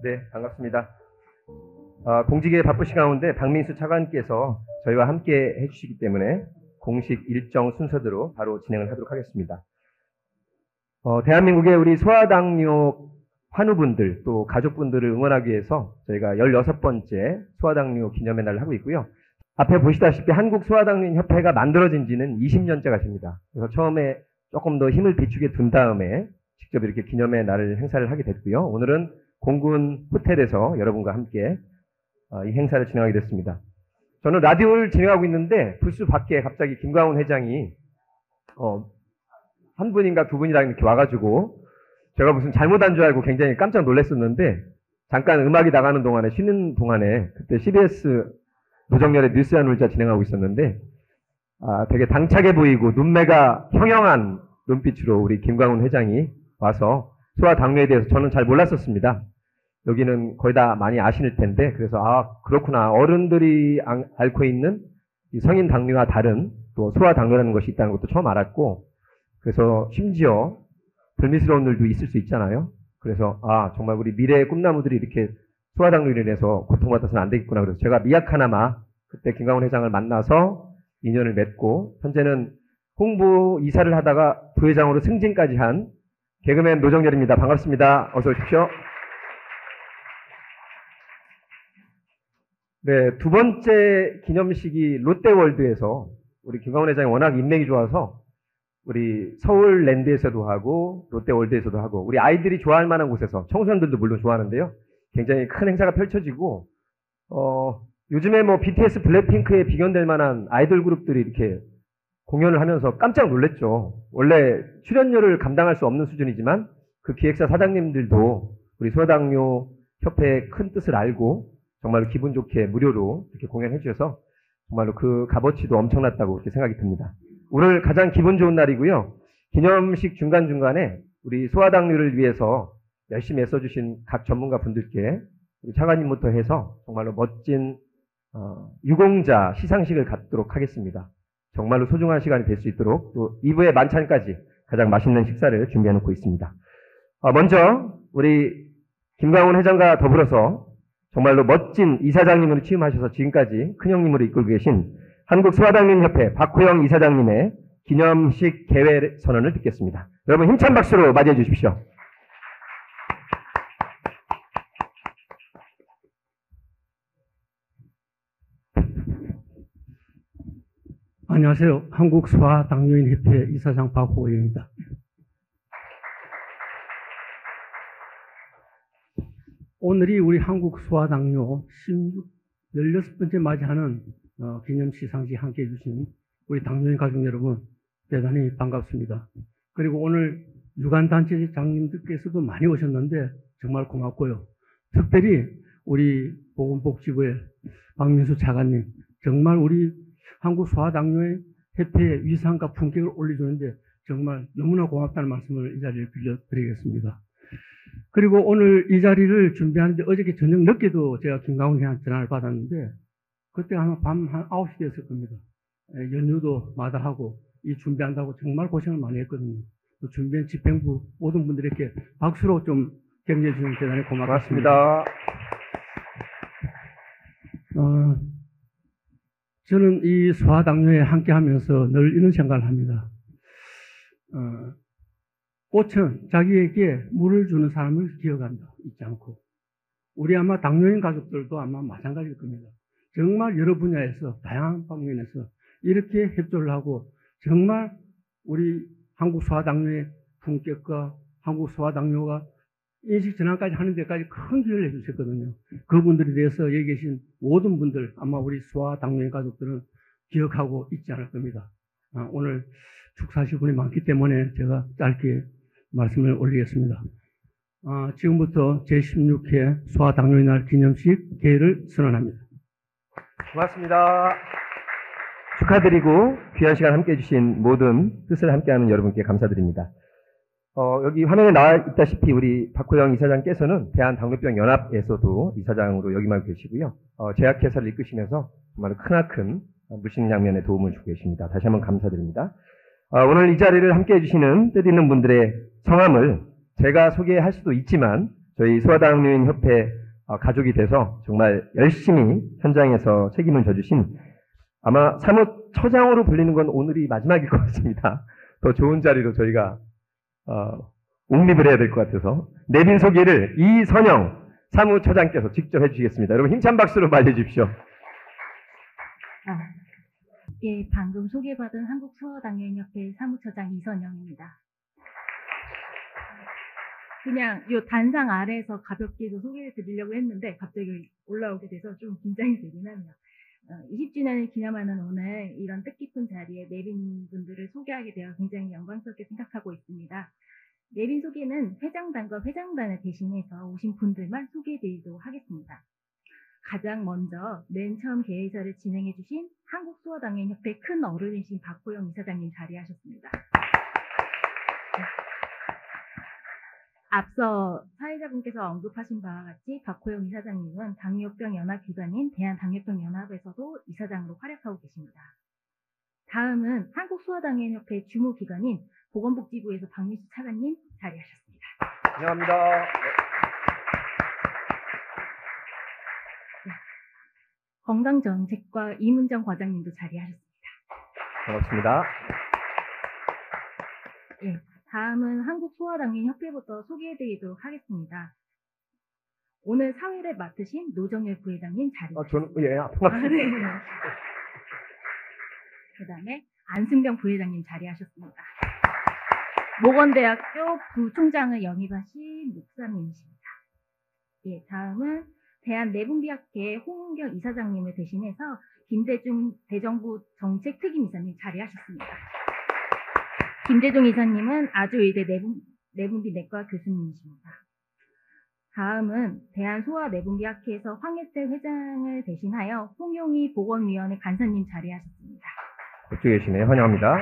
네, 반갑습니다. 공직에 바쁘신 가운데 박민수 차관께서 저희와 함께 해주시기 때문에 공식 일정 순서대로 바로 진행을 하도록 하겠습니다. 대한민국의 우리 소아당뇨 환우분들 또 가족분들을 응원하기 위해서 저희가 16번째 소아당뇨 기념의 날을 하고 있고요. 앞에 보시다시피 한국소아당뇨협회가 만들어진 지는 20년째가 됩니다. 그래서 처음에 조금 더 힘을 비추게 둔 다음에 직접 이렇게 기념의 날을 행사를 하게 됐고요. 오늘은 공군 호텔에서 여러분과 함께 이 행사를 진행하게 됐습니다. 저는 라디오를 진행하고 있는데 부스 밖에 갑자기 김광훈 회장이 한 분인가 두 분이랑 이렇게 와가지고 제가 무슨 잘못한 줄 알고 굉장히 깜짝 놀랐었는데 잠깐 음악이 나가는 동안에 쉬는 동안에 그때 CBS 노정열의 뉴스 한 울자 진행하고 있었는데 되게 당차게 보이고 눈매가 형형한 눈빛으로 우리 김광훈 회장이 와서 소아당뇨에 대해서 저는 잘 몰랐었습니다. 여기는 거의 다 많이 아실 텐데 그래서 그렇구나 어른들이 앓고 있는 이 성인 당뇨와 다른 또 소아당뇨라는 것이 있다는 것도 처음 알았고 그래서 심지어 불미스러운 일도 있을 수 있잖아요. 그래서 정말 우리 미래의 꿈나무들이 이렇게 소아당뇨로 인해서 고통받아서는 안 되겠구나. 그래서 제가 미약하나마 그때 김광훈 회장을 만나서 인연을 맺고 현재는 홍보 이사를 하다가 부회장으로 승진까지 한 개그맨 노정열입니다. 반갑습니다. 어서 오십시오. 네, 두 번째 기념식이 롯데월드에서 우리 김광훈 회장이 워낙 인맥이 좋아서 우리 서울랜드에서도 하고 롯데월드에서도 하고 우리 아이들이 좋아할 만한 곳에서 청소년들도 물론 좋아하는데요. 굉장히 큰 행사가 펼쳐지고 요즘에 뭐 BTS 블랙핑크에 비견될 만한 아이돌 그룹들이 이렇게 공연을 하면서 깜짝 놀랐죠. 원래 출연료를 감당할 수 없는 수준이지만 그 기획사 사장님들도 우리 소아당뇨 협회의 큰 뜻을 알고 정말로 기분 좋게 무료로 이렇게 공연해 주셔서 정말로 그 값어치도 엄청났다고 그렇게 생각이 듭니다. 오늘 가장 기분 좋은 날이고요. 기념식 중간중간에 우리 소아당뇨를 위해서 열심히 애써주신 각 전문가 분들께 우리 차관님부터 해서 정말로 멋진 유공자 시상식을 갖도록 하겠습니다. 정말로 소중한 시간이 될 수 있도록 또 2부의 만찬까지 가장 맛있는 식사를 준비해 놓고 있습니다. 먼저 우리 김광훈 회장과 더불어서 정말로 멋진 이사장님으로 취임하셔서 지금까지 큰형님으로 이끌고 계신 한국소아당뇨협회 박호영 이사장님의 기념식 개회 선언을 듣겠습니다. 여러분 힘찬 박수로 맞이해 주십시오. 안녕하세요. 한국소아당뇨인협회 이사장 박호영입니다. 오늘이 우리 한국소아당뇨 16번째 맞이하는 기념 시상식 함께 해주신 우리 당뇨인 가족 여러분 대단히 반갑습니다. 그리고 오늘 유관단체 장님들께서도 많이 오셨는데 정말 고맙고요. 특별히 우리 보건복지부의 박민수 차관님 정말 우리 한국소아당뇨의 협회의 위상과 품격을 올려주는데 정말 너무나 고맙다는 말씀을 이 자리를 빌려드리겠습니다. 그리고 오늘 이 자리를 준비하는데 어저께 저녁 늦게도 제가 김광훈 씨한테 전화를 받았는데 그때 아마 밤 한 9시 됐을 겁니다. 연휴도 마다하고 이 준비한다고 정말 고생을 많이 했거든요. 또 준비한 집행부 모든 분들에게 박수로 좀 격려해 주시면 대단히 고맙습니다. 저는 이 소아당뇨에 함께 하면서 늘 이런 생각을 합니다. 꽃은 자기에게 물을 주는 사람을 기억한다. 잊지 않고. 우리 아마 당뇨인 가족들도 아마 마찬가지일 겁니다. 정말 여러 분야에서 다양한 방면에서 이렇게 협조를 하고 정말 우리 한국소아당뇨의 품격과 한국소아당뇨가 인식전환까지 하는 데까지 큰 기여를 해주셨거든요. 그분들에 대해서 여기 계신 모든 분들 아마 우리 소아당뇨인 가족들은 기억하고 있지 않을 겁니다. 오늘 축사하실 분이 많기 때문에 제가 짧게 말씀을 올리겠습니다. 지금부터 제16회 소아당뇨의 날 기념식 개회를 선언합니다. 고맙습니다. 축하드리고 귀한 시간 함께 해주신 모든 뜻을 함께하는 여러분께 감사드립니다. 여기 화면에 나와 있다시피 우리 박호영 이사장께서는 대한당뇨병연합에서도 이사장으로 역임하고 계시고요. 제약회사를 이끄시면서 정말 크나큰 물심양면에 도움을 주고 계십니다. 다시 한번 감사드립니다. 오늘 이 자리를 함께 해주시는 뜻있는 분들의 성함을 제가 소개할 수도 있지만 저희 소아당뇨인협회 가족이 돼서 정말 열심히 현장에서 책임을 져주신 아마 사무처장으로 불리는 건 오늘이 마지막일 것 같습니다. 더 좋은 자리로 저희가 옹립을 해야 될 것 같아서 내빈 소개를 이선영 사무처장께서 직접 해주시겠습니다. 여러분 힘찬 박수로 맞이해 주십시오. 예, 방금 소개받은 한국소아당뇨인협회 사무처장 이선영입니다. 그냥 요 단상 아래에서 가볍게도 소개해 드리려고 했는데 갑자기 올라오게 돼서 좀 긴장이 되긴 하네요. 20주년을 기념하는 오늘 이런 뜻깊은 자리에 내빈 분들을 소개하게 되어 굉장히 영광스럽게 생각하고 있습니다. 내빈 소개는 회장단과 회장단을 대신해서 오신 분들만 소개해 드리도록 하겠습니다. 가장 먼저 맨 처음 개회사를 진행해 주신 한국소아당뇨인협회 큰 어른이신 박호영 이사장님 자리하셨습니다. 앞서 사회자분께서 언급하신 바와 같이 박호영 이사장님은 당뇨병 연합기관인 대한당뇨병연합에서도 이사장으로 활약하고 계십니다. 다음은 한국소아당뇨인협회 주무기관인 보건복지부에서 박민수 차관님 자리하셨습니다. 안녕합니다. 건강정책과 이문정 과장님도 자리하셨습니다. 반갑습니다. 예, 다음은 한국소아당뇨인협회부터 소개해드리도록 하겠습니다. 오늘 사회를 맡으신 노정열 부회장님 자리하셨습니다. 반갑습니다. 그 다음에 안승병 부회장님 자리하셨습니다. 모건대학교 부총장을 영입하신 목사님이십니다. 예, 다음은 대한내분비학회 홍은경 이사장님을 대신해서 김대중 대정부 정책특임이사님 자리하셨습니다. 김대중 이사님은 아주의대 내분비내과 교수님이십니다. 다음은 대한소아내분비학회에서 황혜태 회장을 대신하여 홍용희 보건위원회 간사님 자리하셨습니다. 그쪽에 계시네요. 환영합니다.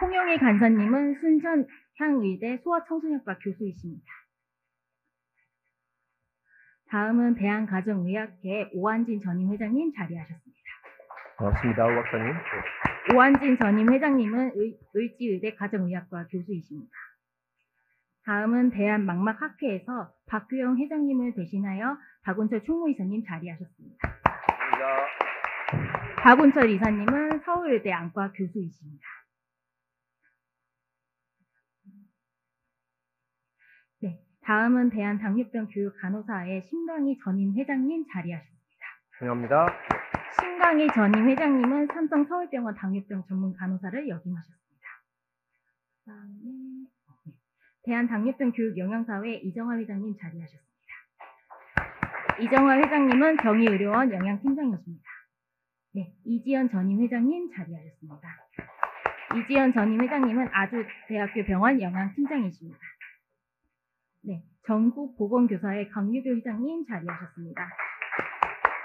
홍용희 간사님은 순천향의대 소아청소년과 교수이십니다. 다음은 대한가정의학회 오한진 전임 회장님 자리하셨습니다. 반갑습니다. 오 박사님. 오한진 전임 회장님은 을지의대 가정의학과 교수이십니다. 다음은 대한망막학회에서 박규영 회장님을 대신하여 박운철 충무이사님 자리하셨습니다. 반갑습니다. 박운철 이사님은 서울의대 안과 교수이십니다. 네, 다음은 대한당뇨병교육간호사회 심광희 전임 회장님 자리하셨습니다. 환영합니다. 심광희 전임 회장님은 삼성 서울병원 당뇨병 전문 간호사를 역임하셨습니다. 그다음에 대한당뇨병교육영양사회 이정화 회장님 자리하셨습니다. 이정화 회장님은 경희의료원 영양팀장이십니다. 네, 이지연 전임 회장님 자리하셨습니다. 이지연 전임 회장님은 아주대학교 병원 영양팀장이십니다. 네, 전국보건교사회 강유교 회장님 자리하셨습니다.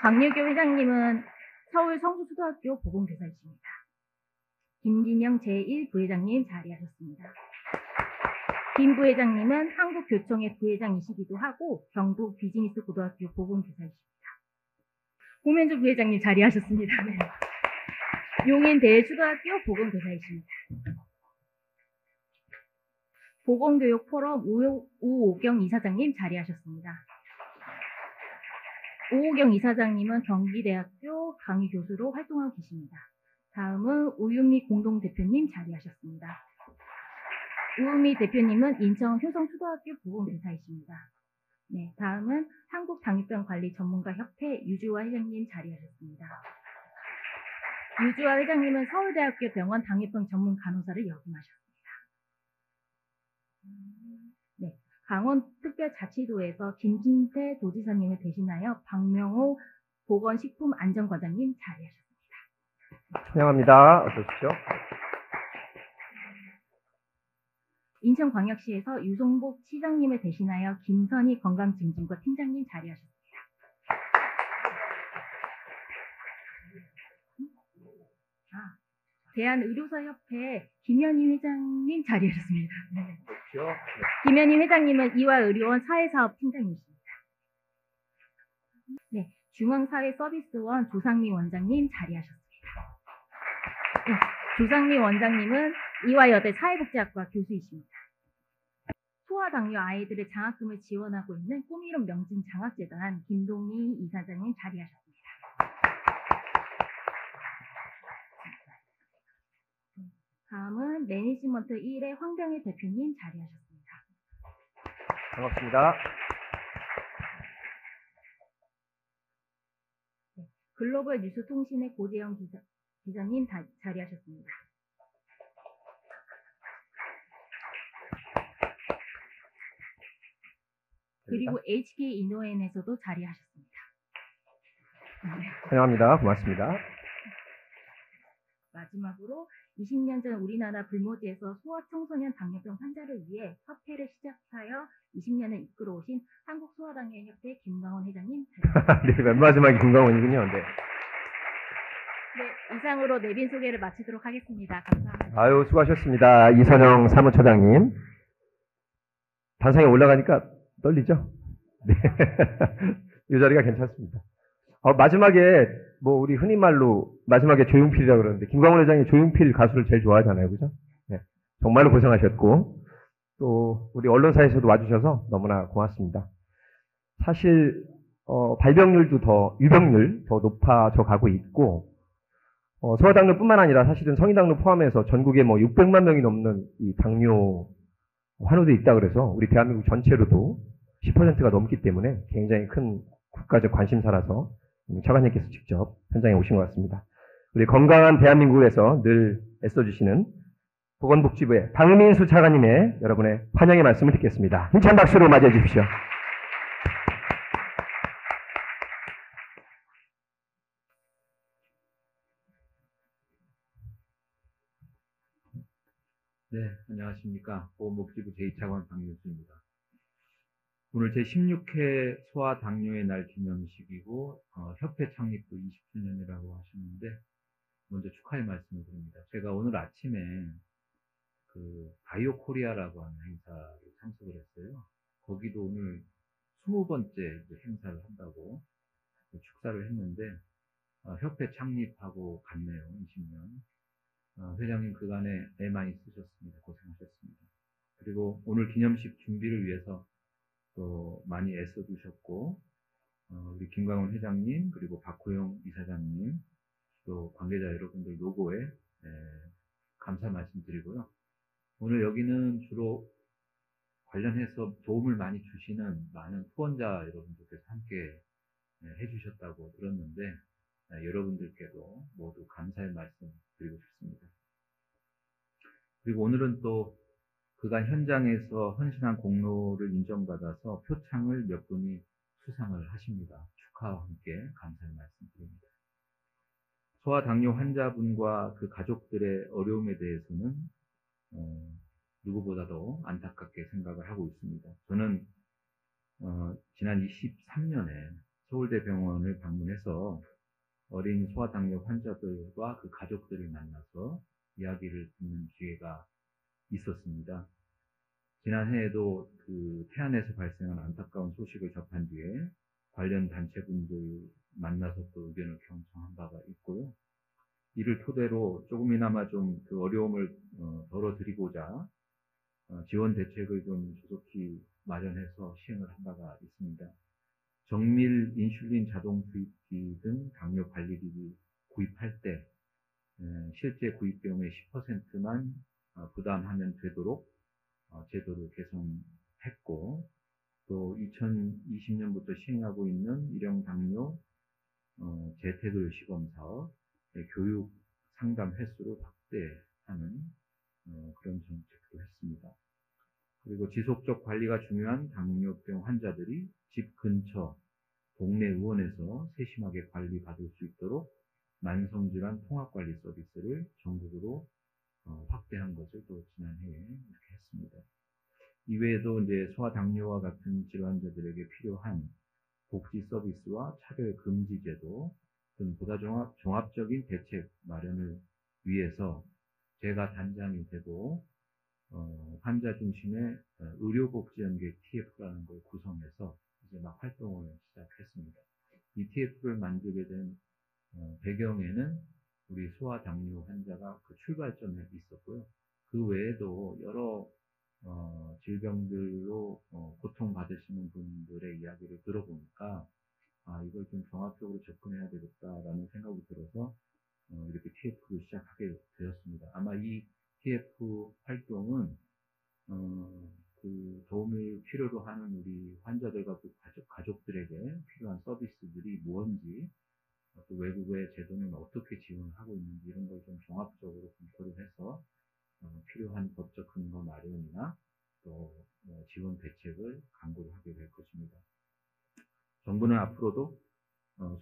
강유교 회장님은 서울 성수초등학교 보건교사이십니다. 김진영 제1부회장님 자리하셨습니다. 김 부회장님은 한국교총회 부회장이시기도 하고 경북 비즈니스 고등학교 보건교사이십니다. 고면주 부회장님 자리하셨습니다. 네. 용인대초등학교 보건교사이십니다. 보건교육포럼 우호경 이사장님 자리하셨습니다. 우호경 이사장님은 경기대학교 강의교수로 활동하고 계십니다. 다음은 우윤미 공동대표님 자리하셨습니다. 우윤미 대표님은 인천 효성초등학교 보건교사이십니다. 네, 다음은 한국당뇨병관리전문가협회 유주화 회장님 자리하셨습니다. 유주화 회장님은 서울대학교 병원 당뇨병 전문 간호사를 역임하셨습니다. 네, 강원특별자치도에서 김진태 도지사님을 대신하여 박명호 보건식품안전과장님 자리하셨습니다. 환영합니다. 어서 오십시오. 인천광역시에서 유송복 시장님을 대신하여 김선희 건강증진과 팀장님 자리하셨습니다. 대한의료사협회 김현희 회장님 자리하셨습니다. 네. 그렇죠. 네. 김현희 회장님은 이화의료원 사회사업 팀장이십니다. 네, 중앙사회서비스원 조상미 원장님 자리하셨습니다. 네, 조상미 원장님은 이화여대 사회복지학과 교수이십니다. 소아당뇨 아이들의 장학금을 지원하고 있는 꿈이론 명진 장학재단 김동희 이사장님 자리하셨습니다. 다음은 매니지먼트 1의 황병일 대표님 자리하셨습니다. 반갑습니다. 글로벌 뉴스통신의 고재영 기자님 자리하셨습니다. 그리고 HK 이노엔에서도 자리하셨습니다. 환영합니다. 고맙습니다. 마지막으로 20년 전 우리나라 불모지에서 소아청소년 당뇨병 환자를 위해 협회를 시작하여 20년을 이끌어오신 한국소아당뇨협회 김광원 회장님 자리하셨습니다. 네, 맨 마지막이 김광원이군요. 네. 네, 이상으로 내빈 소개를 마치도록 하겠습니다. 감사합니다. 아유, 수고하셨습니다. 이선영 사무처장님. 단상에 올라가니까 떨리죠? 네. 이 자리가 괜찮습니다. 마지막에, 우리 흔히 말로 마지막에 조용필이라고 그러는데, 김광원 회장이 조용필 가수를 제일 좋아하잖아요. 그죠? 네. 정말로 고생하셨고, 또, 우리 언론사에서도 와주셔서 너무나 고맙습니다. 사실, 발병률도 유병률 더 높아져 가고 있고, 소아당뇨뿐만 아니라 사실은 성인당뇨 포함해서 전국에 600만 명이 넘는 이 당뇨 환우도 있다 그래서 우리 대한민국 전체로도 10%가 넘기 때문에 굉장히 큰 국가적 관심사라서 차관님께서 직접 현장에 오신 것 같습니다. 우리 건강한 대한민국에서 늘 애써주시는 보건복지부의 박민수 차관님의 여러분의 환영의 말씀을 듣겠습니다. 힘찬 박수로 맞이해 주십시오. 네, 안녕하십니까. 보건복지부 제2차관 박민수입니다. 오늘 제16회 소아당뇨의 날 기념식이고 협회 창립도 20주년이라고 하시는데 먼저 축하의 말씀을 드립니다. 제가 오늘 아침에 그 바이오 코리아라고 하는 행사에 참석을 했어요. 거기도 오늘 20번째 행사를 한다고 축사를 했는데 협회 창립하고 갔네요. 20년. 회장님 그간에 애 많이 쓰셨습니다. 고생하셨습니다. 그리고 오늘 기념식 준비를 위해서 또 많이 애써주셨고 우리 김광원 회장님 그리고 박호영 이사장님 또 관계자 여러분들 노고에 감사 말씀드리고요. 오늘 여기는 주로 관련해서 도움을 많이 주시는 많은 후원자 여러분들께서 함께 해주셨다고 들었는데 여러분들께도 모두 감사의 말씀 드리고 싶습니다. 그리고 오늘은 또 그간 현장에서 헌신한 공로를 인정받아서 표창을 몇 분이 수상을 하십니다. 축하와 함께 감사의 말씀 드립니다. 소아당뇨 환자분과 그 가족들의 어려움에 대해서는 누구보다도 안타깝게 생각을 하고 있습니다. 저는 지난 23년에 서울대병원을 방문해서 어린 소아당뇨 환자들과 그 가족들을 만나서 이야기를 듣는 기회가 있었습니다. 지난해에도 그 태안에서 발생한 안타까운 소식을 접한 뒤에 관련 단체분들 만나서 또 의견을 경청한 바가 있고요. 이를 토대로 조금이나마 좀 그 어려움을 덜어드리고자 지원 대책을 좀 조속히 마련해서 시행을 한 바가 있습니다. 정밀 인슐린 자동 구입기 등 당뇨 관리기기 구입할 때 실제 구입 비용의 10%만 부담하면 되도록 제도를 개선했고 또 2020년부터 시행하고 있는 일형 당뇨 재테크 시범 사업 교육 상담 횟수를 확대하는 그런 정책도 했습니다. 그리고 지속적 관리가 중요한 당뇨병 환자들이 집 근처 동네 의원에서 세심하게 관리받을 수 있도록 만성질환 통합관리 서비스를 전국으로 확대한 것을 또 지난해에 이렇게 했습니다. 이외에도 이제 소아당뇨와 같은 질환자들에게 필요한 복지 서비스와 차별 금지 제도 등 보다 종합적인 대책 마련을 위해서 제가 단장이 되고 환자 중심의 의료복지연계 TF라는 걸 구성해서 이제 막 활동을 시작했습니다. 이 TF를 만들게 된 배경에는 우리 소아당뇨 환자가 그 출발점에 있었고요. 그 외에도 여러 질병들로 고통받으시는 분들의 이야기를 들어보니까 이걸 좀 종합적으로 접근해야 되겠다라는 생각이 들어서 이렇게 TF를 시작하게 되었습니다. 아마 이 TF 활동은 그 도움을 필요로 하는 우리 환자들과 그 가족들에게 필요한 서비스들이 무엇인지, 또 외국의 제도는 어떻게 지원하고 있는지 이런 걸 좀 종합적으로 검토를 해서 필요한 법적 근거 마련이나 또 지원 대책을 강구를 하게 될 것입니다. 정부는 앞으로도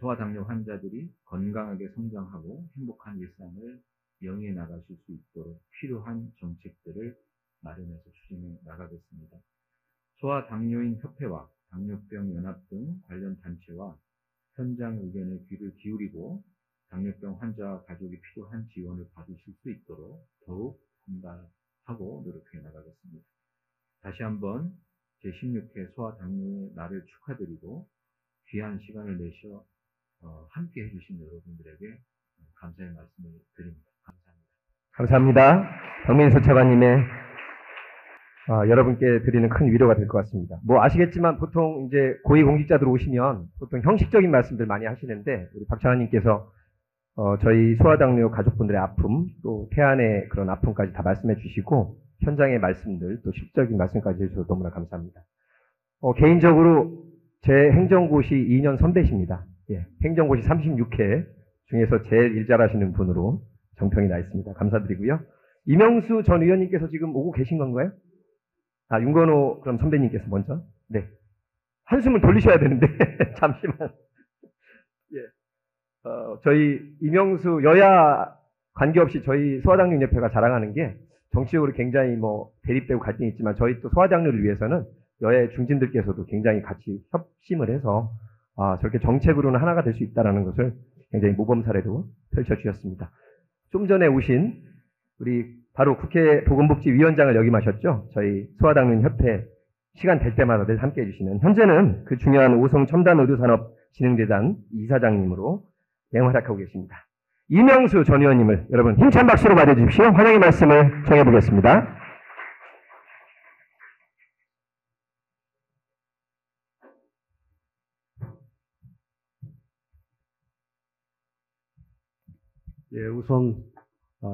소아당뇨 환자들이 건강하게 성장하고 행복한 일상을 영위해 나가실 수 있도록 필요한 정책들을 마련해서 추진해 나가겠습니다. 소아당뇨인 협회와 당뇨병 연합 등 관련 단체와 현장 의견에 귀를 기울이고 당뇨병 환자와 가족이 필요한 지원을 받으실 수 있도록 더욱 분발하고 노력해 나가겠습니다. 다시 한번 제16회 소아당뇨의 날을 축하드리고 귀한 시간을 내셔 함께 해주신 여러분들에게 감사의 말씀을 드립니다. 감사합니다. 감사합니다. 박민수 차관님의 여러분께 드리는 큰 위로가 될 것 같습니다. 뭐 아시겠지만 보통 이제 고위공직자들 오시면 보통 형식적인 말씀들 많이 하시는데 우리 박 차관님께서 저희 소아당뇨 가족분들의 아픔 또 태안의 그런 아픔까지 다 말씀해 주시고 현장의 말씀들 또 실질적인 말씀까지 해주셔서 너무나 감사합니다. 개인적으로 제 행정고시 2년 선배십니다. 예, 행정고시 36회 중에서 제일 일 잘하시는 분으로 정평이 나 있습니다. 감사드리고요. 이명수 전 의원님께서 지금 오고 계신 건가요? 윤건호 그럼 선배님께서 먼저. 네. 한숨을 돌리셔야 되는데 잠시만. 예. 저희 이명수 여야 관계없이 저희 소아당뇨협회가 자랑하는 게 정치적으로 굉장히 뭐 대립되고 갈등이 있지만 저희 또 소아당뇨를 위해서는 여야의 중진들께서도 굉장히 같이 협심을 해서 저렇게 정책으로는 하나가 될 수 있다는 것을 굉장히 모범 사례로 펼쳐주셨습니다. 좀 전에 오신 우리 바로 국회 보건복지위원장을 역임하셨죠. 저희 소아당뇨협회 시간 될 때마다 늘 함께해 주시는 현재는 그 중요한 오송첨단의료산업진흥재단 이사장님으로 맹활약하고 계십니다. 이명수 전 의원님을 여러분 힘찬 박수로 맞아주십시오. 환영의 말씀을 전해보겠습니다. 예, 우선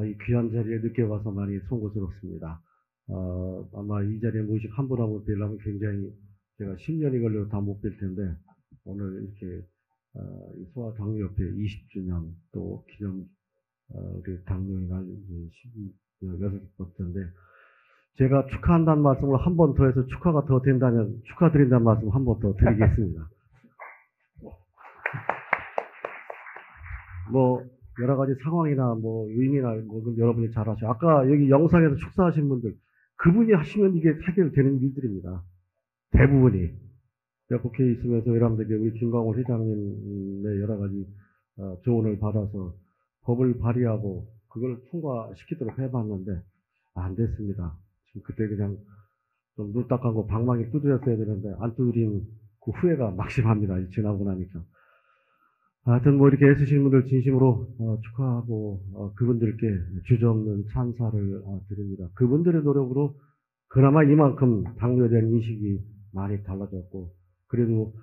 이 귀한 자리에 늦게 와서 많이 송구스럽습니다. 아마 이 자리에 모식 한 분 한 분 뵈려면 굉장히 제가 10년이 걸려도 다 못 뵐 텐데 오늘 이렇게 이 소아당뇨협회 20주년 또 기념 우리 당뇨의 날 16번째인데 제가 축하한다는 말씀을 한 번 더 해서 축하가 더 된다면 축하드린다는 말씀 한 번 더 드리겠습니다. 뭐 여러 가지 상황이나 뭐 의미나 뭐 여러분이 잘 아시죠. 아까 여기 영상에서 축사하신 분들 그분이 하시면 이게 해결되는 일들입니다. 대부분이. 제가 국회에 있으면서 여러분들께 우리 김광호 회장님의 여러 가지 조언을 받아서 법을 발의하고 그걸 통과시키도록 해봤는데 안 됐습니다. 지금 그때 그냥 좀 눈 딱 감고 방망이 두드렸어야 되는데 안 두드린 그 후회가 막심합니다. 지나고 나니까. 하여튼 뭐 이렇게 애쓰신 분들 진심으로 축하하고 그분들께 주저없는 찬사를 드립니다. 그분들의 노력으로 그나마 이만큼 당뇨에 대한 인식이 많이 달라졌고 그래도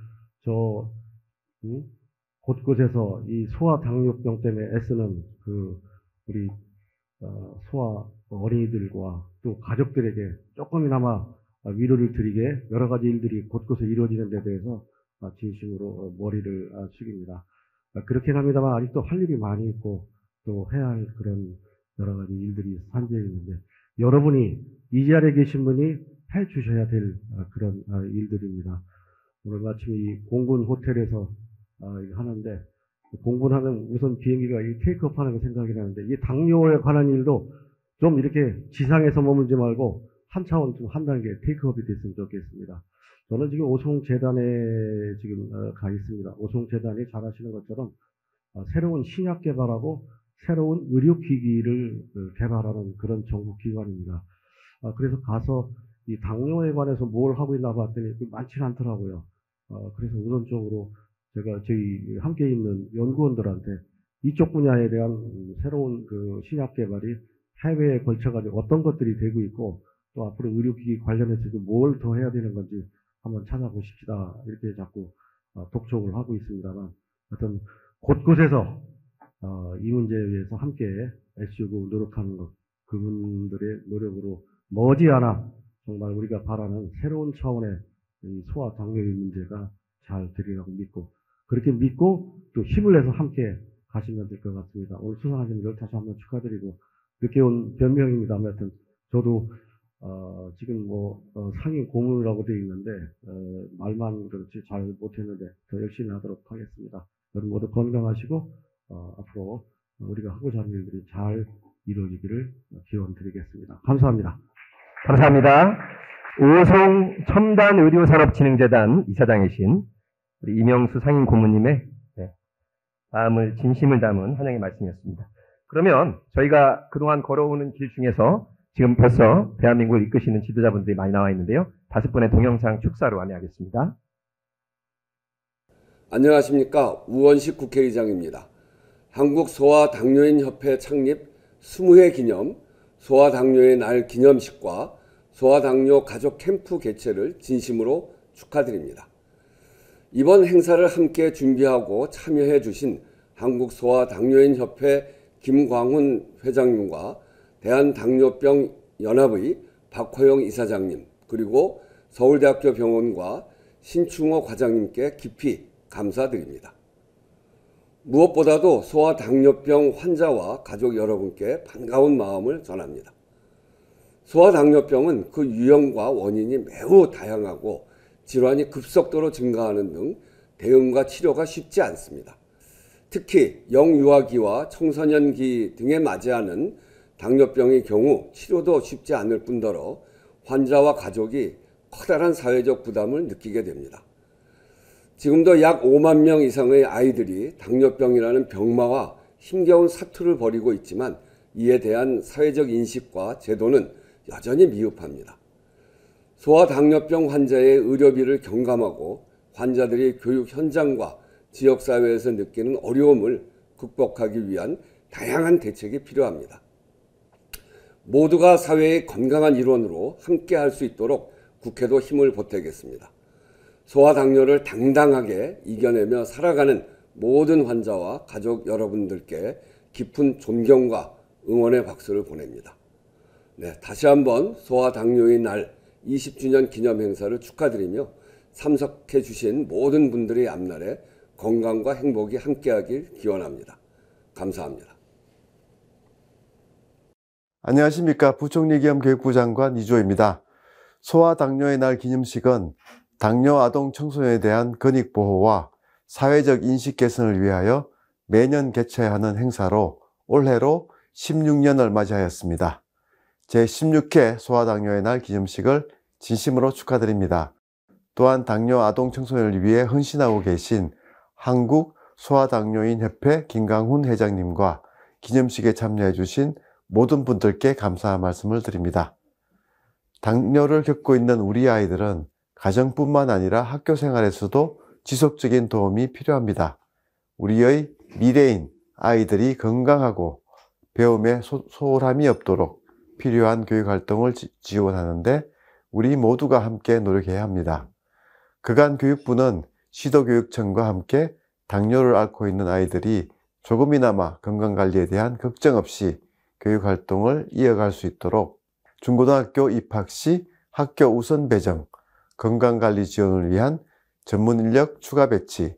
곳곳에서 이 소아 당뇨병 때문에 애쓰는 그 우리 소아 어린이들과 또 가족들에게 조금이나마 위로를 드리게 여러 가지 일들이 곳곳에 이루어지는 데 대해서 진심으로 머리를 숙입니다. 그렇긴 합니다만 아직도 할 일이 많이 있고 또 해야 할 그런 여러 가지 일들이 산재해 있는데 여러분이 이 자리에 계신 분이 해 주셔야 될 그런 일들입니다. 오늘 마침 이 공군 호텔에서 하는데 공군하면 우선 비행기가 이 테이크업 하는 거 생각이 나는데 이 당뇨에 관한 일도 좀 이렇게 지상에서 머물지 말고 한 차원 좀 한 단계 테이크업이 됐으면 좋겠습니다. 저는 지금 오송재단에 지금 가 있습니다. 오송재단이 잘 아시는 것처럼 새로운 신약 개발하고 새로운 의료기기를 개발하는 그런 정부기관입니다. 그래서 가서 이 당뇨에 관해서 뭘 하고 있나 봤더니 많지는 않더라고요. 그래서 우선적으로 제가 저희 함께 있는 연구원들한테 이쪽 분야에 대한 새로운 그 신약 개발이 해외에 걸쳐가지고 어떤 것들이 되고 있고 또 앞으로 의료기기 관련해서도 뭘 더 해야 되는 건지 한번 찾아보십시다. 이렇게 자꾸 독촉을 하고 있습니다만, 어떤 곳곳에서 이 문제에 위해서 함께 애쓰고 노력하는 것, 그분들의 노력으로 머지않아 정말 우리가 바라는 새로운 차원의 이 소아 당뇨의 문제가 잘 되리라고 믿고, 그렇게 믿고 또 힘을 내서 함께 가시면 될 것 같습니다. 오늘 수상하신 분 다시 한번 축하드리고, 늦게 온 변명입니다. 아무튼 저도 지금 상임 고문이라고 되어 있는데 말만 그렇지 잘 못했는데 더 열심히 하도록 하겠습니다. 여러분 모두 건강하시고 앞으로 우리가 하고자 하는 일들이 잘 이루어지기를 기원드리겠습니다. 감사합니다. 감사합니다. 오송 첨단의료산업진흥재단 이사장이신 우리 이명수 상임 고문님의 마음을 진심을 담은 환영의 말씀이었습니다. 그러면 저희가 그동안 걸어오는 길 중에서 지금 벌써 대한민국을 이끄시는 지도자분들이 많이 나와 있는데요. 5분의 동영상 축사로 안내하겠습니다. 안녕하십니까. 우원식 국회의장입니다. 한국소아당뇨인협회 창립 20회 기념 소아당뇨의 날 기념식과 소아당뇨 가족 캠프 개최를 진심으로 축하드립니다. 이번 행사를 함께 준비하고 참여해 주신 한국소아당뇨인협회 김광훈 회장님과 대한당뇨병연합의 박호영 이사장님, 그리고 서울대학교 병원과 신충호 과장님께 깊이 감사드립니다. 무엇보다도 소아당뇨병 환자와 가족 여러분께 반가운 마음을 전합니다. 소아당뇨병은 그 유형과 원인이 매우 다양하고 질환이 급속도로 증가하는 등 대응과 치료가 쉽지 않습니다. 특히 영유아기와 청소년기 등에 맞이하는 당뇨병의 경우 치료도 쉽지 않을 뿐더러 환자와 가족이 커다란 사회적 부담을 느끼게 됩니다. 지금도 약 5만 명 이상의 아이들이 당뇨병이라는 병마와 힘겨운 사투를 벌이고 있지만 이에 대한 사회적 인식과 제도는 여전히 미흡합니다. 소아당뇨병 환자의 의료비를 경감하고 환자들이 교육 현장과 지역사회에서 느끼는 어려움을 극복하기 위한 다양한 대책이 필요합니다. 모두가 사회의 건강한 일원으로 함께 할 수 있도록 국회도 힘을 보태겠습니다. 소아당뇨를 당당하게 이겨내며 살아가는 모든 환자와 가족 여러분들께 깊은 존경과 응원의 박수를 보냅니다. 다시 한번 소아당뇨의 날 20주년 기념 행사를 축하드리며 참석해 주신 모든 분들의 앞날에 건강과 행복이 함께하길 기원합니다. 감사합니다. 안녕하십니까. 부총리 겸 교육부 장관 이주호입니다. 소아당뇨의 날 기념식은 당뇨 아동 청소년에 대한 근익보호와 사회적 인식 개선을 위하여 매년 개최하는 행사로 올해로 16년을 맞이하였습니다. 제16회 소아당뇨의 날 기념식을 진심으로 축하드립니다. 또한 당뇨 아동 청소년을 위해 헌신하고 계신 한국소아당뇨인협회 김광훈 회장님과 기념식에 참여해 주신 모든 분들께 감사의 말씀을 드립니다. 당뇨를 겪고 있는 우리 아이들은 가정뿐만 아니라 학교 생활에서도 지속적인 도움이 필요합니다. 우리의 미래인 아이들이 건강하고 배움에 소홀함이 없도록 필요한 교육활동을 지원하는데 우리 모두가 함께 노력해야 합니다. 그간 교육부는 시도교육청과 함께 당뇨를 앓고 있는 아이들이 조금이나마 건강관리에 대한 걱정 없이 교육활동을 이어갈 수 있도록 중고등학교 입학 시 학교 우선 배정, 건강관리 지원을 위한 전문인력 추가 배치,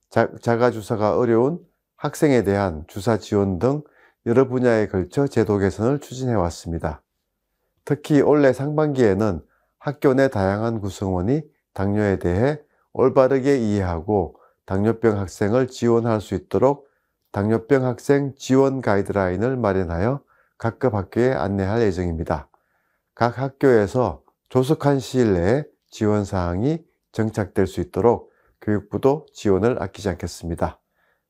자가주사가 어려운 학생에 대한 주사 지원 등 여러 분야에 걸쳐 제도 개선을 추진해 왔습니다. 특히 올해 상반기에는 학교 내 다양한 구성원이 당뇨에 대해 올바르게 이해하고 당뇨병 학생을 지원할 수 있도록 당뇨병 학생 지원 가이드라인을 마련하여 각급 학교에 안내할 예정입니다. 각 학교에서 조속한 시일 내에 지원 사항이 정착될 수 있도록 교육부도 지원을 아끼지 않겠습니다.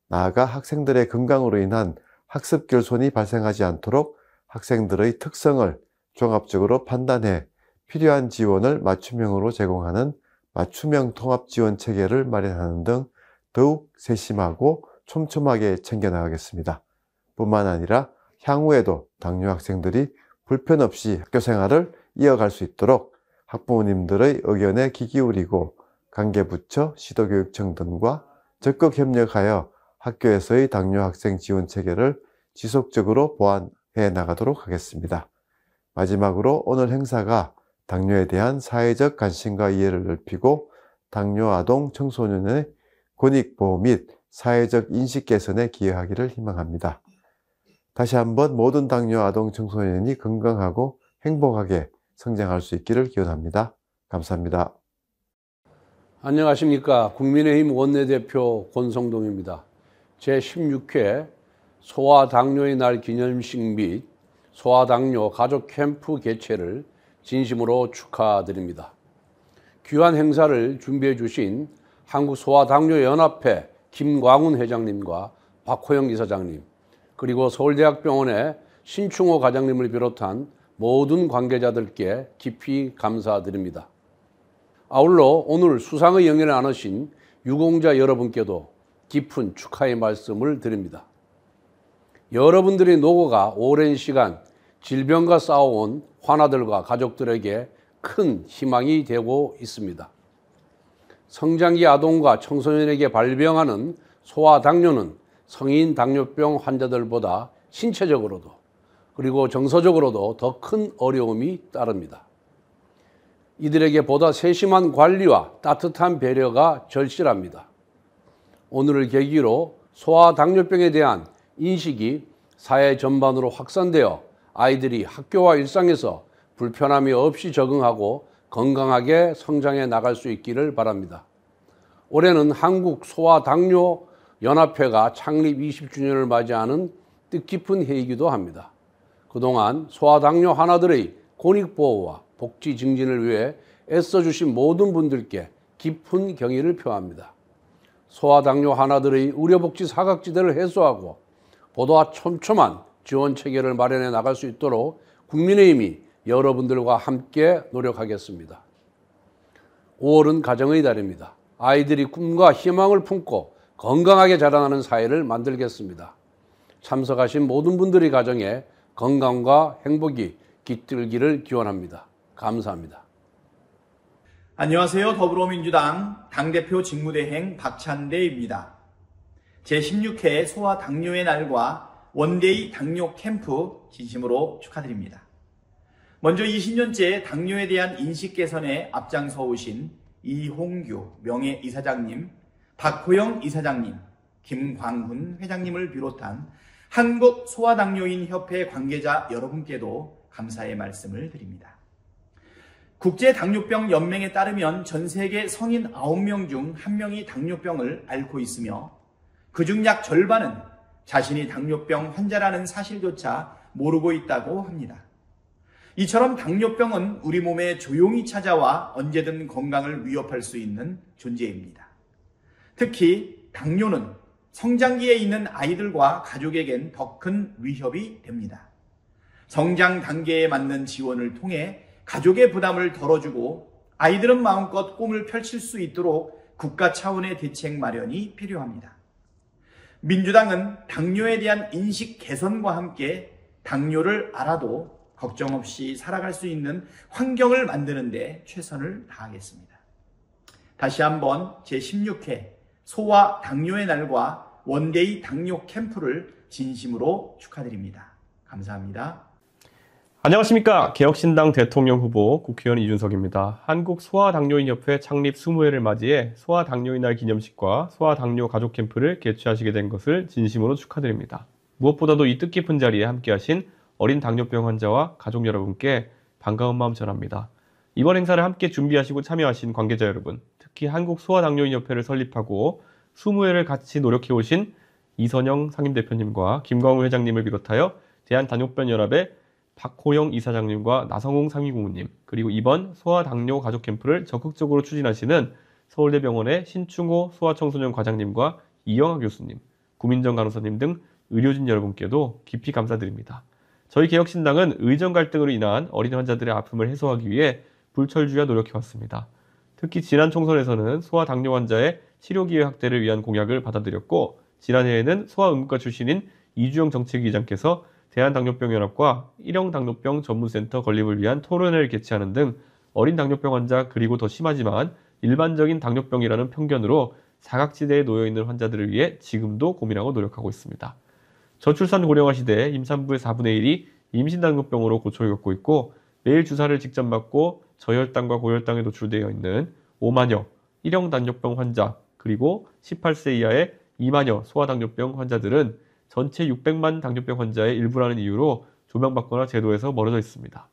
나아가 학생들의 건강으로 인한 학습 결손이 발생하지 않도록 학생들의 특성을 종합적으로 판단해 필요한 지원을 맞춤형으로 제공하는 맞춤형 통합 지원 체계를 마련하는 등 더욱 세심하고 촘촘하게 챙겨나가겠습니다. 뿐만 아니라 향후에도 당뇨 학생들이 불편 없이 학교 생활을 이어갈 수 있도록 학부모님들의 의견에 귀 기울이고 관계부처, 시도교육청 등과 적극 협력하여 학교에서의 당뇨 학생 지원 체계를 지속적으로 보완해 나가도록 하겠습니다. 마지막으로 오늘 행사가 당뇨에 대한 사회적 관심과 이해를 넓히고 당뇨 아동 청소년의 권익보호 및 사회적 인식 개선에 기여하기를 희망합니다. 다시 한번 모든 당뇨 아동 청소년이 건강하고 행복하게 성장할 수 있기를 기원합니다. 감사합니다. 안녕하십니까. 국민의힘 원내대표 권성동입니다. 제16회 소아당뇨의 날 기념식 및 소아당뇨 가족 캠프 개최를 진심으로 축하드립니다. 귀한 행사를 준비해 주신 한국소아당뇨연합회 김광훈 회장님과 박호영 이사장님, 그리고 서울대학병원의 신충호 과장님을 비롯한 모든 관계자들께 깊이 감사드립니다. 아울러 오늘 수상의 영예를 나누신 유공자 여러분께도 깊은 축하의 말씀을 드립니다. 여러분들의 노고가 오랜 시간 질병과 싸워온 환아들과 가족들에게 큰 희망이 되고 있습니다. 성장기 아동과 청소년에게 발병하는 소아당뇨는 성인 당뇨병 환자들보다 신체적으로도 그리고 정서적으로도 더 큰 어려움이 따릅니다. 이들에게 보다 세심한 관리와 따뜻한 배려가 절실합니다. 오늘을 계기로 소아당뇨병에 대한 인식이 사회 전반으로 확산되어 아이들이 학교와 일상에서 불편함이 없이 적응하고 건강하게 성장해 나갈 수 있기를 바랍니다. 올해는 한국소아당뇨연합회가 창립 20주년을 맞이하는 뜻깊은 해이기도 합니다. 그동안 소아당뇨 환아들의 권익보호와 복지 증진을 위해 애써주신 모든 분들께 깊은 경의를 표합니다. 소아당뇨 환아들의 의료복지 사각지대를 해소하고 보다 촘촘한 지원 체계를 마련해 나갈 수 있도록 국민의힘이 여러분들과 함께 노력하겠습니다. 5월은 가정의 달입니다. 아이들이 꿈과 희망을 품고 건강하게 자라나는 사회를 만들겠습니다. 참석하신 모든 분들의 가정에 건강과 행복이 깃들기를 기원합니다. 감사합니다. 안녕하세요. 더불어민주당 당대표 직무대행 박찬대입니다. 제16회 소아당뇨의 날과 원데이 당뇨 캠프 진심으로 축하드립니다. 먼저 20년째 당뇨에 대한 인식 개선에 앞장서 오신 이홍규 명예이사장님, 박호영 이사장님, 김광훈 회장님을 비롯한 한국소아당뇨인협회 관계자 여러분께도 감사의 말씀을 드립니다. 국제당뇨병 연맹에 따르면 전 세계 성인 9명 중 1명이 당뇨병을 앓고 있으며 그중 약 절반은 자신이 당뇨병 환자라는 사실조차 모르고 있다고 합니다. 이처럼 당뇨병은 우리 몸에 조용히 찾아와 언제든 건강을 위협할 수 있는 존재입니다. 특히 당뇨는 성장기에 있는 아이들과 가족에겐 더 큰 위협이 됩니다. 성장 단계에 맞는 지원을 통해 가족의 부담을 덜어주고 아이들은 마음껏 꿈을 펼칠 수 있도록 국가 차원의 대책 마련이 필요합니다. 민주당은 당뇨에 대한 인식 개선과 함께 당뇨를 알아도 걱정 없이 살아갈 수 있는 환경을 만드는 데 최선을 다하겠습니다. 다시 한번 제16회 소아 당뇨의 날과 원데이 당뇨 캠프를 진심으로 축하드립니다. 감사합니다. 안녕하십니까. 개혁신당 대통령 후보 국회의원 이준석입니다. 한국소아당뇨인협회 창립 20회를 맞이해 소아당뇨인 날 기념식과 소아당뇨 가족 캠프를 개최하시게 된 것을 진심으로 축하드립니다. 무엇보다도 이 뜻깊은 자리에 함께하신 어린 당뇨병 환자와 가족 여러분께 반가운 마음 전합니다. 이번 행사를 함께 준비하시고 참여하신 관계자 여러분, 특히 한국소아당뇨인협회를 설립하고 20회를 같이 노력해오신 이선영 상임대표님과 김광우 회장님을 비롯하여 대한당뇨병연합의 박호영 이사장님과 나성홍 상임고문님, 그리고 이번 소아당뇨 가족 캠프를 적극적으로 추진하시는 서울대병원의 신충호 소아청소년 과장님과 이영하 교수님, 구민정 간호사님 등 의료진 여러분께도 깊이 감사드립니다. 저희 개혁신당은 의정 갈등으로 인한 어린 환자들의 아픔을 해소하기 위해 불철주야 노력해왔습니다. 특히 지난 총선에서는 소아당뇨 환자의 치료기회 확대를 위한 공약을 받아들였고, 지난해에는 소아응급과 출신인 이주영 정책위의장께서 대한당뇨병연합과 일형당뇨병 전문센터 건립을 위한 토론회를 개최하는 등 어린 당뇨병 환자 그리고 더 심하지만 일반적인 당뇨병이라는 편견으로 사각지대에 놓여있는 환자들을 위해 지금도 고민하고 노력하고 있습니다. 저출산 고령화 시대에 임산부의 4분의 1이 임신당뇨병으로 고초를 겪고 있고 매일 주사를 직접 맞고 저혈당과 고혈당에 노출되어 있는 5만여 일형당뇨병 환자 그리고 18세 이하의 2만여 소아당뇨병 환자들은 전체 600만 당뇨병 환자의 일부라는 이유로 조명받거나 제도에서 멀어져 있습니다.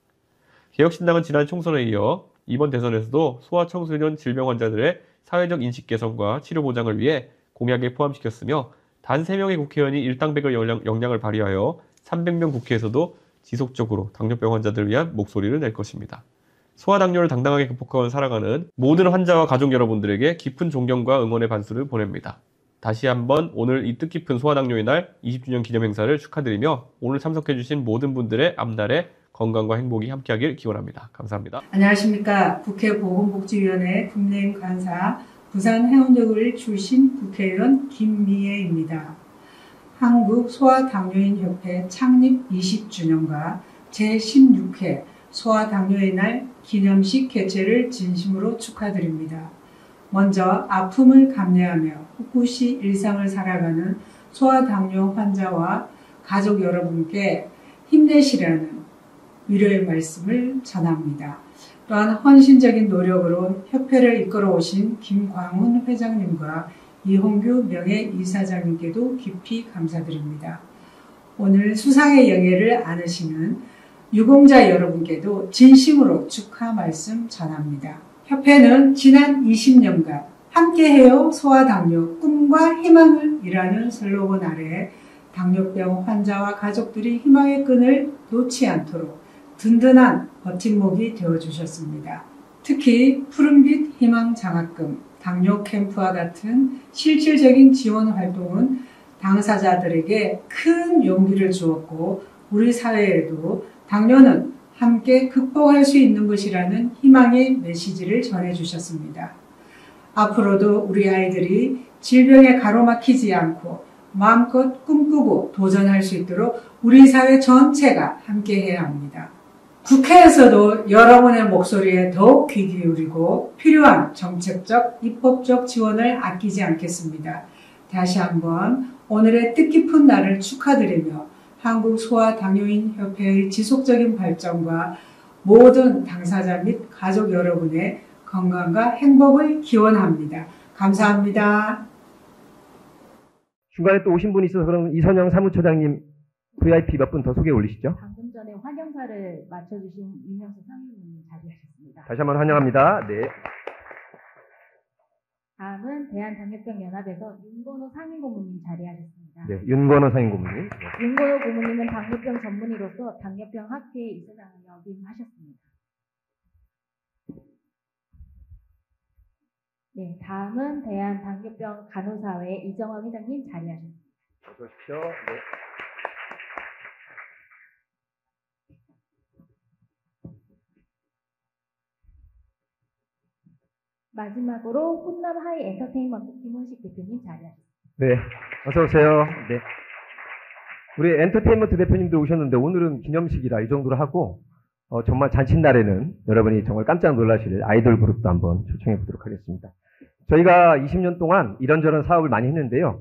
개혁신당은 지난 총선에 이어 이번 대선에서도 소아청소년 질병 환자들의 사회적 인식 개선과 치료 보장을 위해 공약에 포함시켰으며 단 3명의 국회의원이 일당백의 역량을 발휘하여 300명 국회에서도 지속적으로 당뇨병 환자들을 위한 목소리를 낼 것입니다. 소아당뇨를 당당하게 극복하고 살아가는 모든 환자와 가족 여러분들에게 깊은 존경과 응원의 반수를 보냅니다. 다시 한번 오늘 이 뜻깊은 소아당뇨의 날 20주년 기념 행사를 축하드리며 오늘 참석해주신 모든 분들의 앞날에 건강과 행복이 함께하길 기원합니다. 감사합니다. 안녕하십니까. 국회 보건복지위원회 국내임 간사 부산 해운역을 출신 국회의원 김미애입니다. 한국 소아당뇨인협회 창립 20주년과 제16회 소아당뇨의 날 기념식 개최를 진심으로 축하드립니다. 먼저 아픔을 감내하며 꿋꿋이 일상을 살아가는 소아당뇨 환자와 가족 여러분께 힘내시라는 위로의 말씀을 전합니다. 또한 헌신적인 노력으로 협회를 이끌어 오신 김광훈 회장님과 이홍규 명예이사장님께도 깊이 감사드립니다. 오늘 수상의 영예를 안으시는 유공자 여러분께도 진심으로 축하 말씀 전합니다. 협회는 지난 20년간 함께해요 소아당뇨 꿈과 희망을 이라는 슬로건 아래 당뇨병 환자와 가족들이 희망의 끈을 놓지 않도록 든든한 버팀목이 되어주셨습니다. 특히 푸른빛 희망 장학금, 당뇨 캠프와 같은 실질적인 지원 활동은 당사자들에게 큰 용기를 주었고 우리 사회에도 당뇨는 함께 극복할 수 있는 것이라는 희망의 메시지를 전해주셨습니다. 앞으로도 우리 아이들이 질병에 가로막히지 않고 마음껏 꿈꾸고 도전할 수 있도록 우리 사회 전체가 함께해야 합니다. 국회에서도 여러분의 목소리에 더욱 귀 기울이고 필요한 정책적, 입법적 지원을 아끼지 않겠습니다. 다시 한번 오늘의 뜻깊은 날을 축하드리며 한국소아당뇨인협회의 지속적인 발전과 모든 당사자 및 가족 여러분의 건강과 행복을 기원합니다. 감사합니다. 중간에 또 오신 분이 있어서 그럼 이선영 사무처장님 VIP 몇 분 더 소개 올리시죠. 방금 전에 환영사를 맡아주신 이명수 상임위원님 자리하셨습니다. 다시 한번 환영합니다. 네. 다음은 대한당뇨병연합에서 윤건호 상임고문님 자리하셨습니다. 네, 윤건호 상임고문님. 네. 윤건호 고문님은 당뇨병 전문의로서 당뇨병 학회 이사장을 역임하셨습니다. 네, 다음은 대한당뇨병 간호사회 이정화 회장님 자리하셨습니다. 어서 오십시오. 네. 마지막으로 혼남 하이 엔터테인먼트 김원식 대표님 자리하셨습니다. 네, 어서 오세요. 네. 우리 엔터테인먼트 대표님들 오셨는데 오늘은 기념식이라 이 정도로 하고 정말 잔칫날에는 여러분이 정말 깜짝 놀라실 아이돌 그룹도 한번 초청해 보도록 하겠습니다. 저희가 20년 동안 이런저런 사업을 많이 했는데요.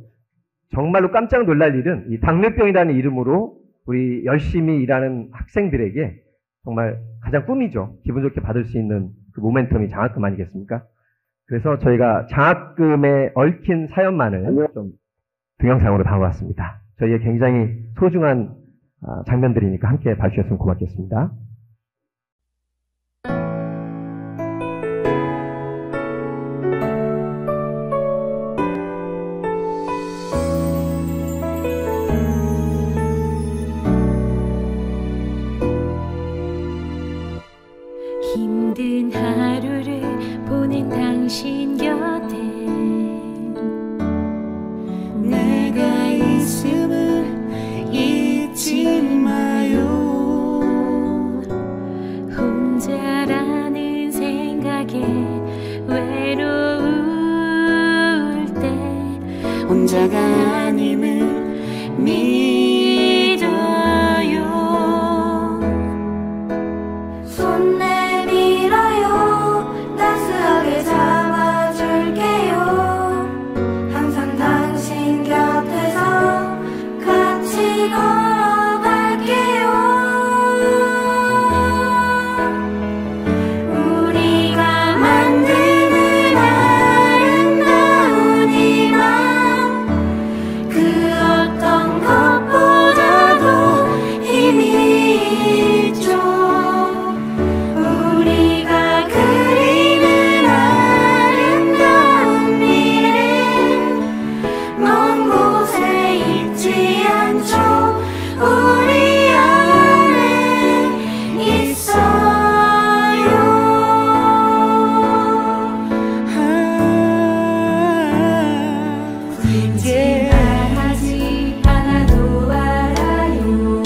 정말로 깜짝 놀랄 일은 이 당뇨병이라는 이름으로 우리 열심히 일하는 학생들에게 정말 가장 꿈이죠. 기분 좋게 받을 수 있는 그 모멘텀이 장학금 아니겠습니까? 그래서 저희가 장학금에 얽힌 사연만을 좀 동영상으로 담아봤습니다. 저희의 굉장히 소중한 장면들이니까 함께 봐주셨으면 고맙겠습니다. 힘든 하루를 보낸 당신 곁에 내가 있음을 잊지 마요. 혼자라는 생각에 외로울 때 혼자가 아님을 믿어요. 이제 말하지 않아도 알아요.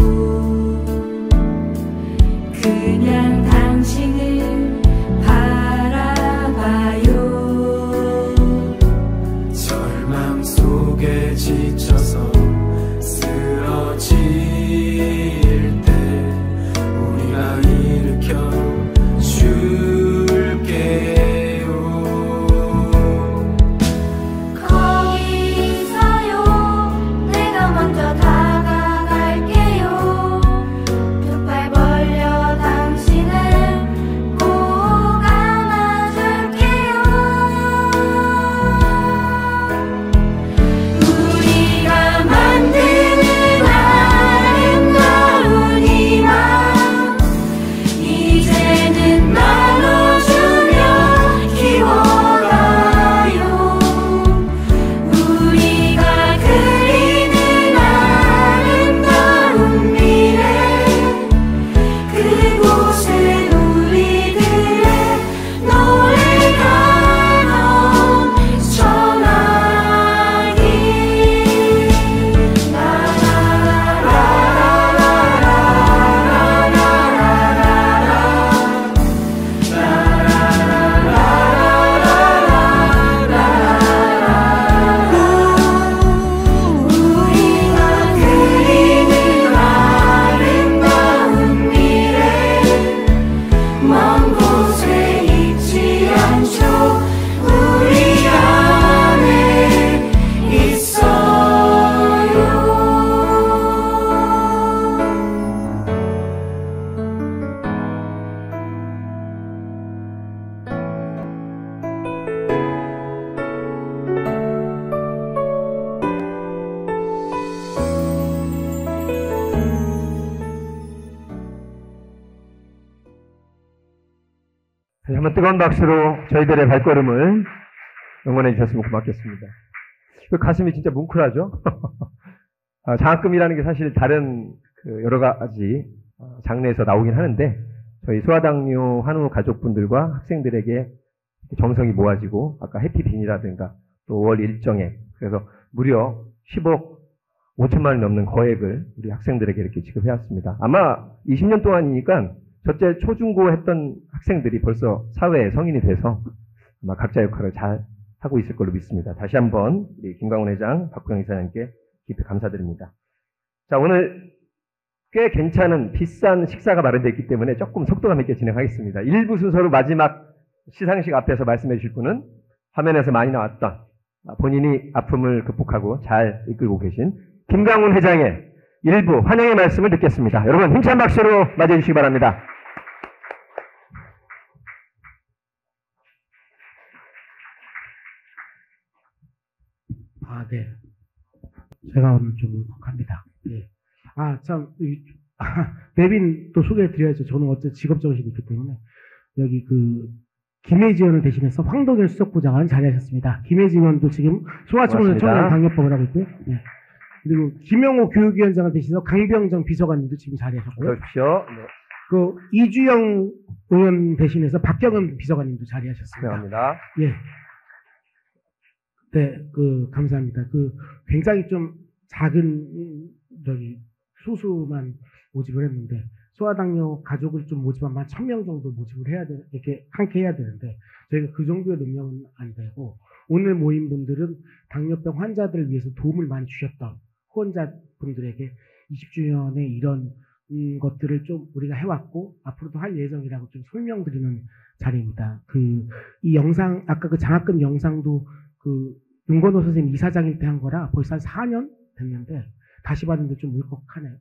그냥 당신을 바라봐요. 절망 속에 지쳐서 쓰러질 때 우리가 일으켜 줄게요. 거기 있어요. 내가 먼저 다가갈게요. 두 팔 벌려 당신을 꼭 안아줄게요. 우리가 만드는 아름다운 희망 이제는 나눠주며 키워가요. 우리가 그리는 아름다운 미래 그곳에 우리들의 노래가 넘쳐나기. 우리가 그리는 아름다운 미래 먼 곳에 있지 않죠. 우리 안에 있어요. 다시 한번 뜨거운 박수로 저희들의 발걸음을 응원해 주셨으면 고맙겠습니다. 그 가슴이 진짜 뭉클하죠? 장학금이라는 게 사실 다른 그 여러 가지 장르에서 나오긴 하는데 저희 소아당뇨 한우 가족분들과 학생들에게 정성이 모아지고 아까 해피빈이라든가 또 5월 일정액 그래서 무려 10억 5천만 원이 넘는 거액을 우리 학생들에게 이렇게 지급해왔습니다. 아마 20년 동안이니까 첫째 초중고 했던 학생들이 벌써 사회에 성인이 돼서 아마 각자 역할을 잘 하고 있을 걸로 믿습니다. 다시 한번 우리 김광훈 회장, 박구영 이사장님께 깊이 감사드립니다. 자, 오늘 꽤 괜찮은 비싼 식사가 마련되어 있기 때문에 조금 속도감 있게 진행하겠습니다. 1부 순서로 마지막 시상식 앞에서 말씀해 주실 분은 화면에서 많이 나왔던 본인이 아픔을 극복하고 잘 이끌고 계신 김광훈 회장의 1부 환영의 말씀을 듣겠습니다. 여러분 힘찬 박수로 맞이해 주시기 바랍니다. 네. 제가 오늘 좀 울컥합니다. 네. 참, 내빈 또 소개해 드려야죠. 저는 어쨌든 직업정신이 있기 때문에. 여기 김혜지 의원을 대신해서 황동현 수석부장은 자리하셨습니다. 김혜지 의원도 지금 소아청소년 청년 당뇨법을 하고 있고요. 네. 그리고 김영호 교육위원장을 대신해서 강병정 비서관님도 지금 자리하셨고요. 그렇죠. 네. 이주영 의원 대신해서 박경은 비서관님도 자리하셨습니다. 감사합니다. 예. 네, 감사합니다. 굉장히 좀 작은, 수수만 모집을 했는데, 소아당뇨 가족을 좀 모집하면 한 1000명 정도 모집을 이렇게 함께 해야 되는데, 저희가 그 정도의 능력은 안 되고, 오늘 모인 분들은 당뇨병 환자들을 위해서 도움을 많이 주셨던 후원자분들에게 20주년에 이런 것들을 좀 우리가 해왔고, 앞으로도 할 예정이라고 좀 설명드리는 자리입니다. 이 영상, 아까 장학금 영상도 윤건호 선생님 이사장일 때 한 거라 벌써 한 4년 됐는데 다시 봤는데 좀 울컥하네요.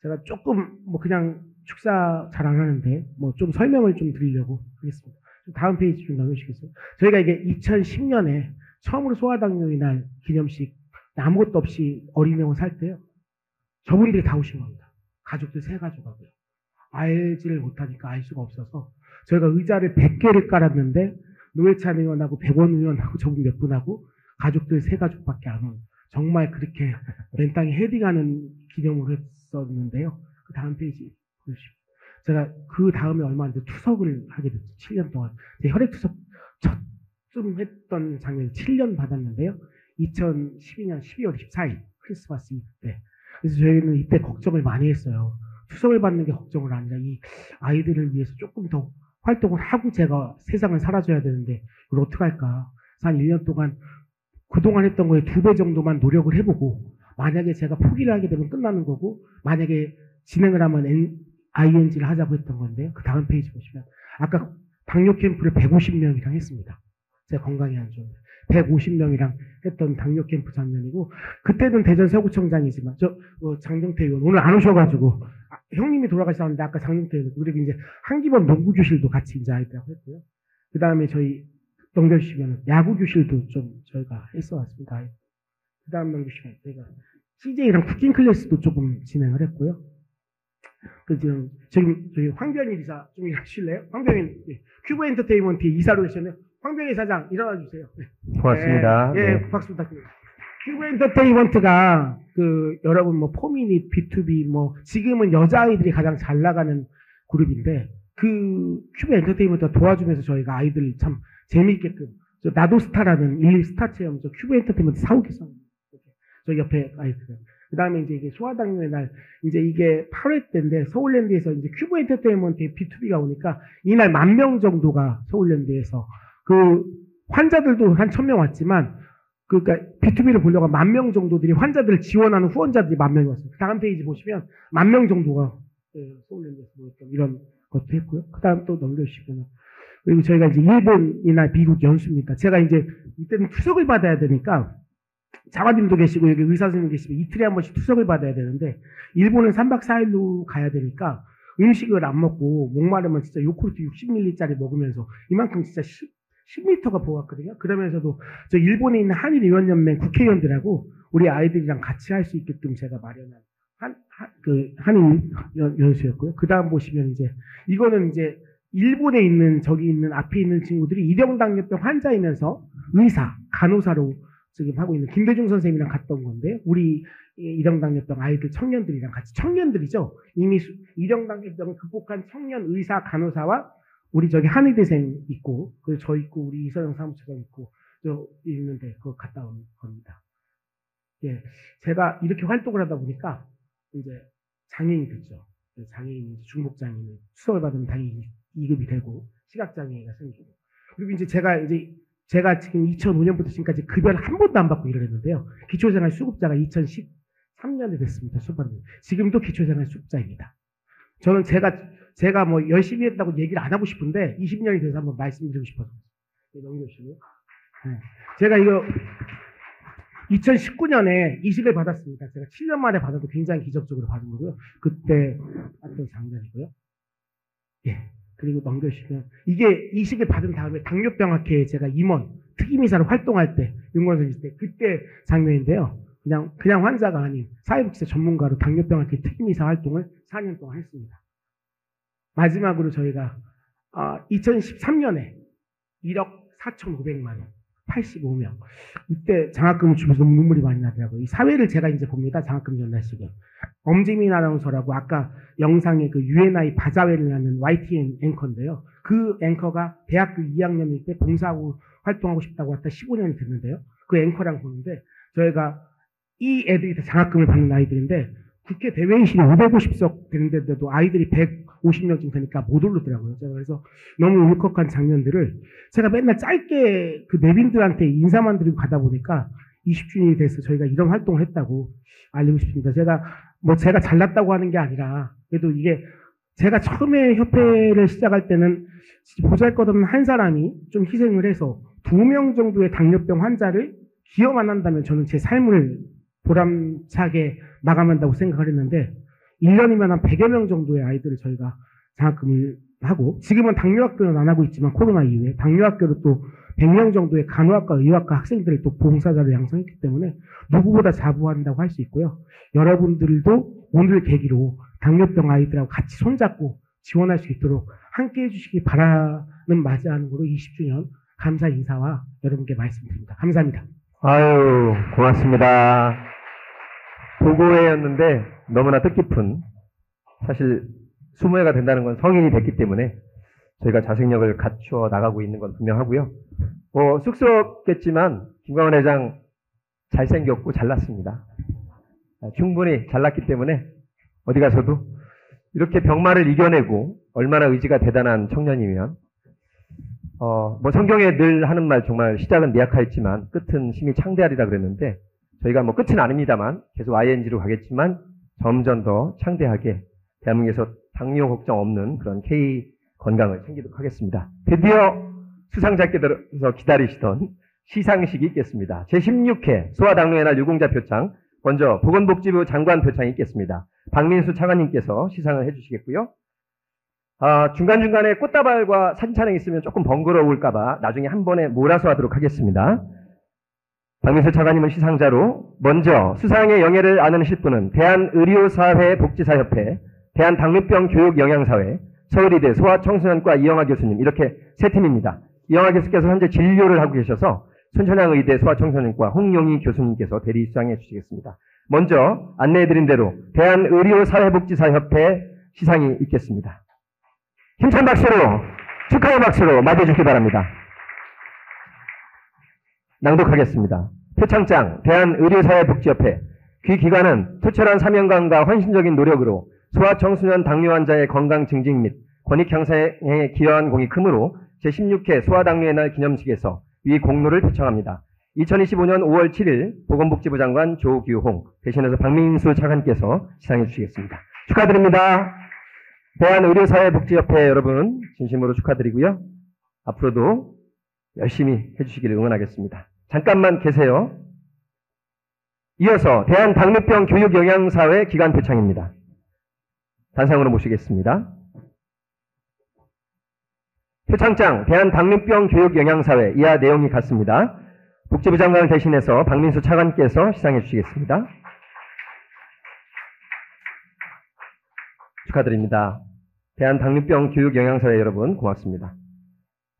제가 조금 그냥 축사 잘 안 하는데 좀 설명을 좀 드리려고 하겠습니다. 다음 페이지 좀 나누시겠어요? 저희가 이게 2010년에 처음으로 소아당뇨의 날 기념식 아무것도 없이 어린이병원 살 때요. 저분들이 다 오신 겁니다. 가족들 세 가족하고요. 알지를 못하니까 알 수가 없어서 저희가 의자를 100개를 깔았는데 노회찬 의원하고 백원 의원하고 저분 몇 분하고 가족들 세 가족밖에 안 온 정말 그렇게 맨땅에 헤딩하는 기념을 했었는데요. 그 다음 페이지 보십시오. 제가 그 다음에 얼마 안 돼 투석을 하게 됐죠. 7년 동안 혈액 투석 첫쯤 했던 장면에 7년 받았는데요. 2012년 12월 24일 크리스마스 이브 때. 그래서 저희는 이때 걱정을 많이 했어요. 추석을 받는 게 걱정을 아니라 이 아이들을 위해서 조금 더 활동을 하고 제가 세상을 살아줘야 되는데 이걸 어떡할까. 한 1년 동안 그동안 했던 거에 2배 정도만 노력을 해보고 만약에 제가 포기를 하게 되면 끝나는 거고 만약에 진행을 하면 ING를 하자고 했던 건데요. 그 다음 페이지 보시면 아까 당뇨 캠프를 150명이랑 했습니다. 제가 건강이 안 좋은데 150명이랑 했던 당뇨 캠프 장면이고 그때는 대전 서구청장이지만 장정태 의원 오늘 안 오셔가지고 형님이 돌아가셨는데 아까 장정태 의원 그리고 이제 한기범 농구교실도 같이 이제 아이들하고 했고요. 그 다음에 저희 넘겨주시면 야구교실도 좀 저희가 했어왔습니다. 그 다음 넘겨주시면 저희가 CJ랑 쿠킹 클래스도 조금 진행을 했고요. 그 지금 저희 황변일 이사 좀 일하실래요? 황변일 큐브 엔터테인먼트 이사로 계셨네요. 황변일 사장 일어나 주세요. 네. 고맙습니다. 네, 네. 박수 부탁드립니다. 큐브 엔터테인먼트가 그 여러분 뭐 포미닛, B2B 뭐 지금은 여자아이들이 가장 잘 나가는 그룹인데 그 큐브 엔터테인먼트가 도와주면서 저희가 아이들 참 재미있게끔 나도 스타라는 1 스타 체험 큐브 엔터테인먼트 사옥에서 저희 옆에 아이들. 그 다음에 이제 이게 소아당뇨의 날, 이제 이게 8회 때인데 서울랜드에서 이제 큐브 엔터테인먼트의 B2B가 오니까 이날 10,000명 정도가 서울랜드에서 그 환자들도 한 1,000명 왔지만 그러니까 B2B를 보려고 10,000명 정도들이 환자들을 지원하는 후원자들이 10,000명이 왔어요. 다음 페이지 보시면 10,000명 정도가 서울랜드에서 모였던 이런 것도 했고요. 그 다음 또 넘겨주시면 그리고 저희가 이제 일본이나 미국 연수입니다. 제가 이제 이때는 투석을 받아야 되니까 장관님도 계시고 여기 의사 선생님 계시고 이틀에 한 번씩 투석을 받아야 되는데 일본은 3박 4일로 가야 되니까 음식을 안 먹고 목마르면 진짜 요구르트 60ml짜리 먹으면서 이만큼 진짜 10m가 보았거든요. 그러면서도 저 일본에 있는 한일의원연맹 국회의원들하고 우리 아이들이랑 같이 할 수 있게끔 제가 마련한 한일 연수였고요. 그 다음 보시면 이제 이거는 이제 일본에 있는 저기 있는 앞에 있는 친구들이 일형당뇨병 환자이면서 의사, 간호사로 지금 하고 있는 김대중 선생님이랑 갔던 건데 우리 일형당뇨병 아이들 청년들이랑 같이 청년들이죠. 이미 일형당뇨병 극복한 청년 의사 간호사와 우리 저기 한의대생 있고 그리고 저 있고 우리 이서영 사무처장 있고 저 있는데 그거 갔다 온 겁니다. 예, 제가 이렇게 활동을 하다 보니까 이제 장애인이 됐죠. 장애인 중복 장애인 수석을 받으면 당연히 2급이 되고 시각장애가 생기고 그리고 이제 제가 지금 2005년부터 지금까지 급여를 한 번도 안 받고 일을 했는데요. 기초생활 수급자가 2013년에 됐습니다. 수반은. 지금도 기초생활 수급자입니다. 저는 제가 뭐 열심히 했다고 얘기를 안 하고 싶은데 20년이 돼서 한번 말씀드리고 싶어서 넘겨주시고요. 네. 제가 이거 2019년에 이식을 받았습니다. 제가 7년 만에 받아도 굉장히 기적적으로 받은 거고요. 그때 봤던 장면이고요. 예. 그리고 넘겨주시면 이게 이식을 받은 다음에 당뇨병학회에 제가 임원 특임이사로 활동할 때 윤건선 있을 때 그때 장면인데요. 그냥 환자가 아닌 사회복지사 전문가로 당뇨병학회 특임이사 활동을 4년 동안 했습니다. 마지막으로 저희가 2013년에 1억 4,500만 원 85명 이때 장학금을 주면서 너무 눈물이 많이 나더라고요. 이 사회를 제가 이제 봅니다. 장학금 전달식을 엄지민 아나운서라고 아까 영상에 그 UNI 바자회를 하는 YTN 앵커인데요. 그 앵커가 대학교 2학년일 때 봉사하고 활동하고 싶다고 왔다 15년이 됐는데요. 그 앵커랑 보는데 저희가 이 애들이 다 장학금을 받는 아이들인데 국회 대회의실이 550석 되는데도 아이들이 150명쯤 되니까 못 오르더라고요. 제가 그래서 너무 울컥한 장면들을 제가 맨날 짧게 그 내빈들한테 인사만 드리고 가다 보니까 20주년이 돼서 저희가 이런 활동을 했다고 알리고 싶습니다. 제가 잘났다고 하는 게 아니라 그래도 이게 제가 처음에 협회를 시작할 때는 보잘것없는 한 사람이 좀 희생을 해서 2명 정도의 당뇨병 환자를 기여만 한다면 저는 제 삶을 보람차게 마감한다고 생각을 했는데 1년이면 한 100여 명 정도의 아이들을 저희가 장학금을 하고 지금은 당뇨학교는 안 하고 있지만 코로나 이후에 당뇨학교로 또 100명 정도의 간호학과, 의학과 학생들을 또 봉사자로 양성했기 때문에 누구보다 자부한다고 할 수 있고요. 여러분들도 오늘 계기로 당뇨병 아이들하고 같이 손잡고 지원할 수 있도록 함께 해주시기 바라는 맞이하는 거로 20주년 감사 인사와 여러분께 말씀드립니다. 감사합니다. 아유, 고맙습니다. 보고회였는데 너무나 뜻깊은 사실 20회가 된다는 건 성인이 됐기 때문에 저희가 자생력을 갖추어 나가고 있는 건 분명하고요. 쑥스럽겠지만 김광원 회장 잘생겼고 잘났습니다. 충분히 잘났기 때문에 어디 가서도 이렇게 병마를 이겨내고 얼마나 의지가 대단한 청년이면 뭐 성경에 늘 하는 말 정말 시작은 미약하였지만 끝은 심히 창대하리라 그랬는데 저희가 뭐 끝은 아닙니다만 계속 ING로 가겠지만 점점 더 창대하게 대한민국에서 당뇨 걱정 없는 그런 K 건강을 챙기도록 하겠습니다. 드디어 수상자께서 기다리시던 시상식이 있겠습니다. 제16회 소아당뇨의 날 유공자 표창, 먼저 보건복지부 장관 표창이 있겠습니다. 박민수 차관님께서 시상을 해주시겠고요. 중간중간에 꽃다발과 사진 촬영이 있으면 조금 번거로울까봐 나중에 한 번에 몰아서 하도록 하겠습니다. 박민수 차관님은 시상자로 먼저 수상의 영예를 안으실 분은 대한의료사회복지사협회, 대한당뇨병교육영양사회, 서울의대 소아청소년과 이영하 교수님 이렇게 세 팀입니다. 이영하 교수께서 현재 진료를 하고 계셔서 순천향의대 소아청소년과 홍용희 교수님께서 대리 수상해 주시겠습니다. 먼저 안내해드린 대로 대한의료사회복지사협회 시상이 있겠습니다. 힘찬 박수로 축하의 박수로 맞아주시기 바랍니다. 낭독하겠습니다. 표창장 대한의료사회복지협회 귀 기관은 투철한 사명감과 헌신적인 노력으로 소아청소년 당뇨 환자의 건강 증진 및 권익 향상에 기여한 공이 크므로 제16회 소아당뇨의 날 기념식에서 위 공로를 표창합니다. 2025년 5월 7일 보건복지부 장관 조규홍 대신해서 박민수 차관께서 시상해 주시겠습니다. 축하드립니다. 대한의료사회복지협회 여러분 진심으로 축하드리고요. 앞으로도 열심히 해주시기를 응원하겠습니다. 잠깐만 계세요. 이어서 대한당뇨병교육영양사회 기관 표창입니다. 단상으로 모시겠습니다. 표창장 대한당뇨병교육영양사회 이하 내용이 같습니다. 복지부 장관을 대신해서 박민수 차관께서 시상해 주시겠습니다. 축하드립니다. 대한당뇨병교육영양사회 여러분 고맙습니다.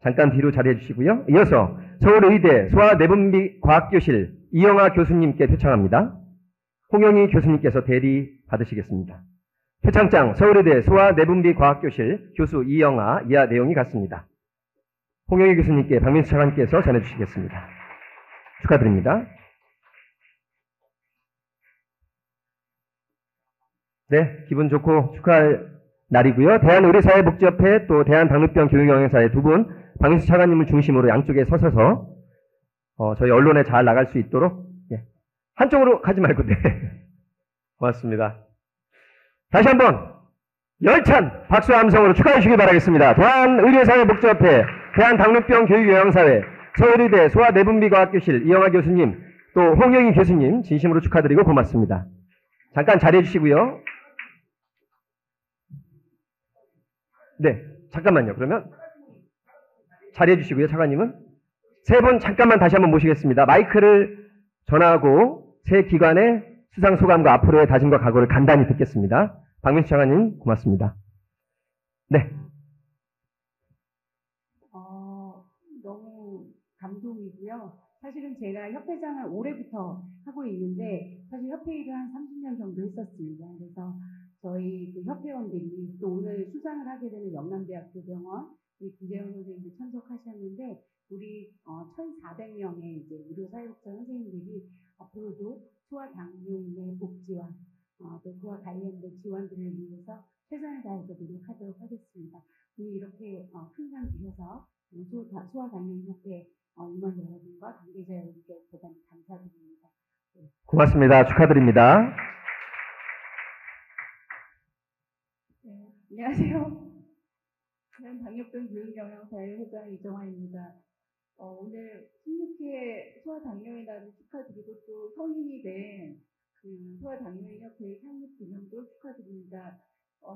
잠깐 뒤로 자리해 주시고요. 이어서 서울의대 소아내분비과학교실 이영하 교수님께 표창합니다. 홍영희 교수님께서 대리 받으시겠습니다. 표창장 서울의대 소아내분비과학교실 교수 이영하 이하 내용이 같습니다. 홍영희 교수님께 박민수 차관께서 전해주시겠습니다. 축하드립니다. 네, 기분 좋고 축하할 날이고요. 대한의료사회복지협회 또 대한당뇨병교육영양사회 두 분 박민수 차관님을 중심으로 양쪽에 서셔서 저희 언론에 잘 나갈 수 있도록 한쪽으로 가지 말고 네. 고맙습니다. 다시 한번 열찬 박수와 함성으로 축하해 주시기 바라겠습니다. 대한의료사회복지협회 대한당뇨병교육영양사회 서울의대 소아내분비과학교실 이영하 교수님 또 홍영희 교수님 진심으로 축하드리고 고맙습니다. 잠깐 자리해 주시고요. 네, 잠깐만요. 그러면 자리해 주시고요. 차관님은 세 분 잠깐만 다시 한번 모시겠습니다. 마이크를 전하고 세 기관의 수상 소감과 앞으로의 다짐과 각오를 간단히 듣겠습니다. 박민수 차관님 고맙습니다. 네. 너무 감동이고요. 사실은 제가 협회장을 올해부터 하고 있는데 사실 협회 일을 한 30년 정도 했었습니다. 그래서 저희 그 협회원들이 또 오늘 수상을 하게 되는 영남대학교 병원 우리 김재영 선생님도 참석하셨는데 우리 1,400명의 이제 의료사회복지 선생님들이 앞으로도 소아당뇨인의 복지와 또 그와 관련된 지원들을 위해서 최선을 다해서 노력하도록 하겠습니다. 오늘 이렇게 큰 상 주셔서 소아당뇨인협회 임원 여러분과 관계자 여러분께 대단히 감사드립니다. 네. 고맙습니다. 축하드립니다. 네, 안녕하세요. 대한당뇨병교육영양사회 회장 이정화입니다. 오늘 16회 소아당뇨인 날을 축하드리고 또 성인이 된 그 소아당뇨인협회 창립 기념도 축하드립니다.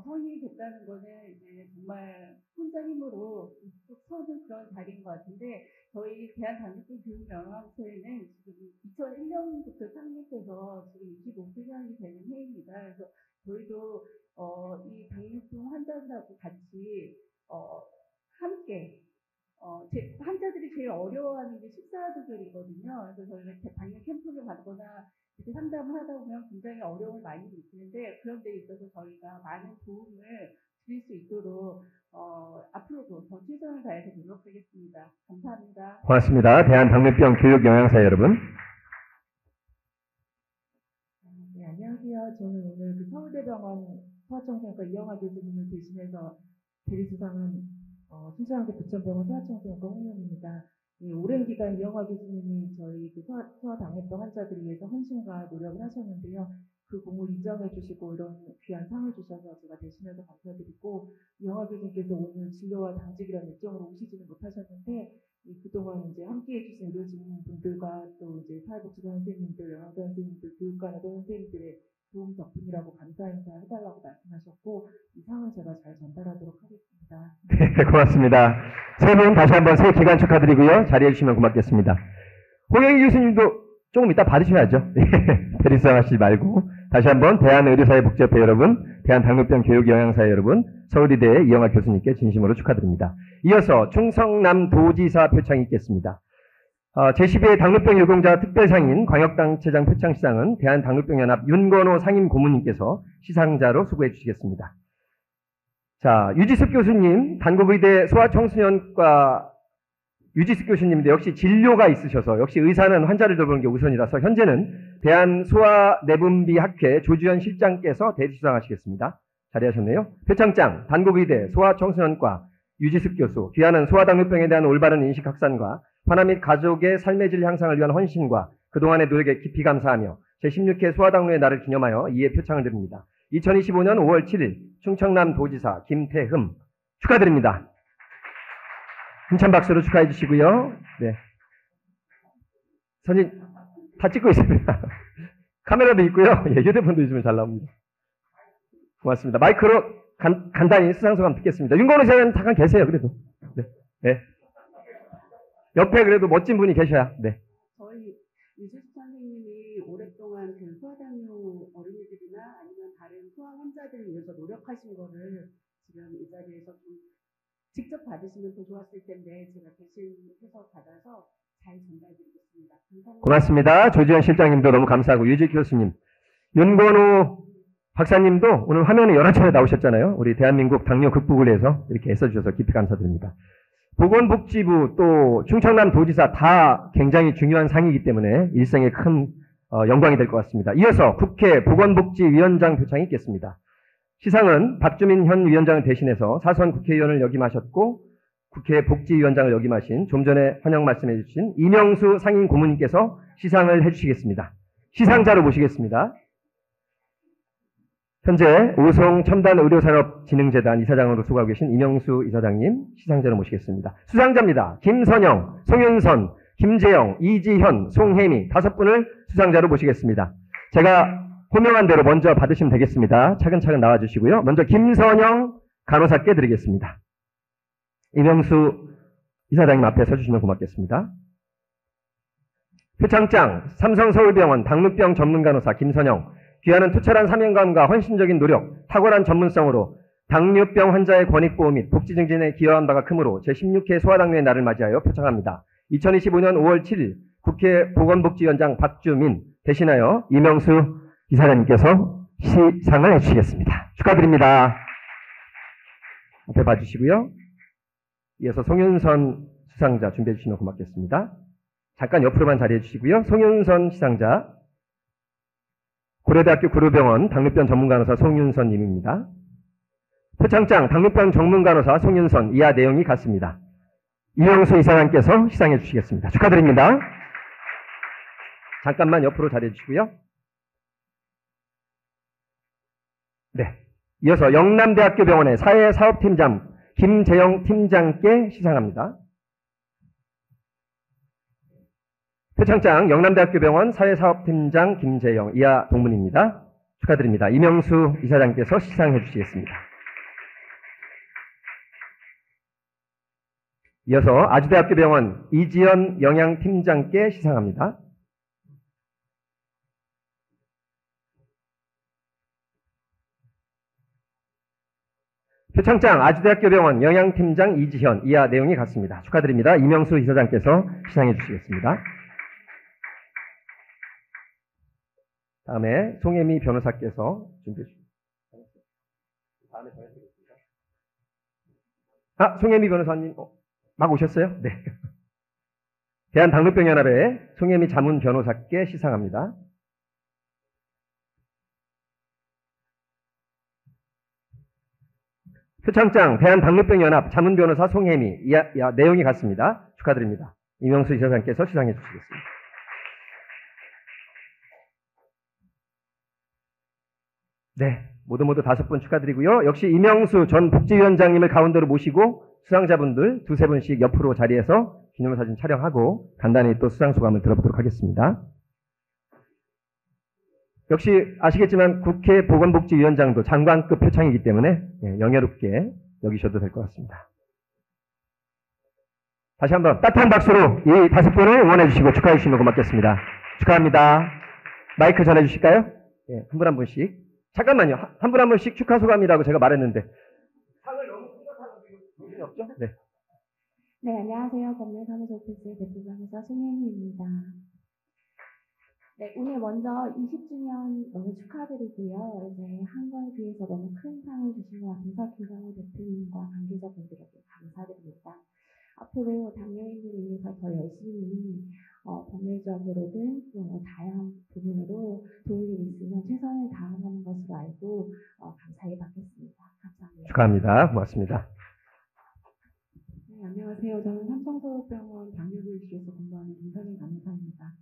성인이 됐다는 거는 이제 정말 혼자 힘으로 쭉 서는 그런 자리인 것 같은데 저희 대한당뇨병교육영양사회는 지금 2001년부터 창립해서 지금 25주년이 되는 해입니다. 그래서 저희도 이 당뇨병 환자들하고 같이 함께 환자들이 제일 어려워하는 게 식사 조절이거든요. 그래서 저희가 당뇨 캠프를 받거나 이렇게 상담을 하다 보면 굉장히 어려움을 많이 느끼는데 그런 데 있어서 저희가 많은 도움을 드릴 수 있도록 앞으로도 더 최선을 다해서 노력하겠습니다. 감사합니다. 고맙습니다. 대한당뇨병교육영양사회 여러분. 안녕하세요. 저는 오늘 그 서울대병원 소아청소년과 이영하 교수님을 대신해서 대리수상은 순천향대 부천병원 소아청소년과 홍윤입니다. 오랜 기간 이영하 교수님이 저희 그 소아당뇨병 환자들을 위해서 헌신과 노력을 하셨는데요. 그 공을 인정해 주시고 이런 귀한 상을 주셔서 제가 대신해서 감사드리고, 이영하 교수님께서 오늘 진료와 당직이라는 일정으로 오시지는 못하셨는데 그동안 이제 함께해 주신 의료진분들과 또 이제 사회복지사 선생님들, 영양사 선생님들, 교육관의 선생님들의 도움 덕분이라고 감사 인사 해달라고 말씀하셨고, 이 상은 제가 잘 전달하도록 하겠습니다. 네, 고맙습니다. 세 분 다시 한번 새 기간 축하드리고요. 자리해 주시면 고맙겠습니다. 홍영희 교수님도 조금 이따 받으셔야죠. 대리수상 하시지 말고. 다시 한번 대한의료사회복지협회 여러분, 대한당뇨병 교육영양사회 여러분, 서울의대 이영하 교수님께 진심으로 축하드립니다. 이어서 충성남도지사 표창이 있겠습니다. 제12회 당뇨병 유공자 특별상인 광역단체장 표창시상은 대한당뇨병연합 윤건호 상임고문님께서 시상자로 수고해 주시겠습니다. 자, 유지숙 교수님, 단국의대 소아청소년과 유지숙 교수님인데 역시 진료가 있으셔서 역시 의사는 환자를 돌보는 게 우선이라서 현재는 대한소아내분비학회 조주현 실장께서 대리수상하시겠습니다. 자리하셨네요. 표창장 단국의대 소아청소년과 유지숙 교수, 귀하는 소아당뇨병에 대한 올바른 인식 확산과 환아 및 가족의 삶의 질 향상을 위한 헌신과 그동안의 노력에 깊이 감사하며 제16회 소아당뇨의 날을 기념하여 이에 표창을 드립니다. 2025년 5월 7일 충청남도지사 김태흠 축하드립니다. 힘찬 박수로 축하해 주시고요. 네. 사진 다 찍고 있습니다. 카메라도 있고요. 예, 휴대폰도 있으면 잘 나옵니다. 고맙습니다. 마이크로 간단히 수상소감 듣겠습니다. 윤건호 씨는 잠깐 계세요. 그래도. 네. 네. 옆에 그래도 멋진 분이 계셔야. 네. 저희 유지숙 선생님이 오랫동안 그 소아당뇨 어린이들이나 아니면 다른 소아 환자들을 위해서 노력하신 거를 지금 이 자리에서 좀 직접 받으시면 더 좋았을 텐데 제가 대신해서 받아서 잘 전달드리겠습니다. 감사합니다. 고맙습니다. 조지현 실장님도 너무 감사하고 유지 교수님, 윤건호 박사님도 오늘 화면에 여러 차례 나오셨잖아요. 우리 대한민국 당뇨 극복을 위해서 이렇게 애써주셔서 깊이 감사드립니다. 보건복지부 또 충청남도지사 다 굉장히 중요한 상이기 때문에 일생의 큰 영광이 될 것 같습니다. 이어서 국회 보건복지위원장 표창이 있겠습니다. 시상은 박주민 현 위원장을 대신해서 사선 국회의원을 역임하셨고 국회 복지위원장을 역임하신 좀 전에 환영 말씀해 주신 이명수 상임 고문님께서 시상을 해주시겠습니다. 시상자로 모시겠습니다. 현재 오송 첨단의료산업진흥재단 이사장으로 수고하고 계신 이명수 이사장님 시상자로 모시겠습니다. 수상자입니다. 김선영, 송윤선, 김재영, 이지현, 송혜미 5분을 수상자로 모시겠습니다. 제가 호명한 대로 먼저 받으시면 되겠습니다. 차근차근 나와주시고요. 먼저 김선영 간호사께 드리겠습니다. 이명수 이사장님 앞에 서주시면 고맙겠습니다. 표창장 삼성서울병원 당뇨병 전문간호사 김선영, 귀하는 투철한 사명감과 헌신적인 노력, 탁월한 전문성으로 당뇨병 환자의 권익보호 및 복지 증진에 기여한 바가 크므로 제16회 소아당뇨의 날을 맞이하여 표창합니다. 2025년 5월 7일 국회 보건복지위원장 박주민 대신하여 이명수 이사장님께서 시상을 해주시겠습니다. 축하드립니다. 앞에 봐주시고요. 이어서 송윤선 수상자 준비해 주시면 고맙겠습니다. 잠깐 옆으로만 자리해 주시고요. 송윤선 시상자, 고려대학교 구로병원 당뇨병 전문간호사 송윤선 님입니다. 표창장 당뇨병 전문간호사 송윤선, 이하 내용이 같습니다. 이명수 이사장께서 시상해 주시겠습니다. 축하드립니다. 잠깐만 옆으로 자리해 주시고요. 네. 이어서 영남대학교 병원의 사회사업팀장 김재영 팀장께 시상합니다. 표창장 영남대학교 병원 사회사업팀장 김재영, 이하 동문입니다. 축하드립니다. 이명수 이사장께서 시상해 주시겠습니다. 이어서 아주대학교 병원 이지연 영양팀장께 시상합니다. 표창장 아주대학교 병원 영양팀장 이지현, 이하 내용이 같습니다. 축하드립니다. 이명수 이사장께서 시상해 주시겠습니다. 다음에 송혜미 변호사께서 준비해 주십니다. 다음에 정해드리겠습니다. 송혜미 변호사님 막 오셨어요? 네. 대한당뇨병연합회 송혜미 자문 변호사께 시상합니다. 표창장 대한당뇨병연합 자문변호사 송혜미. 내용이 같습니다. 축하드립니다. 이명수 이사장께서 시상해 주시겠습니다. 네, 모두 5분 축하드리고요. 역시 이명수 전 복지위원장님을 가운데로 모시고 수상자분들 2-3분씩 옆으로 자리에서 기념사진 촬영하고 간단히 또 수상 소감을 들어보도록 하겠습니다. 역시 아시겠지만 국회 보건복지위원장도 장관급 표창이기 때문에 영예롭게 여기셔도 될 것 같습니다. 다시 한번 따뜻한 박수로 이 5분을 응원해 주시고 축하해 주시면 고맙겠습니다. 축하합니다. 마이크 전해 주실까요? 한 분 한 분씩. 잠깐만요. 한 분 한 분씩 축하 소감이라고 제가 말했는데 상을 너무 풍족하고 정신이 없죠? 네. 네, 안녕하세요. 법률사무소오피스의 대표변호사 송혜미입니다. 네, 오늘 먼저 20주년 너무 축하드리고요. 이제 한 거에 비해서 너무 큰 상을 주신 것 같아서 김정우 대표님과 관계자분들에게 감사드립니다. 앞으로 당뇨인들을 위해서 더 열심히 법률적으로든 다양한 부분으로 도움이 있으면 최선을 다하는 것으로 알고 감사히 받겠습니다. 감사합니다. 축하합니다. 고맙습니다. 네, 안녕하세요. 저는 삼성서울병원 당뇨교육실에서 근무하는 김선인 간호사입니다.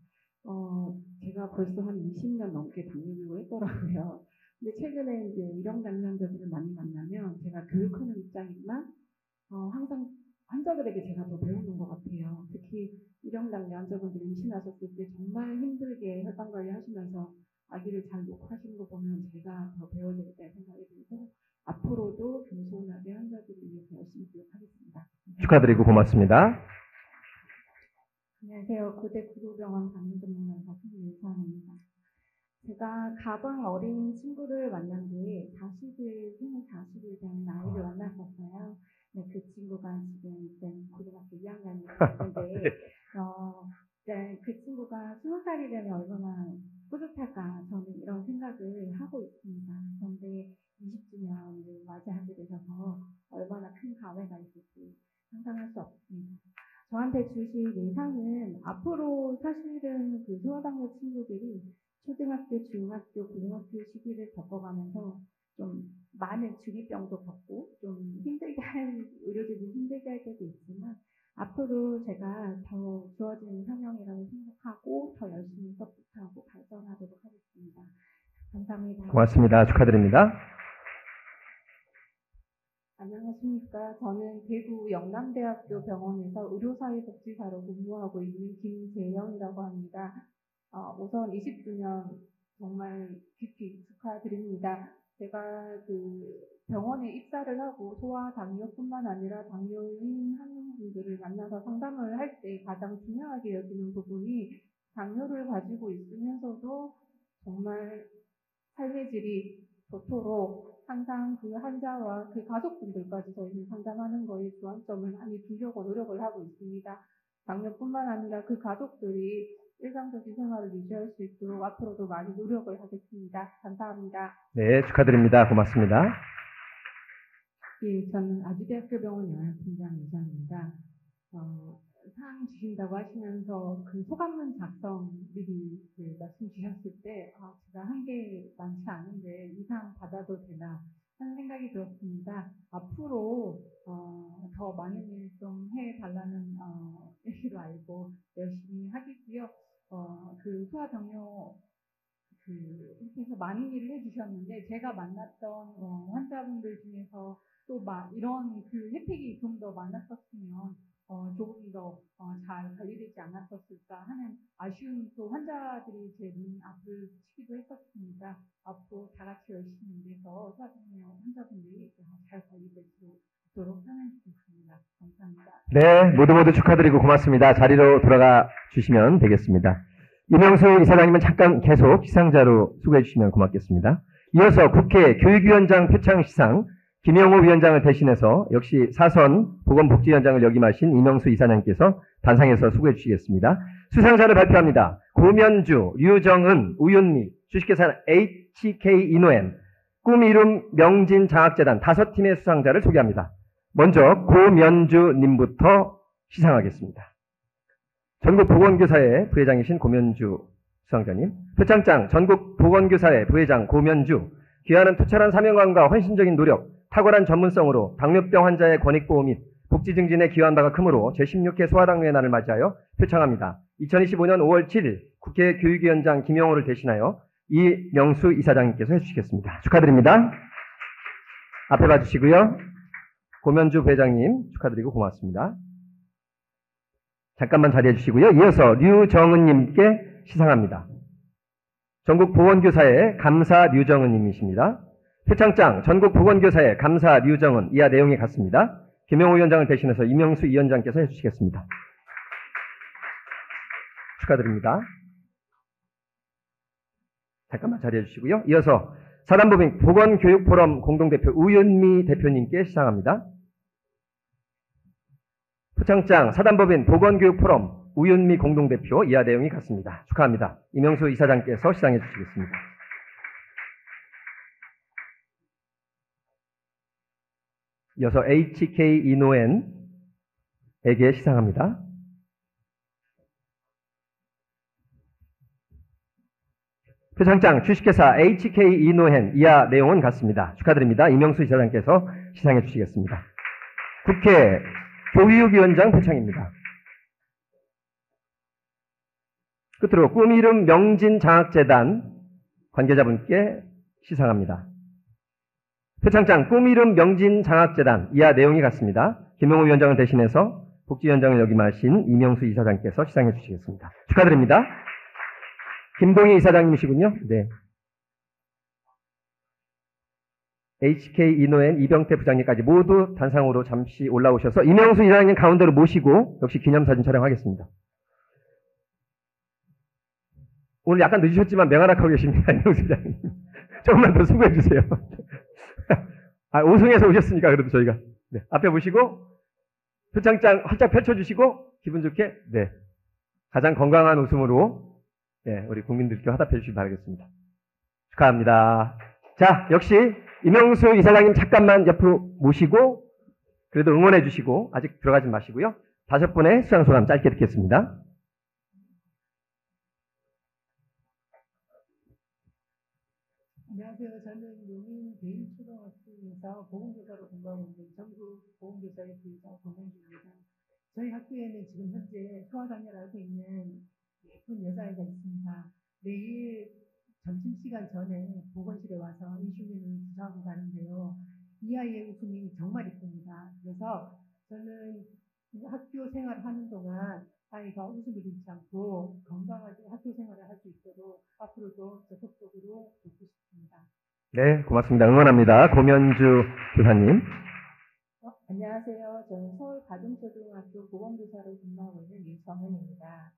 제가 벌써 한 20년 넘게 당뇨교육을 했더라고요. 근데 최근에 이제 일형 당뇨자들을 많이 만나면 제가 교육하는 입장이지만 항상 환자들에게 제가 더 배우는 것 같아요. 특히 일형 당뇨 환자분들이 임신하셨을 때 정말 힘들게 혈당 관리하시면서 아기를 잘 놓고 하시는 거 보면 제가 더 배워야 되겠다는 생각이 들고 앞으로도 겸손하게 환자들을 위해서 열심히 교육하겠습니다. 축하드리고 고맙습니다. 안녕하세요. 고대 구로병원 당뇨전문의사 송유사입니다. 제가 가방 어린 친구를 만난 게 40일, 생후 40일 된 나이를 만났었어요. 네, 그 친구가 지금 이제 고등학교 2학년인데, 네, 그 친구가 20살이 되면 얼마나 뿌듯할까, 저는 이런 생각을 하고 있습니다. 그런데 20주년을 맞이하게 되셔서 얼마나 큰 감회가 있을지 상상할 수 없습니다. 저한테 주신 예상은 앞으로 사실은 그 소아당뇨 친구들이 초등학교, 중학교, 고등학교 시기를 겪어가면서 좀 많은 중이병도 겪고 좀 힘들게 의료진이 힘들게 할 때도 있지만 앞으로 제가 더 주어진 사명이라고 생각하고 더 열심히 서포트하고 발전하도록 하겠습니다. 감사합니다. 고맙습니다. 축하드립니다. 안녕하십니까. 저는 대구 영남대학교 병원에서 의료사회복지사로 근무하고 있는 김재영이라고 합니다. 우선 20주년 정말 깊이 축하드립니다. 제가 그 병원에 입사를 하고 소아 당뇨뿐만 아니라 당뇨인 한분들을 만나서 상담을 할 때 가장 중요하게 여기는 부분이 당뇨를 가지고 있으면서도 정말 삶의 질이 좋도록 항상 그 환자와 그 가족분들까지 저희는 상담하는 거에 주안점을 많이 두려고 노력을 하고 있습니다. 당뇨뿐만 아니라 그 가족들이 일상적인 생활을 유지할 수 있도록 앞으로도 많이 노력을 하겠습니다. 감사합니다. 네, 축하드립니다. 고맙습니다. 예, 저는 아주대학교 병원 영양팀장 이장입니다. 상 주신다고 하시면서 그 소감문 작성 미리 말씀 주셨을 때 제가 한 게 많지 않은데 이 상 받아도 되나 하는 생각이 들었습니다. 앞으로 더 많은 일 좀 해달라는 얘기로 알고 열심히 하겠고요. 그 소아당뇨 그래서 많은 일을 해주셨는데 제가 만났던 환자분들 중에서 또 이런 그 혜택이 좀 더 많았었으면 조금 더 잘 관리되지 않았었을까 하는 아쉬운 또 환자들이 제 눈 앞을 치기도 했었습니다. 앞으로 다 같이 열심히 일해서 소아당뇨 환자분들이 잘 관리될 수 있도록 하는 중입니다. 감사합니다. 네, 모두 축하드리고 고맙습니다. 자리로 돌아가 주시면 되겠습니다. 이명수 이사장님은 잠깐 계속 시상자로 수고해 주시면 고맙겠습니다. 이어서 국회 교육위원장 표창 시상 김영호 위원장을 대신해서 역시 사선 보건복지위원장을 역임하신 이명수 이사장님께서 단상에서 수고해 주시겠습니다. 수상자를 발표합니다. 고면주, 류정은, 우윤미, 주식회사 HK 이노엠, 꿈이룸 명진장학재단 5팀의 수상자를 소개합니다. 먼저 고면주님부터 시상하겠습니다. 전국보건교사회 부회장이신 고면주 수상자님, 표창장 전국보건교사회 부회장 고면주, 귀하는 투철한 사명감과 헌신적인 노력, 탁월한 전문성으로 당뇨병 환자의 권익보호 및 복지 증진에 기여한 바가 크므로 제16회 소아당뇨의 날을 맞이하여 표창합니다. 2025년 5월 7일 국회 교육위원장 김영호를 대신하여 이명수 이사장님께서 해주시겠습니다. 축하드립니다. 앞에 봐주시고요. 고면주 부회장님 축하드리고 고맙습니다. 잠깐만 자리해 주시고요. 이어서 류정은님께 시상합니다. 전국 보건교사의 감사 류정은님이십니다. 표창장 전국 보건교사의 감사 류정은 이하 내용이 같습니다. 김영호 위원장을 대신해서 이명수 위원장께서 해주시겠습니다. 축하드립니다. 잠깐만 자리해 주시고요. 이어서 사단법인 보건교육포럼 공동대표 우윤미 대표님께 시상합니다. 표창장 사단법인 보건교육포럼 우윤미 공동대표 이하 내용이 같습니다. 축하합니다. 이명수 이사장께서 시상해 주시겠습니다. 이어서 HK 이노엔에게 시상합니다. 표창장 주식회사 HK 이노엔 이하 내용은 같습니다. 축하드립니다. 이명수 이사장께서 시상해 주시겠습니다. 국회 교육위원장 표창입니다. 끝으로 꿈이름 명진장학재단 관계자분께 시상합니다. 표창장 꿈이름 명진장학재단 이하 내용이 같습니다. 김영호 위원장을 대신해서 복지위원장을 역임하신 이명수 이사장께서 시상해 주시겠습니다. 축하드립니다. 김동희 이사장님이시군요. 네. HK 이노엔 이병태 부장님까지 모두 단상으로 잠시 올라오셔서 이명수 이사장님 가운데로 모시고 역시 기념사진 촬영하겠습니다. 오늘 약간 늦으셨지만 맹활약하고 계십니다. 이명수 이사장님. 조금만 더 수고해 주세요. 아, 5승에서 오셨으니까 그래도 저희가. 네. 앞에 보시고 표창장 활짝 펼쳐주시고 기분 좋게 네. 가장 건강한 웃음으로 네, 우리 국민들께 화답해 주시기 바라겠습니다. 축하합니다. 자, 역시 이명수 이사장님 잠깐만 옆으로 모시고 그래도 응원해 주시고 아직 들어가지 마시고요. 5분의 수상소감 짧게 듣겠습니다. 안녕하세요. 저는 용인 대인초등학교에서 보건교사로 근무하고 있는 전국 보건교사의 부의사 권명주입니다. 저희 학교에는 지금 현재 소아당뇨를 앓고 있는 예쁜 여자아이가 있습니다. 매일 점심시간 전에 보건실에 와서 인슐린을 주사하고 가는데요. 이 아이의 웃음이 정말 이쁩니다. 그래서 저는 학교 생활을 하는 동안 아이가 웃음을 잃지 않고 건강하게 학교 생활을 할 수 있도록 앞으로도 적극적으로 돕고 싶습니다. 네, 고맙습니다. 응원합니다. 고면주 교사님. 안녕하세요. 저는 서울 가등초등학교 보건교사로 근무하고 있는 유정은입니다.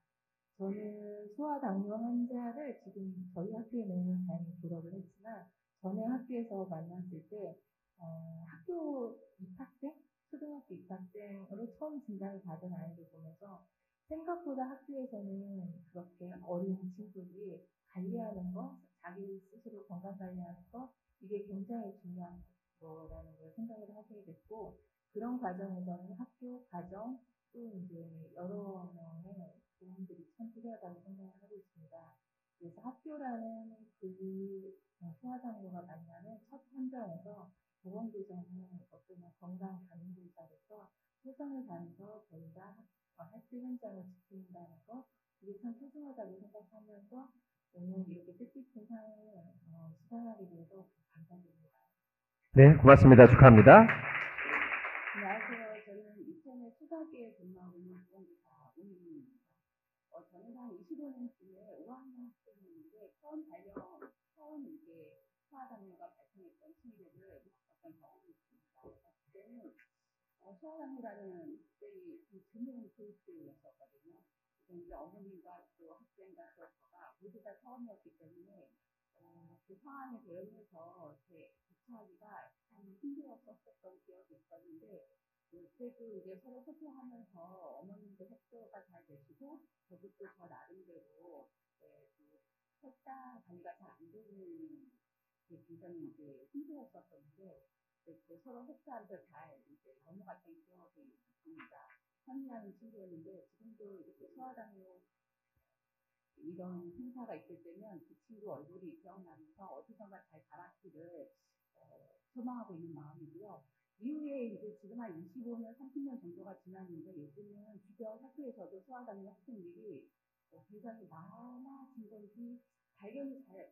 저는 소아당뇨 환자를 지금 저희 학교에는 다행히 졸업을 했지만 전에 학교에서 만났을 때 학교 입학생, 초등학교 입학생으로 처음 진단을 받은 아이를 보면서 생각보다 학교에서는 그렇게 어린 친구들이 관리하는 거, 자기 스스로 건강 관리하는 거, 이게 굉장히 중요한 거라는 걸 생각을 하게 됐고, 그런 과정에서는 학교, 가정, 또 이제 여러 명의 도움들이 참 필요하다고 생각을 하고 있습니다. 그래서 학교라는 그 소아당뇨가 만나는 첫 현장에서 보건교사는 어떤 건강 관리자로서 세상을 다니서 저희가 학교 현장을 지킨다는 것, 이게 참 소중하다고 생각하면서 오늘 이렇게 뜻깊은 상을 수상하게 돼서 감사드립니다. 네, 고맙습니다. 축하합니다. 안녕하세요. 저는 이천에 초등학교에 근무하고 있는 보건교사 오민입니다. 저는 한 25년쯤에 5학년 학생이었는데 처음 이게 소아당뇨가 발생했던 친구를 겪었던 경험이 있습니다. 그때는 소아당뇨라는 학생이 드문 교육생이었거든요. 이제 어머님과 또 학생과 또 저가 모두 다 처음이었기 때문에 그 상황에 대응해서 이렇게 대처하기가 참 힘들었었던 기억이 있었는데 그래도 이제 서로 소통하면서 어머님도 협조가 잘 되시고 저도 또 저 나름대로 설사 관리가 잘 안 되는 게 굉장히 이제 힘들었었는데 서로 협조하면서 잘 이제 넘어갔던 기억이 있습니다. 선의하는 친구였는데 지금도 이렇게 소아당뇨 이런 행사가 있을 때면 그 친구 얼굴이 기억나면서 어디선가 잘 자랐기를 소망하고 있는 마음이고요. 이후에 이제 지금 한 25년, 30년 정도가 지났는데 요즘은 주변 학교에서도 소아당뇨 학생들이 굉장히 많아진 건지 발견이 잘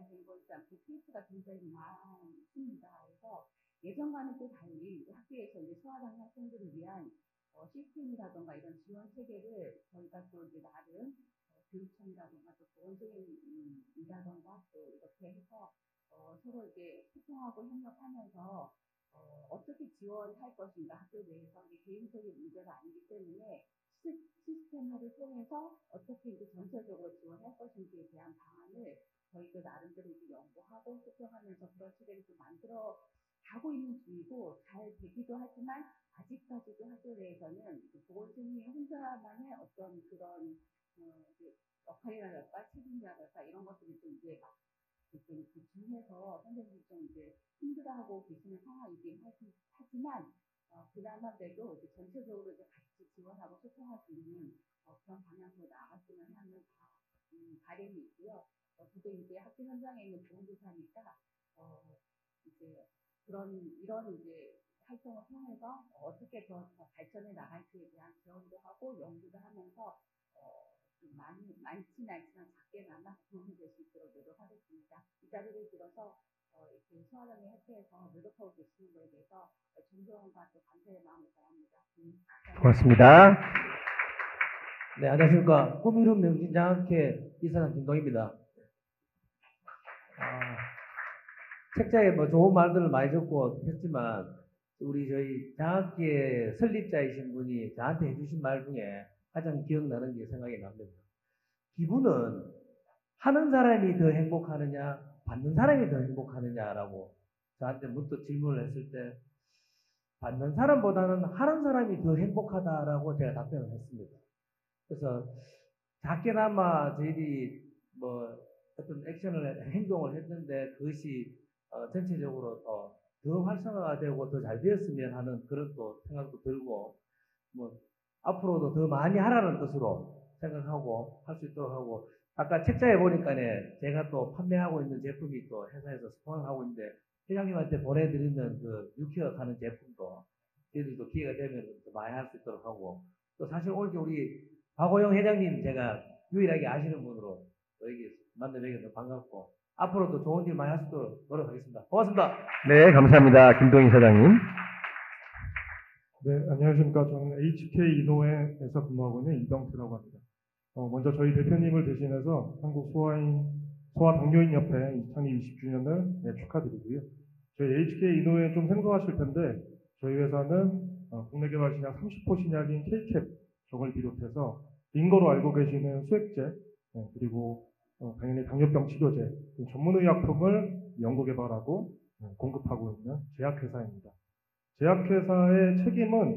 된 건지 아무튼 케이스가 굉장히 많습니다. 그래서 예전과는 또 달리 이제 학교에서 이제 소아당뇨 학생들을 위한 시스템이라던가 이런 지원 체계를 저희가 또 이제 나름 교육청이라던가 또 보건소이라던가 또 이렇게 해서 서로 이제 소통하고 협력하면서 어떻게 지원할 것인가 학교 내에서 이게 개인적인 문제가 아니기 때문에 시스템화를 통해서 어떻게 이제 전체적으로 지원할 것인지에 대한 방안을 저희도 나름대로 이제 연구하고 소통하면서 그런 체계를 좀 만들어 가고 있는 중이고 잘 되기도 하지만 아직까지도 학교 내에서는 보건선생님 혼자만의 어떤 그런 역할이랄까 책임이랄까 이런 것들이 좀 이제 좀 중해서 선생님이 좀 이제 힘들어하고 계시는 상황이긴 하지만 그나마도 이제 전체적으로 이제 같이 지원하고 소통할 수 있는 그런 방향으로 나아갔으면 하는 바람이 있고요. 그게 이제 학교 현장에 있는 보건교사니까 이제 이런 이제 활동을 통해서 어떻게 더 발전해 나갈지에 대한 지원도 하고 연구도 하면서 좀 많지는 않지만 작게나마 도움이 될 수 있도록 노력하겠습니다. 이 자리를 들어서 이렇게 소아당뇨 협회에서 노력하고 계시는 것에 대해서 존경과 또 감사의 마음을 전합니다. 고맙습니다. 네, 안녕하십니까. 꿈이룬 명진장학회 이사장 김동입니다. 책자에 뭐 좋은 말들을 많이 적고 했지만 우리 저희 장학회 설립자이신 분이 저한테 해주신 말 중에 가장 기억나는 게 생각이 납니다. 기부는 하는 사람이 더 행복하느냐, 받는 사람이 더 행복하느냐라고 저한테 문득 질문을 했을 때 받는 사람보다는 하는 사람이 더 행복하다라고 제가 답변을 했습니다. 그래서 작게나마 저희들이 뭐 어떤 행동을 했는데 그것이 전체적으로 더 활성화가 되고 더 잘 되었으면 하는 그런 또 생각도 들고 뭐 앞으로도 더 많이 하라는 뜻으로 생각하고 할 수 있도록 하고 아까 책자에 보니까네 제가 또 판매하고 있는 제품이 또 회사에서 스폰을 하고 있는데 회장님한테 보내드리는 그 유키어 하는 제품도 저희들도 기회가 되면 또 많이 할 수 있도록 하고 또 사실 오늘 우리 박호영 회장님 제가 유일하게 아시는 분으로 또 여기 만나 뵈서 반갑고 앞으로도 좋은 일 많이 할 수 있도록 노력하겠습니다. 고맙습니다. 네, 감사합니다. 김동희 사장님. 네, 안녕하십니까. 저는 HK 이노회에서 근무하고 있는 이병태라고 합니다. 먼저 저희 대표님을 대신해서 한국 소아당뇨인협회 창립 20주년을 축하드리고요. 저희 HK 이노회 좀 생소하실 텐데 저희 회사는 국내 개발 신약 30호 신약인 K캡 저걸 비롯해서 인거로 알고 계시는 수액제 그리고 당연히 당뇨병 치료제 전문의약품을 연구 개발하고 공급하고 있는 제약회사입니다. 제약회사의 책임은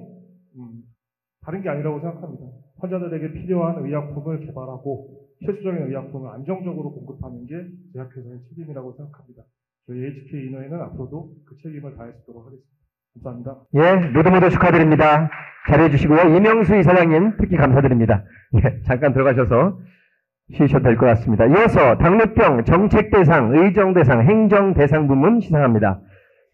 다른 게 아니라고 생각합니다. 환자들에게 필요한 의약품을 개발하고 필수적인 의약품을 안정적으로 공급하는 게 제약회사의 책임이라고 생각합니다. 저희 HK 이노회는 앞으로도 그 책임을 다해 쓰도록 하겠습니다. 감사합니다. 예, 모두 축하드립니다. 잘해 주시고요. 이명수 이사장님 특히 감사드립니다. 예, 잠깐 들어가셔서 쉬셔도 될 것 같습니다. 이어서 당뇨병 정책대상, 의정대상, 행정대상 부문 시상합니다.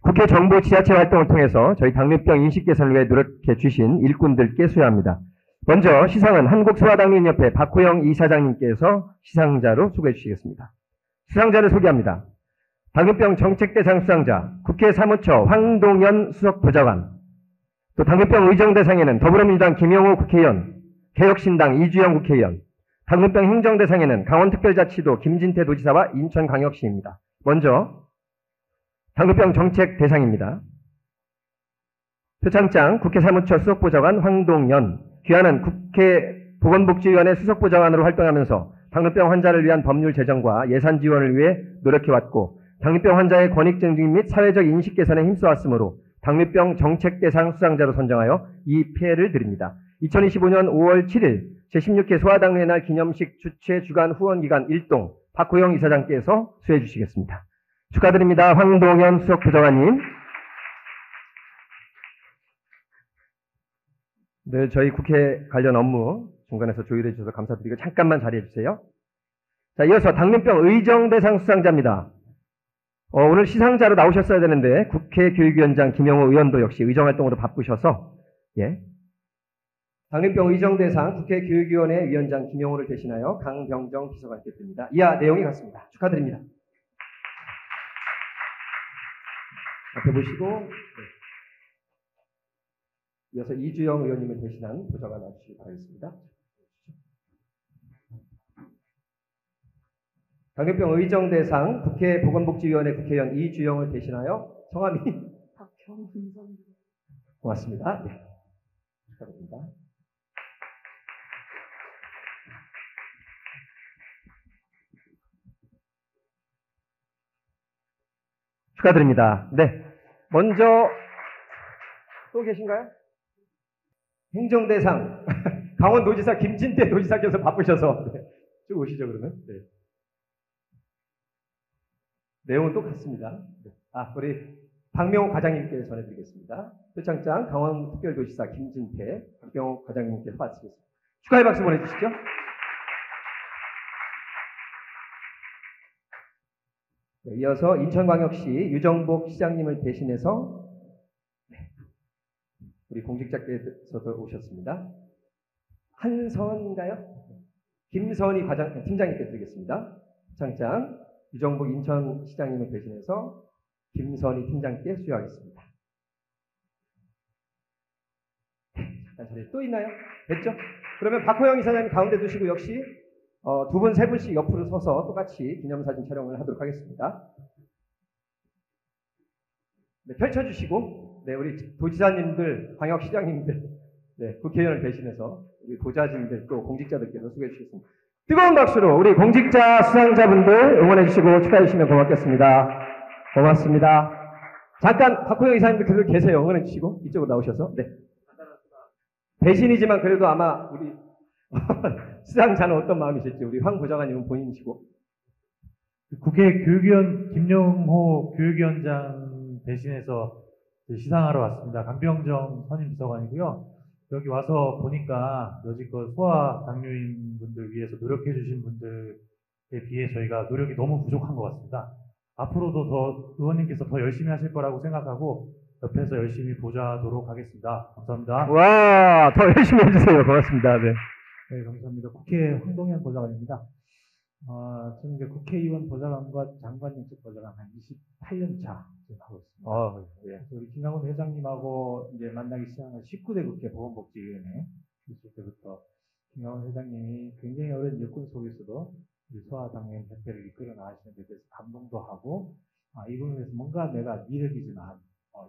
국회 정부 지자체 활동을 통해서 저희 당뇨병 인식 개선을 위해 노력해 주신 일꾼들께 수여합니다. 먼저 시상은 한국소아당뇨인협회 박호영 이사장님께서 시상자로 소개해 주시겠습니다. 수상자를 소개합니다. 당뇨병 정책대상 수상자 국회 사무처 황동연 수석보좌관, 또 당뇨병 의정대상에는 더불어민주당 김영호 국회의원, 개혁신당 이주영 국회의원, 당뇨병 행정대상에는 강원특별자치도 김진태 도지사와 인천광역시입니다. 먼저 당뇨병 정책대상입니다. 표창장 국회 사무처 수석보좌관 황동연, 귀하는 국회 보건복지위원회 수석보좌관으로 활동하면서 당뇨병 환자를 위한 법률 제정과 예산 지원을 위해 노력해왔고 당뇨병 환자의 권익 증진 및 사회적 인식 개선에 힘써왔으므로 당뇨병 정책대상 수상자로 선정하여 이 패를 드립니다. 2025년 5월 7일 제16회 소아당뇨의 날 기념식 주최 주간 후원기관 1동 박호영 이사장께서 수해 주시겠습니다. 축하드립니다. 황동현 수석부장관님. 늘 저희 국회 관련 업무 중간에서 조율해 주셔서 감사드리고 잠깐만 자리해 주세요. 자, 이어서 당뇨병 의정대상 수상자입니다. 오늘 시상자로 나오셨어야 되는데 국회 교육위원장 김영호 의원도 역시 의정활동으로 바쁘셔서 예. 당뇨병 의정대상 국회 교육위원회 위원장 김영호를 대신하여 강병정 비서관께 드립니다. 이하 내용이 같습니다. 축하드립니다. 앞에 보시고 네. 이어서 이주영 의원님을 대신한 보좌관 나와주시기 바라겠습니다. 당뇨병 의정대상 국회 보건복지위원회 국회의원 이주영을 대신하여 성함이 박경훈. 고맙습니다. 네. 축하드립니다. 축하드립니다. 네. 먼저 또 계신가요? 행정대상 강원도지사 김진태 도지사께서 바쁘셔서 네. 쭉 오시죠 그러면. 네. 내용은 똑같습니다. 네. 우리 박명호 과장님께 전해드리겠습니다. 표창장 강원특별도지사 김진태 박명호 과장님께서 받으시겠습니다. 축하의 박수 보내주시죠. 네, 이어서 인천광역시 유정복 시장님을 대신해서 우리 공직자께서도 오셨습니다. 한선인가요? 김선희 팀장님께 드리겠습니다. 표창장 유정복 인천시장님을 대신해서 김선희 팀장께 수여하겠습니다. 잠깐 자리 또 있나요? 됐죠? 그러면 박호영 이사장님 가운데 두시고 역시 두 분, 세 분씩 옆으로 서서 똑같이 기념사진 촬영을 하도록 하겠습니다. 네, 펼쳐주시고, 네, 우리 도지사님들, 광역시장님들, 네, 국회의원을 대신해서 우리 보좌진들 또 공직자들께서 수고해 주시겠습니다. 뜨거운 박수로 우리 공직자 수상자분들 응원해 주시고 축하해 주시면 고맙겠습니다. 고맙습니다. 잠깐 박호영 이사님들 그대로 계세요. 응원해 주시고 이쪽으로 나오셔서. 네. 대신이지만 그래도 아마 우리 수상자는 어떤 마음이실지 우리 황 부장관님은 본인이시고. 국회 교육위원 김영호 교육위원장 대신해서 시상하러 왔습니다. 강병정 선임비서관이고요. 여기 와서 보니까 여지껏 소아 당뇨인 분들 위해서 노력해 주신 분들에 비해 저희가 노력이 너무 부족한 것 같습니다. 앞으로도 더 의원님께서 더 열심히 하실 거라고 생각하고 옆에서 열심히 보좌하도록 하겠습니다. 감사합니다. 와, 더 열심히 해주세요. 고맙습니다. 네. 네, 감사합니다. 국회 황동현 보좌관입니다. 저는 이제 국회의원 보좌관과 장관님직 보좌관 한 28년 차 지금 하고 있습니다. 예. 우리 김강훈 회장님하고 이제 만나기 시작한 19대 국회 보건복지위원회 있을 때부터 김강훈 회장님이 굉장히 어려운 여건 속에서도 우리 소아당뇨인 협회를 이끌어 나가시는 데 대해서 감동도 하고 이 부분에 대해서 뭔가 내가 미력이지만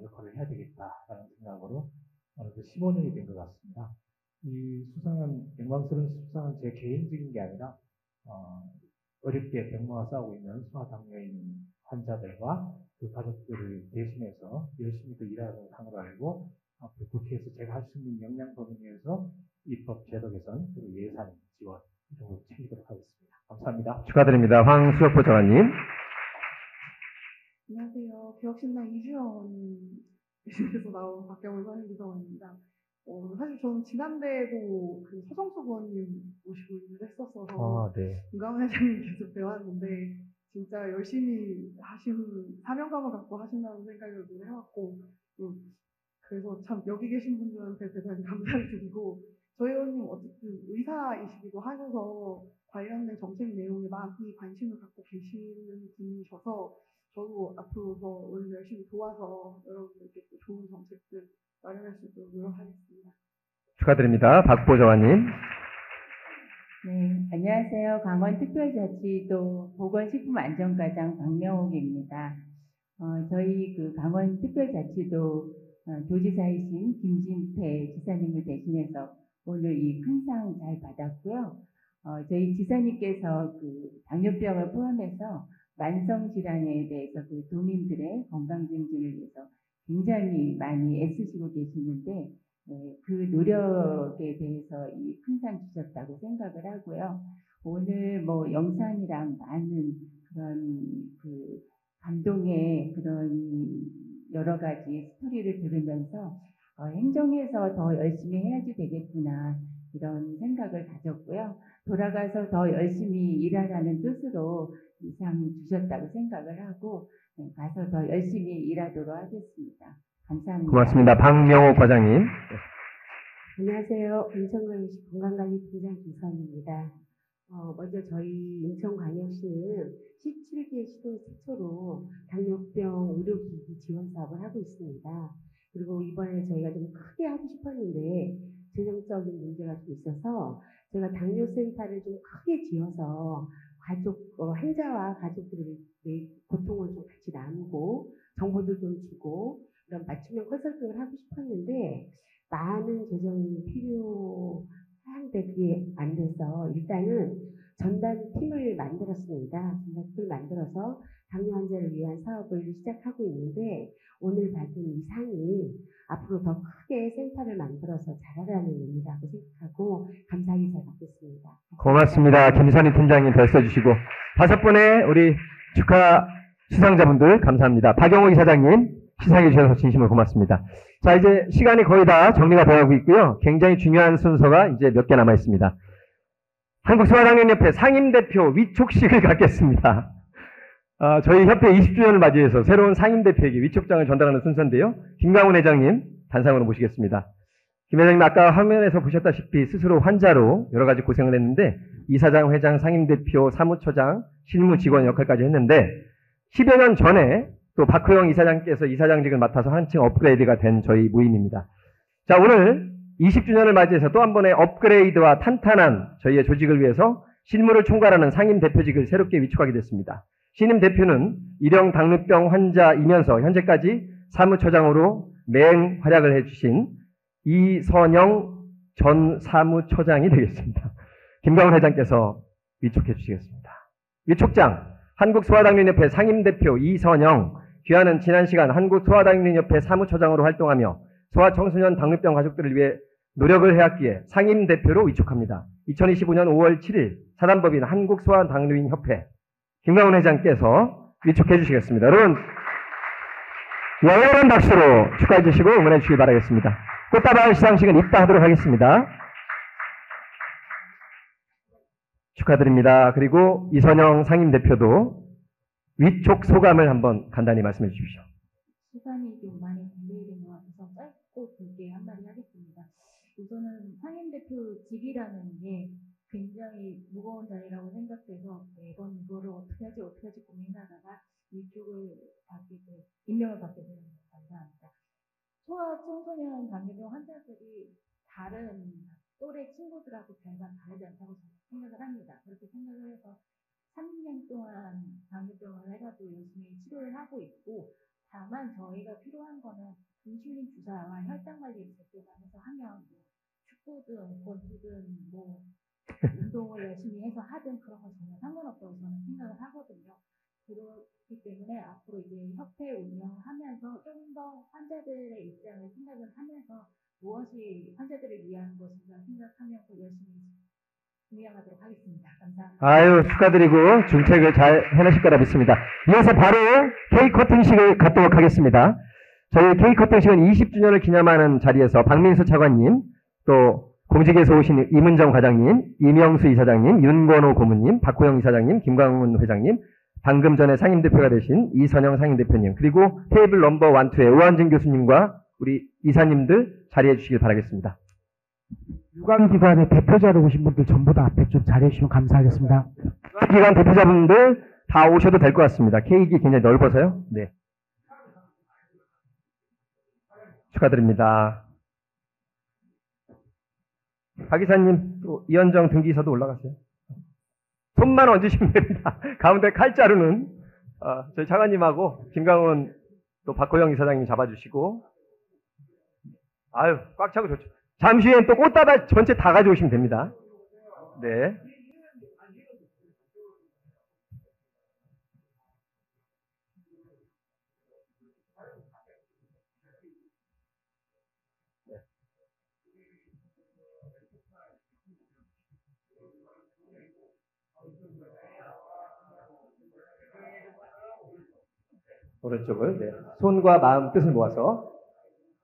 역할을 해야 되겠다라는 생각으로 15년이 된 것 같습니다. 이 수상은 영광스러운 수상은 제 개인적인 게 아니라 어렵게 병마와 싸우고 있는 소아당뇨인 환자들과 그 가족들을 대신해서 열심히 또 일하는 상으로 알고 앞으로 국회에서 제가 할 수 있는 역량 범위 내에서 입법 제도 개선 그리고 예산 지원 이런 챙기도록 하겠습니다. 감사합니다. 축하드립니다. 황수혁 보좌관님. 안녕하세요. 개혁신당 이주영에서 나온 박경훈 선임비서관입니다. 사실 저는 지난대에도 그 서정수 의원님 모시고 일을 했었어서 네. 김강훈 회장님 계속 배웠는데 진짜 열심히 하시는 사명감을 갖고 하신다는 생각을 늘 해왔고 그래서 참 여기 계신 분들한테 대단히 감사를 드리고 저희 의원님 어쨌든 의사이시기도 하셔서 관련된 정책 내용에 많이 관심을 갖고 계시는 분이셔서 저도 앞으로 더 오늘 열심히 도와서 여러분들께 또 좋은 정책들 마련할 수 있도록 노력하겠습니다. 축하드립니다. 박 보좌관님. 네, 안녕하세요. 강원특별자치도 보건식품안전과장 박명옥입니다. 저희 그 강원특별자치도 도지사이신 김진태 지사님을 대신해서 오늘 이 큰 상 잘 받았고요. 저희 지사님께서 그 당뇨병을 포함해서 만성 질환에 대해서 그 도민들의 건강 증진을 위해서 굉장히 많이 애쓰시고 계시는데 그 노력에 대해서 이 큰 상 주셨다고 생각을 하고요. 오늘 뭐 영상이랑 많은 그런 그 감동의 그런 여러 가지 스토리를 들으면서 행정에서 더 열심히 해야지 되겠구나 이런 생각을 가졌고요. 돌아가서 더 열심히 일하라는 뜻으로 이상 주셨다고 생각을 하고 가서 더 열심히 일하도록 하겠습니다. 감사합니다. 고맙습니다. 박명호 과장님. 안녕하세요. 인천광역시 건강관리팀장 김선입니다. 먼저 저희 인천광역시는 17개 시도 최초로 당뇨병 의료기기 지원 사업을 하고 있습니다. 그리고 이번에 저희가 좀 크게 하고 싶었는데 재정적인 문제가 좀 있어서 저희가 당뇨센터를 좀 크게 지어서 환자와 가족들의 고통을 좀 같이 나누고 정보도 좀 주고 이런 맞춤형 컨설팅을 하고 싶었는데 많은 재정이 필요한데 그게 안 돼서 일단은 전담팀을 만들었습니다. 전담팀을 만들어서 당뇨 환자를 위한 사업을 시작하고 있는데 오늘 받은 이 상이 앞으로 더 크게 센터를 만들어서 잘하라는 의미라고 생각하고 감사하게 잘 받겠습니다. 고맙습니다. 김선희 팀장님 더 써주시고 5분의 우리 축하 수상자분들 감사합니다. 박영호 이사장님 시상해 주셔서 진심으로 고맙습니다. 자, 이제 시간이 거의 다 정리가 되어가고 있고요. 굉장히 중요한 순서가 이제 몇 개 남아 있습니다. 한국소아당뇨협회 상임대표 위촉식을 갖겠습니다. 저희 협회 20주년을 맞이해서 새로운 상임대표에게 위촉장을 전달하는 순서인데요. 김강훈 회장님 단상으로 모시겠습니다. 김 회장님 아까 화면에서 보셨다시피 스스로 환자로 여러 가지 고생을 했는데 이사장, 회장, 상임대표, 사무처장, 실무직원 역할까지 했는데 10여 년 전에 또 박호영 이사장께서 이사장직을 맡아서 한층 업그레이드가 된 저희 모임입니다. 자, 오늘 20주년을 맞이해서 또 한 번의 업그레이드와 탄탄한 저희의 조직을 위해서 실무를 총괄하는 상임대표직을 새롭게 위촉하게 됐습니다. 신임 대표는 일형 당뇨병 환자이면서 현재까지 사무처장으로 맹 활약을 해주신 이선영 전 사무처장이 되겠습니다. 김강훈 회장께서 위촉해 주시겠습니다. 위촉장 한국소아당뇨협회 상임대표 이선영, 귀하는 지난 시간 한국소아당뇨협회 사무처장으로 활동하며 소아청소년 당뇨병 가족들을 위해 노력을 해왔기에 상임대표로 위촉합니다. 2025년 5월 7일 사단법인 한국소아당뇨인협회 김강훈 회장께서 위촉해 주시겠습니다. 여러분 열렬한 박수로 축하해 주시고 응원해 주시기 바라겠습니다. 꽃다발 시상식은 이따 하도록 하겠습니다. 축하드립니다. 그리고 이선영 상임대표도 위촉 소감을 한번 간단히 말씀해 주십시오. 시간이 좀 많이 딜레이된 것 같아서 짧고 굵게 한마디 하겠습니다. 우선은 상임대표직이라는 게 굉장히 무거운 자리라고 생각돼서 매번 이거를 어떻게 하지 고민하다가 이쪽을 임명을 받게 되는 감사합니다. 소아 청소년 당뇨병 환자들이 다른 또래 친구들하고 별반 다르지 않다고 생각을 합니다. 그렇게 생각을 해서 3년 동안 당뇨병을 해가지고 열심히 치료를 하고 있고, 다만 저희가 필요한 거는 인슐린 주사와 혈당 관리를 제대로 하면 축구든 골프든 운동을 열심히 해서 하든 그런 건 전혀 상관없다고 저는 생각을 하거든요. 그렇기 때문에 앞으로 이제 협회 운영을 하면서 좀 더 환자들의 입장을 생각을 하면서 무엇이 환자들을 위한 것인가 생각하면서 열심히 운영하도록 하겠습니다. 감사합니다. 아유, 축하드리고 중책을 잘 해내실 거라 믿습니다. 이어서 바로 케이크 커팅식을 갖도록 하겠습니다. 저희 케이크 커팅식은 20주년을 기념하는 자리에서 박민수 차관님, 또 공직에서 오신 이문정 과장님, 이명수 이사장님, 윤건호 고문님, 박호영 이사장님, 김광훈 회장님, 방금 전에 상임대표가 되신 이선영 상임대표님, 그리고 테이블 넘버 1, 2의 오한진 교수님과 우리 이사님들 자리해 주시길 바라겠습니다. 유관기관의 대표자로 오신 분들 전부 다 앞에 좀 자리해 주시면 감사하겠습니다. 유관기관 대표자분들 다 오셔도 될 것 같습니다. 케이크 굉장히 넓어서요. 네. 축하드립니다. 박 이사님, 또 이현정 등기사도 올라가세요. 손만 얹으시면 됩니다. 가운데 칼자루는 저희 차관님하고 김강훈 또 박호영 이사장님 잡아주시고, 아유, 꽉 차고 좋죠. 잠시 후엔 또 꽃다발 전체 다 가져오시면 됩니다. 네. 오른쪽을, 네. 손과 마음 뜻을 모아서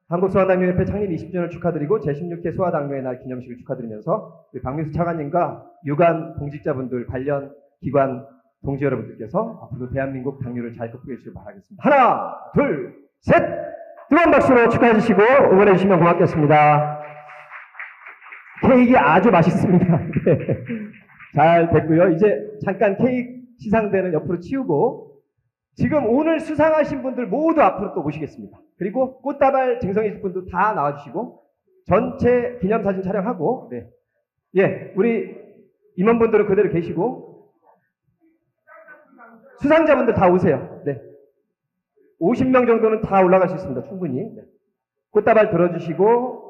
한국소아당뇨협회 창립 20주년을 축하드리고 제16회 소아당뇨의 날 기념식을 축하드리면서 우리 박민수 차관님과 유관 공직자분들, 관련 기관 동지 여러분들께서 앞으로 대한민국 당뇨를 잘 극복해 주시길 바라겠습니다. 하나, 둘, 셋! 뜨거운 박수로 축하해 주시고 응원해 주시면 고맙겠습니다. 케이크 아주 맛있습니다. 네. 잘 됐고요. 이제 잠깐 케이크 시상대는 옆으로 치우고 지금 오늘 수상하신 분들 모두 앞으로 또 모시겠습니다. 그리고 꽃다발 증성해주신 분도 다 나와주시고 전체 기념사진 촬영하고 네. 예, 우리 임원분들은 그대로 계시고 수상자분들 다 오세요. 네. 50명 정도는 다 올라갈 수 있습니다. 충분히. 네. 꽃다발 들어주시고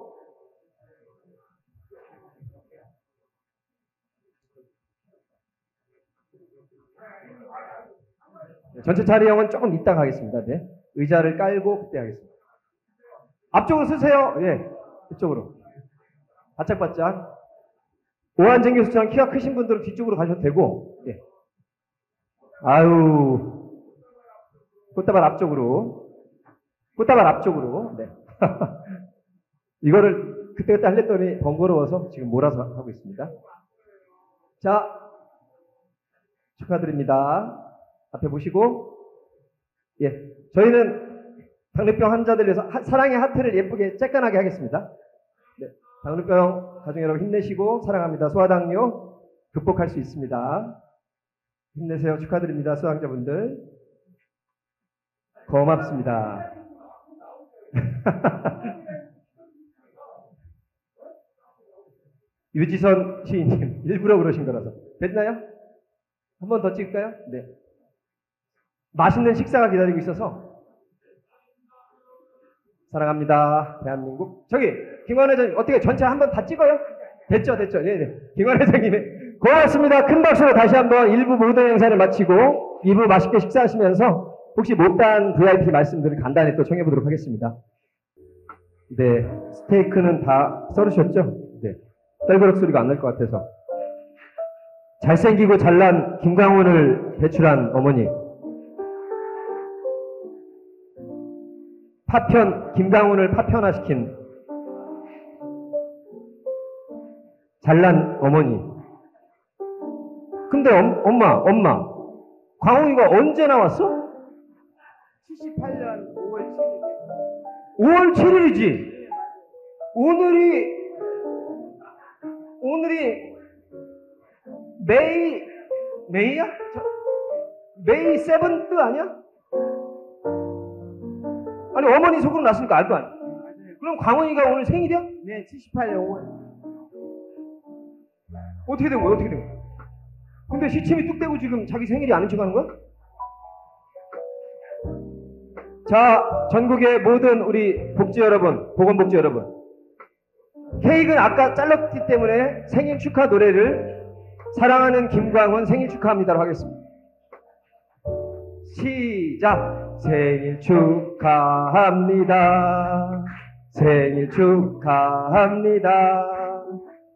전체 촬영은 조금 이따가 하겠습니다. 네. 의자를 깔고 그때 하겠습니다. 앞쪽으로 쓰세요. 예, 이쪽으로. 바짝바짝. 오한정 교수처럼 키가 크신 분들은 뒤쪽으로 가셔도 되고, 예. 아유. 꽃다발 앞쪽으로. 꽃다발 앞쪽으로. 네. 이거를 그때그때 하려더니 번거로워서 지금 몰아서 하고 있습니다. 자, 축하드립니다. 앞에 보시고, 예, 저희는 당뇨병 환자들 위해서 사랑의 하트를 예쁘게 쬐끈하게 하겠습니다. 네, 당뇨병 가족 여러분 힘내시고 사랑합니다. 소아당뇨 극복할 수 있습니다. 힘내세요. 축하드립니다. 수상자분들 고맙습니다. 유지선 시인님 일부러 그러신 거라서 됐나요? 한 번 더 찍을까요? 네. 맛있는 식사가 기다리고 있어서 사랑합니다. 대한민국. 저기 김관 회장님 어떻게 전체 한번 다 찍어요? 됐죠? 네네. 김관 회장님의 고맙습니다. 큰 박수로 다시 한번 1부 모든 행사를 마치고 2부 맛있게 식사하시면서 혹시 못다한 VIP 말씀들을 간단히 또 청해보도록 하겠습니다. 네, 스테이크는 다 썰으셨죠? 네, 떨그럭 소리가 안 날 것 같아서. 잘생기고 잘난 김광훈을 배출한 어머니. 김강훈을 파편화시킨 잘난 어머니. 근데 엄마, 광훈이가 언제 나왔어? 78년 5월 7일. 5월 7일이지. 오늘이 메이야? 메이 7th 아니야? 아니 어머니 속으로 났으니까 알 거 아니야. 그럼 광훈이가 오늘 생일이야? 네, 78년 5월. 어떻게 된 거야? 근데 시침이 뚝 떼고 지금 자기 생일이 아닌 척 하는 거야? 자, 전국의 모든 우리 복지 여러분, 보건복지 여러분, 케이크는 아까 잘랐기 때문에 생일 축하 노래를 사랑하는 김광훈 생일 축하합니다로 하겠습니다. 시작! 생일 축하합니다. 생일 축하합니다.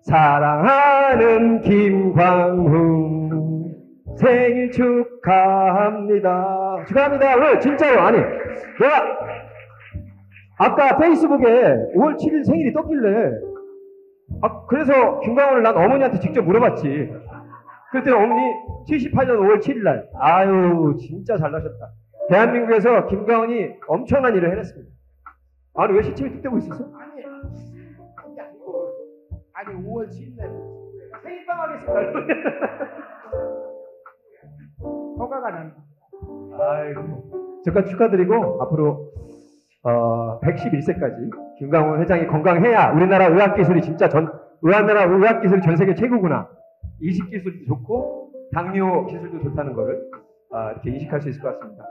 사랑하는 김광훈 생일 축하합니다. 축하합니다. 오늘 진짜로 아니 내가 아까 페이스북에 5월 7일 생일이 떴길래 그래서 김광훈을 난 어머니한테 직접 물어봤지. 그랬더니 어머니 78년 5월 7일 날 아유 진짜 잘나셨다. 대한민국에서 김광훈이 엄청난 일을 해냈습니다. 아니 왜 시침이 뚝 떼고 있었어? 아니 5월 7일 날 생일빵 하겠습니다. 허가가 난. 아이고 저까지 축하드리고 앞으로 111세까지 김광훈 회장이 건강해야 우리나라 의학기술이 진짜 우리나라 의학기술이 전 세계 최고구나. 이식기술도 좋고 당뇨 기술도 좋다는 거를 이렇게 인식할 수 있을 것 같습니다.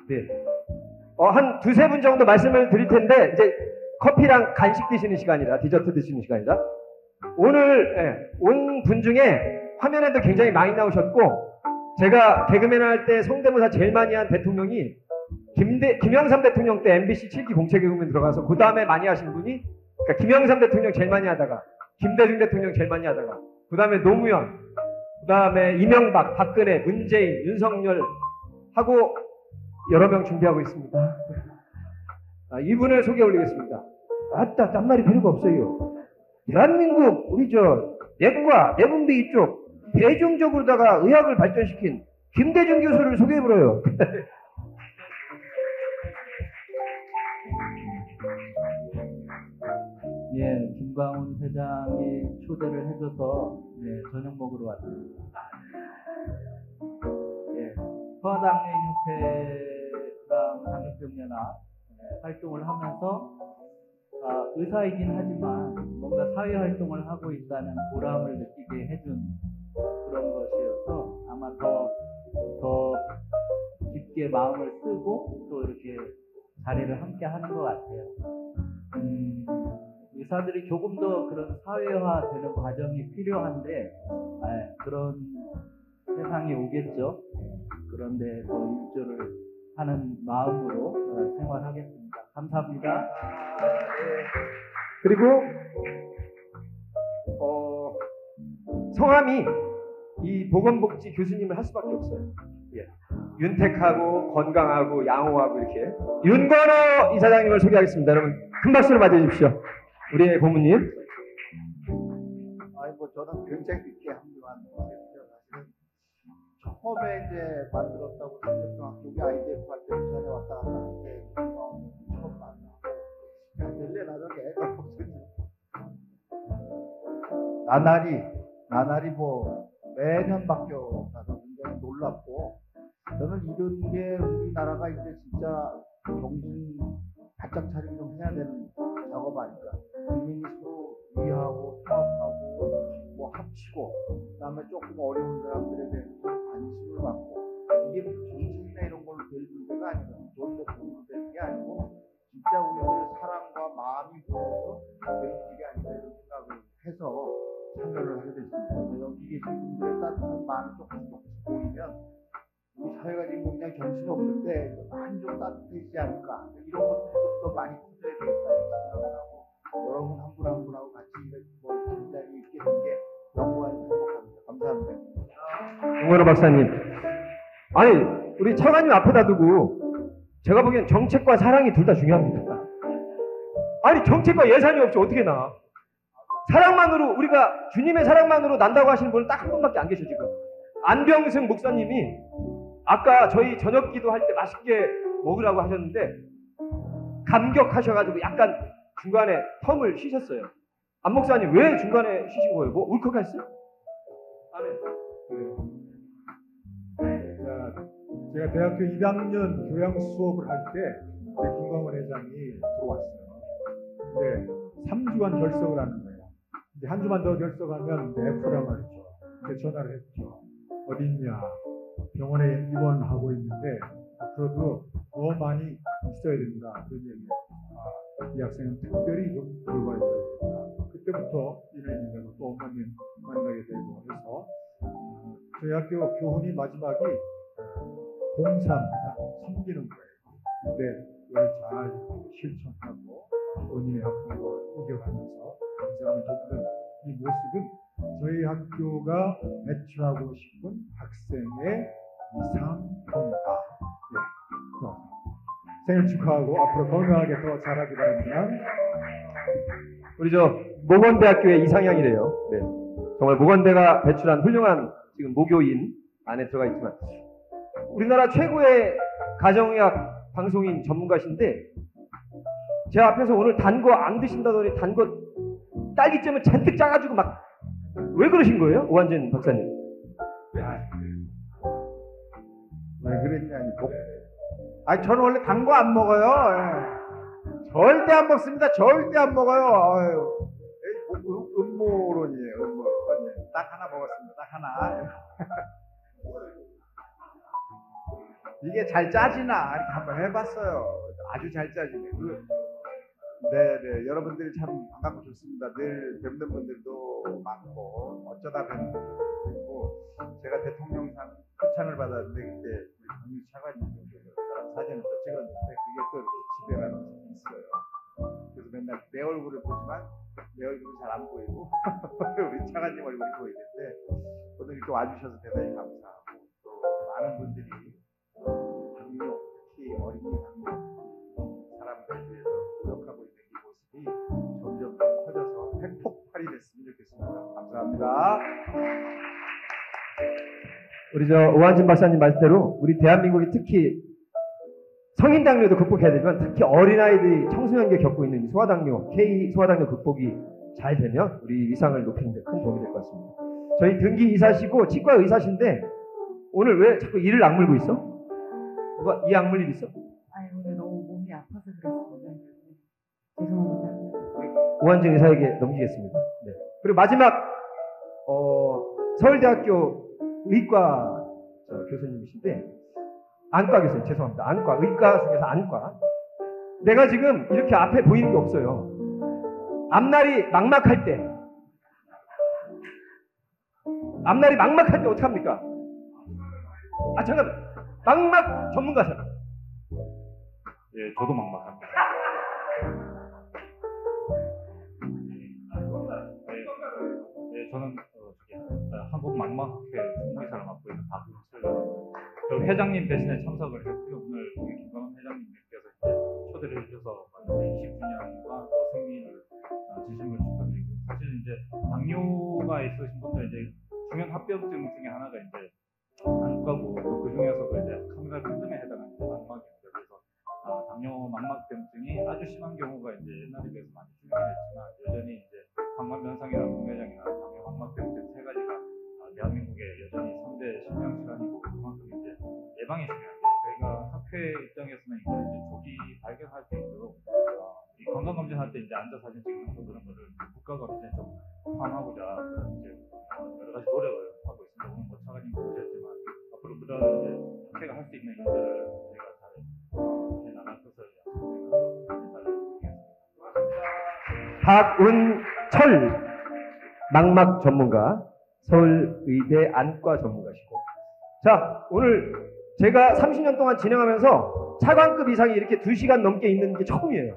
네. 한 두세 분 정도 말씀을 드릴 텐데 이제 커피랑 간식 드시는 시간이라 디저트 드시는 시간이라 오늘 온 분 중에 화면에도 굉장히 많이 나오셨고 제가 개그맨 할 때 성대모사 제일 많이 한 대통령이 김영삼 대통령 때 MBC 7기 공채 개그맨 들어가서 그 다음에 많이 하신 분이 그러니까 김영삼 대통령 제일 많이 하다가 김대중 대통령 제일 많이 하다가 그 다음에 노무현 그 다음에 이명박, 박근혜, 문재인, 윤석열 하고 여러 명 준비하고 있습니다. 이분을 소개 올리겠습니다. 딴 말이 필요가 없어요. 대한민국 우리 내과 내분비 이쪽 대중적으로다가 의학을 발전시킨 김대중 교수를 소개해보려요. 예, 김광훈 회장이 초대를 해줘서 저녁 먹으러 왔습니다. 예, 소아당뇨인협회랑 당뇨병연합 활동을 하면서 의사이긴 하지만 뭔가 사회 활동을 하고 있다는 보람을 느끼게 해준 그런 것이어서 아마 더 깊게 마음을 쓰고 또 이렇게 자리를 함께 하는 것 같아요. 의사들이 조금 더 그런 사회화되는 과정이 필요한데 그런 세상이 오겠죠. 그런데 더 일조를 하는 마음으로 생활하겠습니다. 감사합니다. 그리고 성함이 이 보건복지 교수님을 할 수밖에 없어요. 예. 윤택하고 건강하고 양호하고 이렇게 윤건호 이사장님을 소개하겠습니다. 여러분 큰 박수로 맞아주십시오. 우리의 고모님. 아이고 저는 굉장히 늦게 합류한 거예요. 사실은 처음에 이제 만들었다고 당뇨병학교 우리 아이들 구할 때 전에 왔다 갔다 하는데 처음 만나고 그냥 될래 나중에 나날이 뭐 매년 바뀌어가서 굉장히 놀랍고 저는 이런 게 우리나라가 이제 진짜 정신 바짝 차리기 좀 해야 되는 작업 아닐까. 국민이 서로 이해하고 통합하고 뭐 합치고 그다음에 조금 어려운 사람들에 대해서 관심을 갖고 이게 무슨 정책이나 이런 걸로 될 문제가 아니거든요. 돈도 돈으로 되는 게 아니고 진짜 우리들 사랑과 마음이 모여서 되는 일이 아닌가 이런 생각을 해서 참여를 하게 됐습니다. 여기 계신 분들의 따뜻한 마음이 조금씩 보이면 우리 사회가 지금 굉장히 정신없는데 많이 좀 따뜻해지지 않을까 이런 것들도 더 많이 커져야 되겠다 이런 생각을 하고 여러분 한 분 한 분하고 같이 뭐 이런 자리에 있게 된 게 영광이 행복합니다. 감사합니다. 홍건호 박사님. 아니 우리 차관님 앞에다 두고 제가 보기엔 정책과 사랑이 둘 다 중요합니다. 아니 정책과 예산이 없이 어떻게 나? 사랑만으로 우리가 주님의 사랑만으로 난다고 하시는 분은 딱 한 분밖에 안 계셔 지금. 안병승 목사님이 아까 저희 저녁 기도할 때 맛있게 먹으라고 하셨는데 감격하셔가지고 약간 중간에 텀을 쉬셨어요. 안 목사님 왜 중간에 쉬신 거예요? 뭐 울컥했어요? 아멘. 제가 대학교 1학년 교양 수업을 할 때 김광훈 회장이 들어왔어요. 근데 3주간 결석을 하는 거예요. 이제 한 주만 더 결석하면 F란 말이죠. 근데 전화를 했죠. 어디 있냐? 병원에 입원하고 있는데 앞으로도 더 많이 있어야 된다. 그런 얘기예요. 이 학생은 특별히 좀 돌봐야 되겠다. 그때부터 인연이 되고 또 어머님 만나게 되고 해서 저희 학교 교훈이 마지막이 봉사입니다. 섬기는 거예요. 근데 그걸 잘 실천하고 본인의 아픔을 이겨가면서 인생을 돕는 이 모습은 저희 학교가 배출하고 싶은 학생의 이상형이다. 생일 축하하고 앞으로 건강하게 더 자라기 바랍니다. 우리 저 모건대학교의 이상향이래요. 네. 정말 모건대가 배출한 훌륭한 지금 모교인 안에 들어가 있지만 우리나라 최고의 가정의학 방송인 전문가신데 제 앞에서 오늘 단 거 안 드신다더니 단 거 딸기잼을 잔뜩 짜가지고 막 왜 그러신 거예요? 오한진 박사님. 왜 그랬냐니. 아니 저는 원래 단 거 안 먹어요. 절대 안 먹습니다. 절대 안 먹어요. 음모론이에요. 음모론. 딱 하나 먹었습니다. 딱 하나. 이게 잘 짜지나 이렇게 한번 해봤어요. 아주 잘 짜지네. 네네 여러분들이 참 반갑고 좋습니다. 늘 뵙는 분들도 많고 어쩌다 뵙는 분들도 있고 제가 대통령상 표창을 받았는데 그때 우리 정유 차관님 저랑 사진을 또 찍었는데 그게 또 이렇게 집에 가는 적이 있어요. 그래서 맨날 내 얼굴을 보지만 내 얼굴이 잘 안 보이고 우리 차관님 얼굴이 보이는데 오늘 이렇게 와주셔서 대단히 감사하고 또 많은 분들이 당뇨 특히 어린이 당뇨 사람들을 위해서 노력하고 있는 이 모습이 점점 더 커져서 핵폭발이 됐으면 좋겠습니다. 감사합니다. 우리 오한진 박사님 말씀대로 우리 대한민국이 특히 성인 당뇨도 극복해야 되지만 특히 어린아이들이 청소년기에 겪고 있는 소아당뇨, K 소아당뇨 극복이 잘 되면 우리 위상을 높이는 데 큰 도움이 될 것 같습니다. 저희 등기 이사시고 치과 의사신데 오늘 왜 자꾸 이를 악물고 있어? 누가 이 악물 일 있어? 아니 오늘 너무 몸이 아파서 그랬습니다. 죄송합니다. 오한진 의사에게 넘기겠습니다. 네. 그리고 마지막 서울대학교 의과 교수님이신데 안과 교수님 죄송합니다. 안과 의과 중에서 안과 내가 지금 이렇게 앞에 보이는 게 없어요. 앞날이 막막할 때 어떡합니까? 아 잠깐만 막막 전문가잖아. 예, 저도 막막합니다. 네, 저는 한국 막막학회 총무이사를 맡고 있는 박은철. 저 회장님 대신에 참석을 했고요. 오늘 우리 김광훈 회장님께서 초대를 해주셔서 20주년과 또 생일을 진심으로 축하드리고 사실 이제 당뇨가 있으신 분들 이제 중요한 합병증 중에 하나가 이제 안과고 또 그 중에서도 이제 카메라 팬덤에 해당하는 망막입니다. 그래서 당뇨 망막병증이 아주 심한 경우가 이제 옛날에 비해서 많이 줄긴 했지만 여전히 이제 항만변상이나 동맥장이나 당뇨 망막병증 세 가지가 대한민국에 여전히 3대 심장질환이고 그만큼 이제 예방이 중요한데 저희가 학회 입장에서는 이걸 이제 조기 발견할 수 있도록 이 건강검진할 때 이제 앉아 사진 찍는 거 그런 거를 국가검진에 좀 포함하고자 이제 여러 가지 노력을 하고 있습니다. 오늘 뭐 차관님 보셨지만 앞으로 그런 이제 학회가 할 수 있는 일들을 저희가 잘 해나갈 것을 약속드리면서 인사를 드리겠습니다. 박은철 망막 전문가 서울의대 안과 전문가시고 자 오늘 제가 30년 동안 진행하면서 차관급 이상이 이렇게 2시간 넘게 있는 게 처음이에요.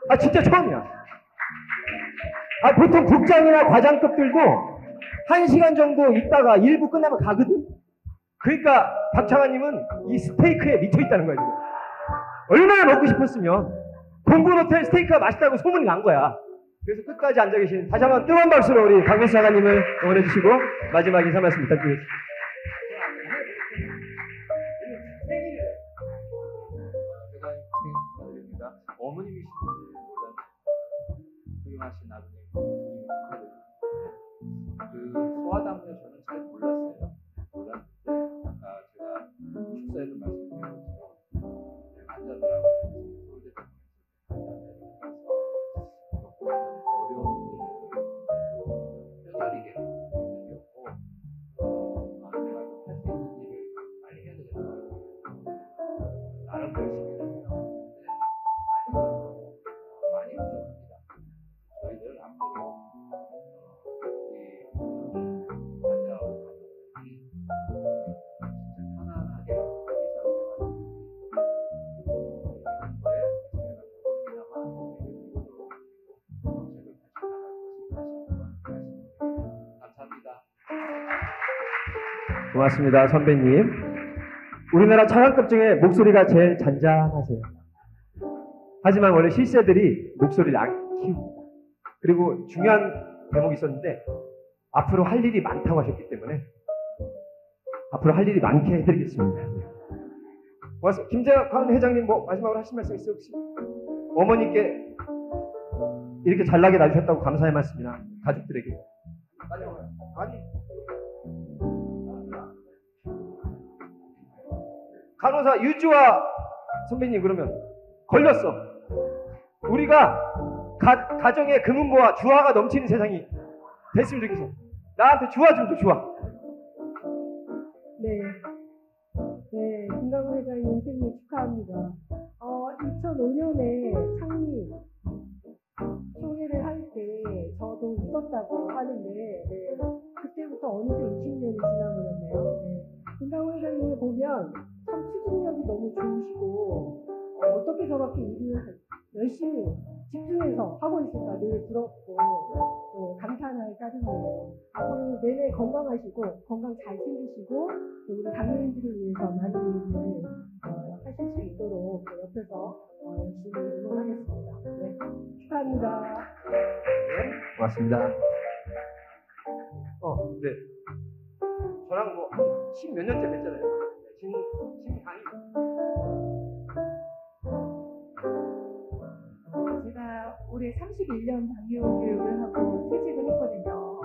아 진짜 처음이야. 아 보통 국장이나 과장급들도 1시간 정도 있다가 1부 끝나면 가거든. 그러니까 박 차관님은 이 스테이크에 미쳐 있다는 거야 지금. 얼마나 먹고 싶었으면 공군 호텔 스테이크가 맛있다고 소문이 난 거야. 그래서 끝까지 앉아 계신 다시 한번 뜨거운 박수로 우리 박민수 차관님을 응원해 주시고 마지막 인사 말씀 부탁드리겠습니다. 축하드립니다. 어머님이신지 몰랐는데 훌륭하신 아버님 축하드립니다. 그 소아당뇨 저는 잘 몰랐는데 아까 제가 축사에도 말씀드린 것처럼 환자들하고 서울대 겪고 있는 어려움들을 뼈저리게 느꼈고 내가 할 수 있는 일을 빨리 해야 되겠다. 나름 열심히 했는데 아직은 많이 부족합니다. 저희들 앞으로 우리 환자와 가족들이 진짜 편안하게 일상생활을 하는 거에 저희가 조금이나마 도움이 되도록 정책을 펼쳐나갈 것을 다시 한번 말씀드립니다. 감사합니다. 고맙습니다 선배님. 우리나라 차관급 중에 목소리가 제일 잔잔하세요. 하지만 원래 실세들이 목소리를 안 키웁니다. 그리고 중요한 대목이 있었는데 앞으로 할 일이 많다고 하셨기 때문에 앞으로 할 일이 많게 해드리겠습니다. 고맙습니다. 김재관 회장님 뭐 마지막으로 하실 말씀 있어요 혹시? 어머니께 이렇게 잘나게 놔주셨다고 감사의 말씀이나 가족들에게 아니 간호사 유주아 선배님 그러면 걸렸어. 우리가 가정에 금은보화 주화가 넘치는 세상이 됐으면 좋겠어. 나한테 주화 좀 줘 주화. 네, 김광훈 회장님 생일 축하합니다. 2005년에 창립 총회를 할 때 저도 있었다고 하는데 네, 그때부터 어느새 20년이 지나버렸네요. 네. 김광훈 회장님을 보면 참 추진력이 너무 좋으시고 어떻게 저렇게 일을 열심히 집중해서 하고 있을까 늘 부럽고 또 감탄할 따름이에요. 앞으로 내내 건강하시고 건강 잘 챙기시고 또 우리 당뇨인들을 위해서 많은 일을 하실 수 있도록 옆에서 열심히 응원하겠습니다. 네, 축하합니다. 네, 고맙습니다. 네. 저랑 뭐 10몇 년째 뵀잖아요. 심강희. 제가 올해 31년 당뇨 교육을 하고 퇴직을 했거든요.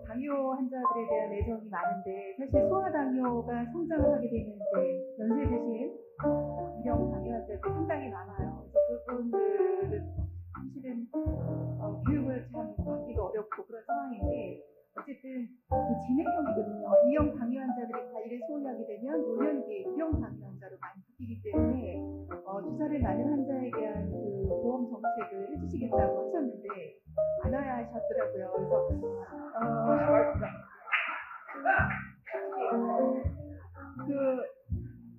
당뇨 환자들에 대한 애정이 많은데 사실 소아당뇨가 성장을 하게 되면 이제 연세 드신 일형 당뇨 환자들이 상당히 많아요. 그래서 그분들은 사실은 교육을 참 받기도 어렵고 그런 상황인데 어쨌든 그 진행형이거든요. 2형 당뇨 환자들이 관리를 소홀히 하게 되면 노년기에 1형 당뇨 환자로 많이 바뀌기 때문에 주사를 맞는 환자에 대한 그 보험 정책을 해주시겠다고 하셨는데 안 와야 하셨더라고요. 그래서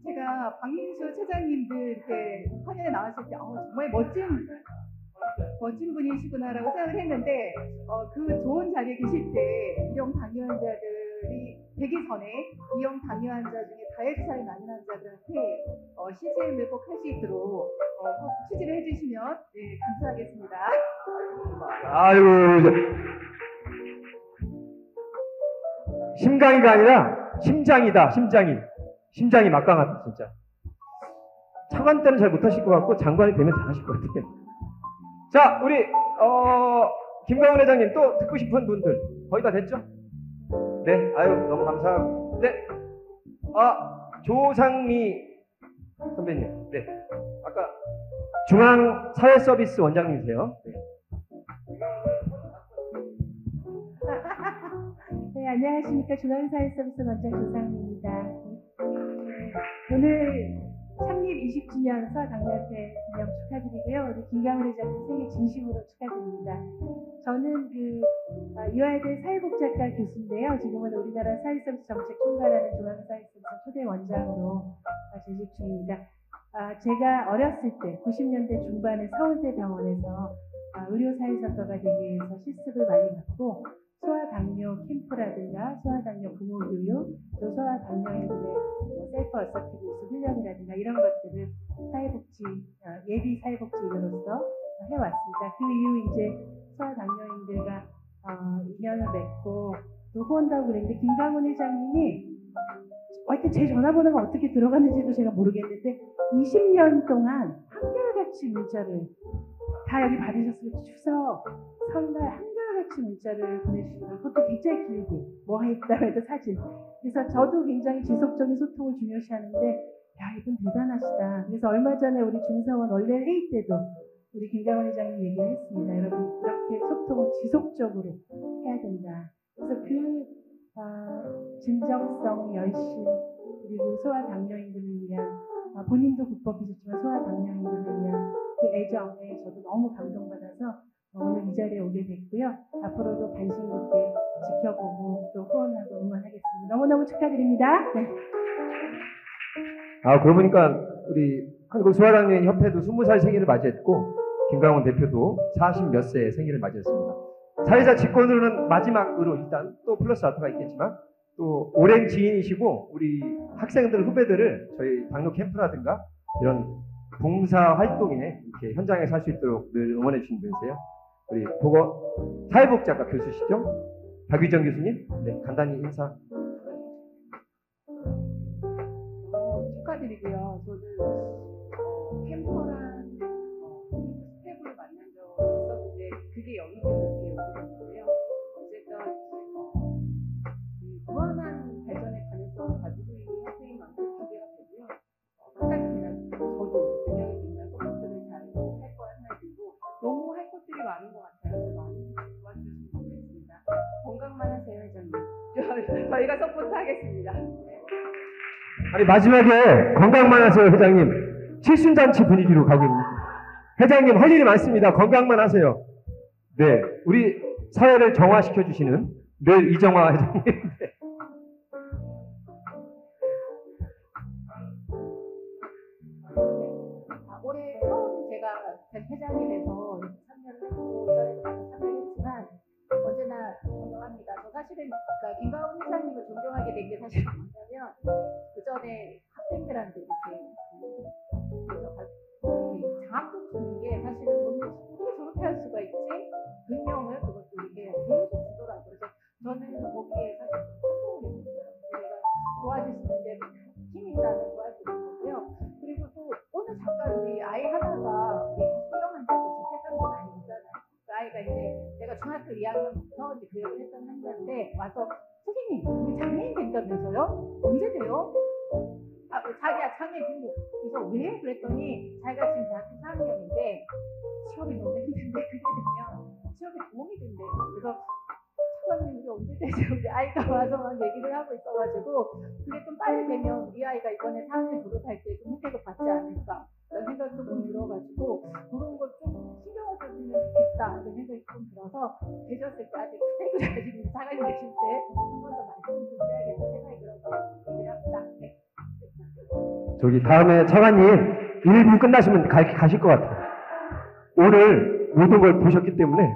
제가 박민수 차장님들 이렇게 화면에 나왔을 때 정말 멋진 분이시구나라고 생각을 했는데 그 좋은 자리에 계실 때 2형 당뇨 환자들이 되기 전에 2형 당뇨 환자 중에 다이어트살이 많은 환자들한테 CGM을 꼭 할 수 있도록 꼭 추진을 해주시면 네, 감사하겠습니다. 아이고 심강이가 아니라 심장이다. 심장이 막강하다 진짜. 차관 때는 잘 못하실 것 같고 장관이 되면 잘하실 것 같아요. 자, 우리 김광훈 회장님 또 듣고 싶은 분들 거의 다 됐죠? 네, 아유 너무 감사하고. 네, 조상미 선배님, 네, 아까 중앙사회서비스 원장님이세요. 네. 네, 안녕하십니까. 중앙사회서비스 원장 조상미입니다. 오늘 창립 20주년 소아당뇨협회 기념 축하드리고요. 우리 김광훈 회장님 생일 진심으로 축하드립니다. 저는 이화여대 사회복지학과 교수인데요. 지금은 우리나라 사회서비스 정책 총괄하는 중앙사회서비스 초대 원장으로 재직 중입니다. 제가 어렸을 때 90년대 중반에 서울대 병원에서 의료사회작가가 되기 위해서 실습을 많이 받고 소아당뇨 캠프라든가 소아당뇨 부모교육, 또 소아당뇨인들의 셀프 어서티브 우수 훈련이라든가 이런 것들을 예비 사회복지인으로서 해왔습니다. 그 이후 이제 소아당뇨인들과 인연을 맺고 또 후원다고 그랬는데 김광훈 회장님이 하여튼 제 전화번호가 어떻게 들어갔는지도 제가 모르겠는데 20년 동안 한결같이 문자를 다 여기 받으셨으면 추석, 설날 한결같이 문자를 보내주시더라고요. 그것도 굉장히 길게 뭐 했다고 해도 사진. 그래서 저도 굉장히 지속적인 소통을 중요시하는데 야 이분 대단하시다. 그래서 얼마 전에 우리 중사원 원래 회의 때도 우리 김광훈 회장님 얘기를 했습니다. 여러분 이렇게 소통을 지속적으로 해야 된다. 그래서 그 진정성, 열심 그리고 소아당뇨인들을 위한 본인도 국법이셨지만 소아당뇨인들을 위한 그 애정에 저도 너무 감동받아서 오늘 이 자리에 오게 됐고요. 앞으로도 관심 있게 지켜보고 또 후원하고 응원하겠습니다. 너무너무 축하드립니다. 네. 그러고 보니까 우리 한국 소아당뇨인 협회도 20살 생일을 맞이했고 김광훈 대표도 40 몇 세 생일을 맞이했습니다. 사회자 직권으로는 마지막으로 일단 또 플러스 알파가 있겠지만 또 오랜 지인이시고 우리 학생들 후배들을 저희 당뇨 캠프라든가 이런 봉사 활동에 이렇게 현장에서 할 수 있도록 늘 응원해 주시는 분이세요. 우리 사회복지학과 교수시죠? 박유정 교수님, 네, 간단히 인사. 축하드리고요. 저는 캠퍼랑 스텝을 만난 적이 있었는데 그게 영입돼서 이렇게 오게 됐는데요. 어쨌든 무한한 발전의 가능성을 가지고 있는 학생인 만큼 기대가 되고요. 한 가지 제가 저도 능력이 있는 것들을 잘 할 거라 생각이 들고 너무 할 것들이 많은 것 같아요. 그래서 많이 도와주셨으면 좋겠습니다. 건강만 하세요, 회장님. 저희가 서포트하겠습니다. 아니 마지막에 건강만 하세요 회장님. 칠순잔치 분위기로 가고 있습니다. 회장님 할 일이 많습니다. 건강만 하세요. 네, 우리 사회를 정화시켜 주시는 늘 이정화 회장님. 올해 처음 제가 회장이 돼서 참여를 했고 이전에도 많이 참여를 했지만 언제나 존경합니다. 저 사실은 그러니까 김광훈 회장님을 존경하게 된 게 사실 뭐냐면 그 전에 학생들한테 이렇게 장학금 주는 게 사실은 저는 어떻게 저렇게 할 수가 있지? 금명을 그것도 이게 계속 주더라고요. 그래서 저는 거기에 사실 성공을 했는데 초등학교 2학년부터 이제 교육을 했던 환자인데 와서 선생님 우리 장애인 된다면서요? 언제 돼요? 자기야 장애 등록. 그래서 왜? 그랬더니 자기가 지금 대학교 4학년인데 시험이 너무 힘든데 그게 되면 시험에 도움이 된대요. 그래서 차관님 우리 언제 되죠? 우리 아이가 와서 막 얘기를 하고 있어가지고 그게 좀 빨리 되면 우리 아이가 이번에 4학년 졸업할 때 좀 혜택을 받지 않을까 이런 생각이 조금 들어가지고 그런 걸 좀 신경을 써주면 좋겠다 이런 생각이 좀 들어서 되셨을 때 아직 혜택을 가지고 장애인 되실 때 한 번 더 말씀을 좀 드려야겠다 생각이 들어서 얘기를 합니다. 네. 저기 다음에 차관님 1부 끝나시면 가실 것 같아요. 오늘 모든 걸 보셨기 때문에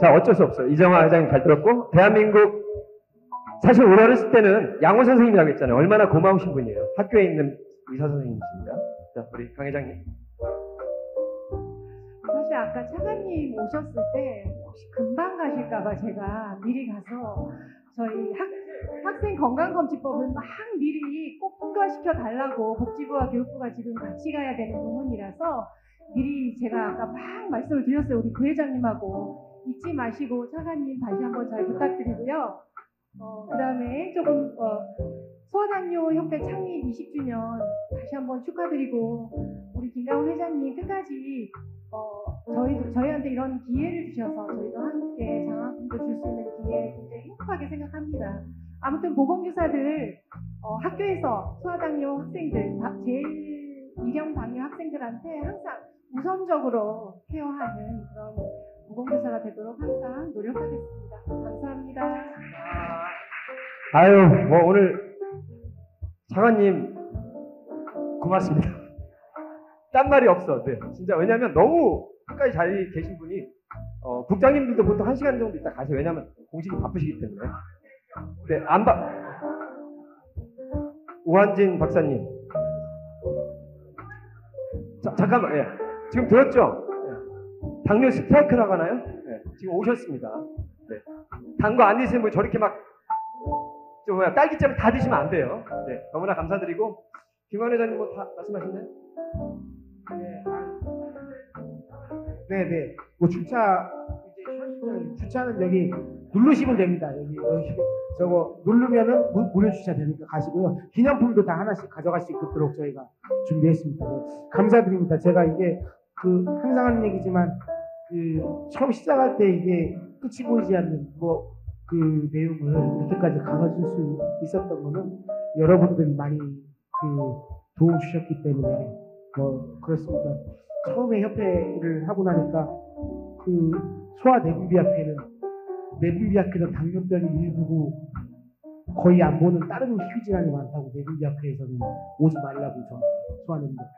자 어쩔 수 없어요. 이정화 회장님 잘 들었고 대한민국 사실 우리 어렸을 때는 양호 선생님이라고 했잖아요. 얼마나 고마우신 분이에요. 학교에 있는 의사 선생님이십니다. 자 우리 강 회장님. 사실 아까 차관님 오셨을 때 혹시 금방 가실까봐 제가 미리 가서 저희 학생 건강검진법을 막 미리 꼭 통과시켜 달라고 복지부와 교육부가 지금 같이 가야 되는 부분이라서 미리 제가 아까 막 말씀을 드렸어요. 우리 부회장님하고 잊지 마시고 차관님 다시 한번 잘 부탁드리고요. 그 다음에 조금 소아당뇨 협회 창립 20주년 다시 한번 축하드리고 우리 김가훈 회장님 끝까지 저희한테 이런 기회를 주셔서 저희도 함께 장학금도 줄 수 있는 기회 굉장히 행복하게 생각합니다. 아무튼 보건교사들 학교에서 소아당뇨 학생들 제일 일형 당뇨 학생들한테 항상 우선적으로 케어하는 그런 보건교사가 되도록 항상 노력하겠습니다. 감사합니다. 아유 뭐 오늘 차관님 고맙습니다. 딴 말이 없어. 네, 진짜 왜냐면 너무 끝까지 잘 계신 분이 국장님들도 보통 1시간 정도 있다 가세요. 왜냐면 공식이 바쁘시기 때문에. 네, 오한진 박사님. 자, 잠깐만. 예. 지금 들었죠? 예. 당뇨 스트라이크라고 하나요? 예. 지금 오셨습니다. 네. 단 거 안 드시는 분 저렇게 막 딸기잼 다 드시면 안 돼요. 네, 너무나 감사드리고 김광 회장님 뭐 다 말씀하셨나요? 네네. 뭐 주차 주차는 여기 누르시면 됩니다. 여기 저거 누르면은 무료 주차 되니까 가시고요. 기념품도 다 하나씩 가져갈 수 있도록 저희가 준비했습니다. 네, 감사드립니다. 제가 이게 항상 하는 얘기지만 처음 시작할 때 이게 끝이 보이지 않는 그 내용을 이렇게까지 강화줄 수 있었던 거는 여러분들이 많이 도움 주셨기 때문에 그렇습니다. 처음에 협회를 하고 나니까 소아 내분비학회는 당뇨병이 일부고 거의 안 보는 다른 희귀질환이 많다고 내분비학회에서는 오지 말라고 소아 내분비학회.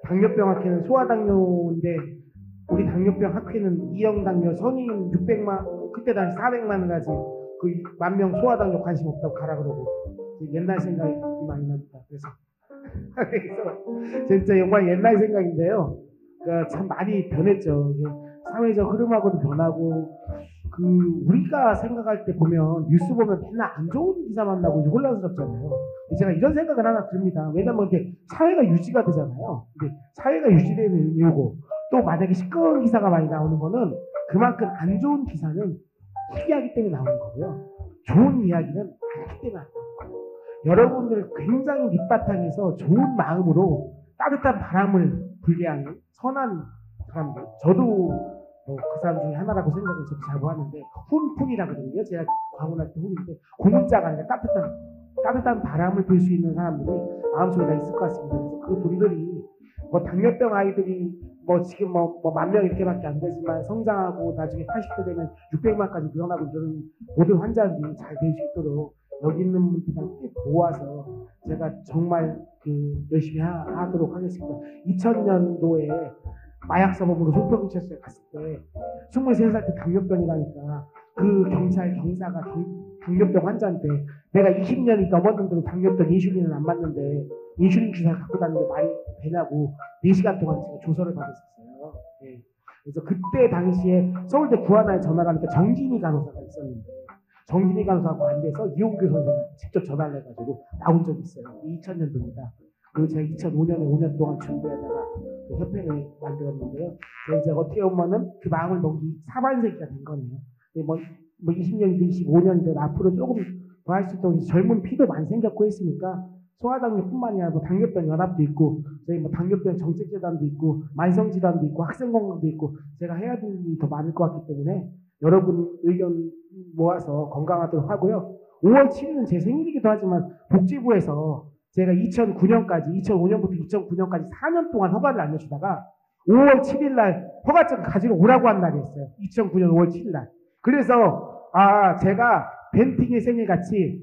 당뇨병 학회는 소아당뇨인데 우리 당뇨병 학회는 이형당뇨 성인 600만 그때 당시 400만 가지 10,000명 소아당뇨 관심 없다고 가라 그러고 옛날 생각이 많이 납니다. 그래서 진짜 정말 옛날 생각인데요. 그러니까 참 많이 변했죠. 사회적 흐름하고도 변하고 우리가 생각할 때 보면 뉴스 보면 맨날 안 좋은 기사만 나고 이제 혼란스럽잖아요. 제가 이런 생각을 하나 듭니다. 왜냐면 이렇게 사회가 유지가 되잖아요. 근데 사회가 유지되는 이유고 또 만약에 시끄러운 기사가 많이 나오는 거는 그만큼 안 좋은 기사는 희귀하기 때문에 나오는 거고요. 좋은 이야기는 많기 때문에 안 나오는 거예요. 여러분들 굉장히 밑바탕에서 좋은 마음으로 따뜻한 바람을 불게 하는 선한 사람들. 저도 그 사람 중에 하나라고 생각을 저도 자부하는데 훈풍이라고 그러거든요. 제가 광운할 때 훈인데 공자가 아니라 따뜻한 바람을 불 수 있는 사람들이 마음속에 다 있을 것 같습니다. 그래서 그 분들이 당뇨병 아이들이 지금 10,000명 이렇게밖에 안 되지만 성장하고 나중에 80대 되면 600만까지 늘어나고 이런 모든 환자들이 잘 될 수 있도록 여기 있는 분들한테 모아서 제가 정말 열심히 하도록 하겠습니다. 2000년도에 마약사범으로 송병경찰서에 갔을 때 23살 때 당뇨병이라니까 그 경사가 당뇨병 환자인데 내가 20년이 넘었는데도 당뇨병 인슐린을 안 맞는데 인슐린 주사를 갖고 다니는 게 말이 되냐고 4시간 동안 제가 조서를 받았었어요. 네. 그래서 그때 당시에 서울대 구하나에 전화를 하니까 정진희 간호사가 있었는데 정진희 간호사하고 안 돼서 이용규 선생님한테 직접 전화를 해가지고 나온 적이 있어요. 2000년도입니다. 그리고 제가 2005년에 5년 동안 준비하다가 그 협회를 만들었는데요. 이제 어떻게 보면은 그 마음을 먹이 4반세기가 된 거네요. 뭐 20년이든 25년이든 앞으로 조금 더 할 수 있도록 젊은 피도 많이 생겼고 했으니까 소아당뇨뿐만이 아니라 뭐 당뇨병 연합도 있고 저희 뭐 당뇨병 정책재단도 있고 만성질환도 있고 학생건강도 있고 제가 해야 될 일이 더 많을 것 같기 때문에 여러분 의견 모아서 건강하도록 하고요. 5월 7일은 제 생일이기도 하지만 복지부에서 제가 2009년부터 2009년까지 4년 동안 허가를 안 내주다가 5월 7일 날 허가증 가지러 오라고 한 날이었어요. 2009년 5월 7일 날. 그래서 제가 벤팅의 생일같이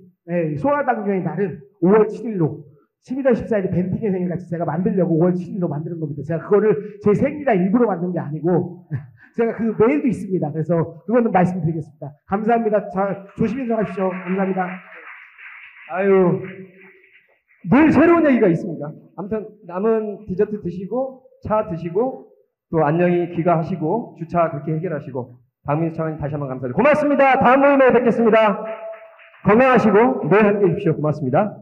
소아당뇨의 날은 5월 7일로 11월 14일이 벤팅의 생일같이 제가 만들려고 5월 7일로 만드는 겁니다. 제가 그거를 제 생일이라 일부러 만든 게 아니고 제가 그 메일도 있습니다. 그래서 그거는 말씀드리겠습니다. 감사합니다. 잘 조심히 들어가십시오. 감사합니다. 아유, 늘 새로운 얘기가 있습니다. 아무튼 남은 디저트 드시고 차 드시고 또 안녕히 귀가하시고 주차 그렇게 해결하시고 박민수 차관님 다시 한번 감사드립니다. 고맙습니다. 다음 모임에 뵙겠습니다. 건강하시고 늘 함께 해주십시오. 고맙습니다.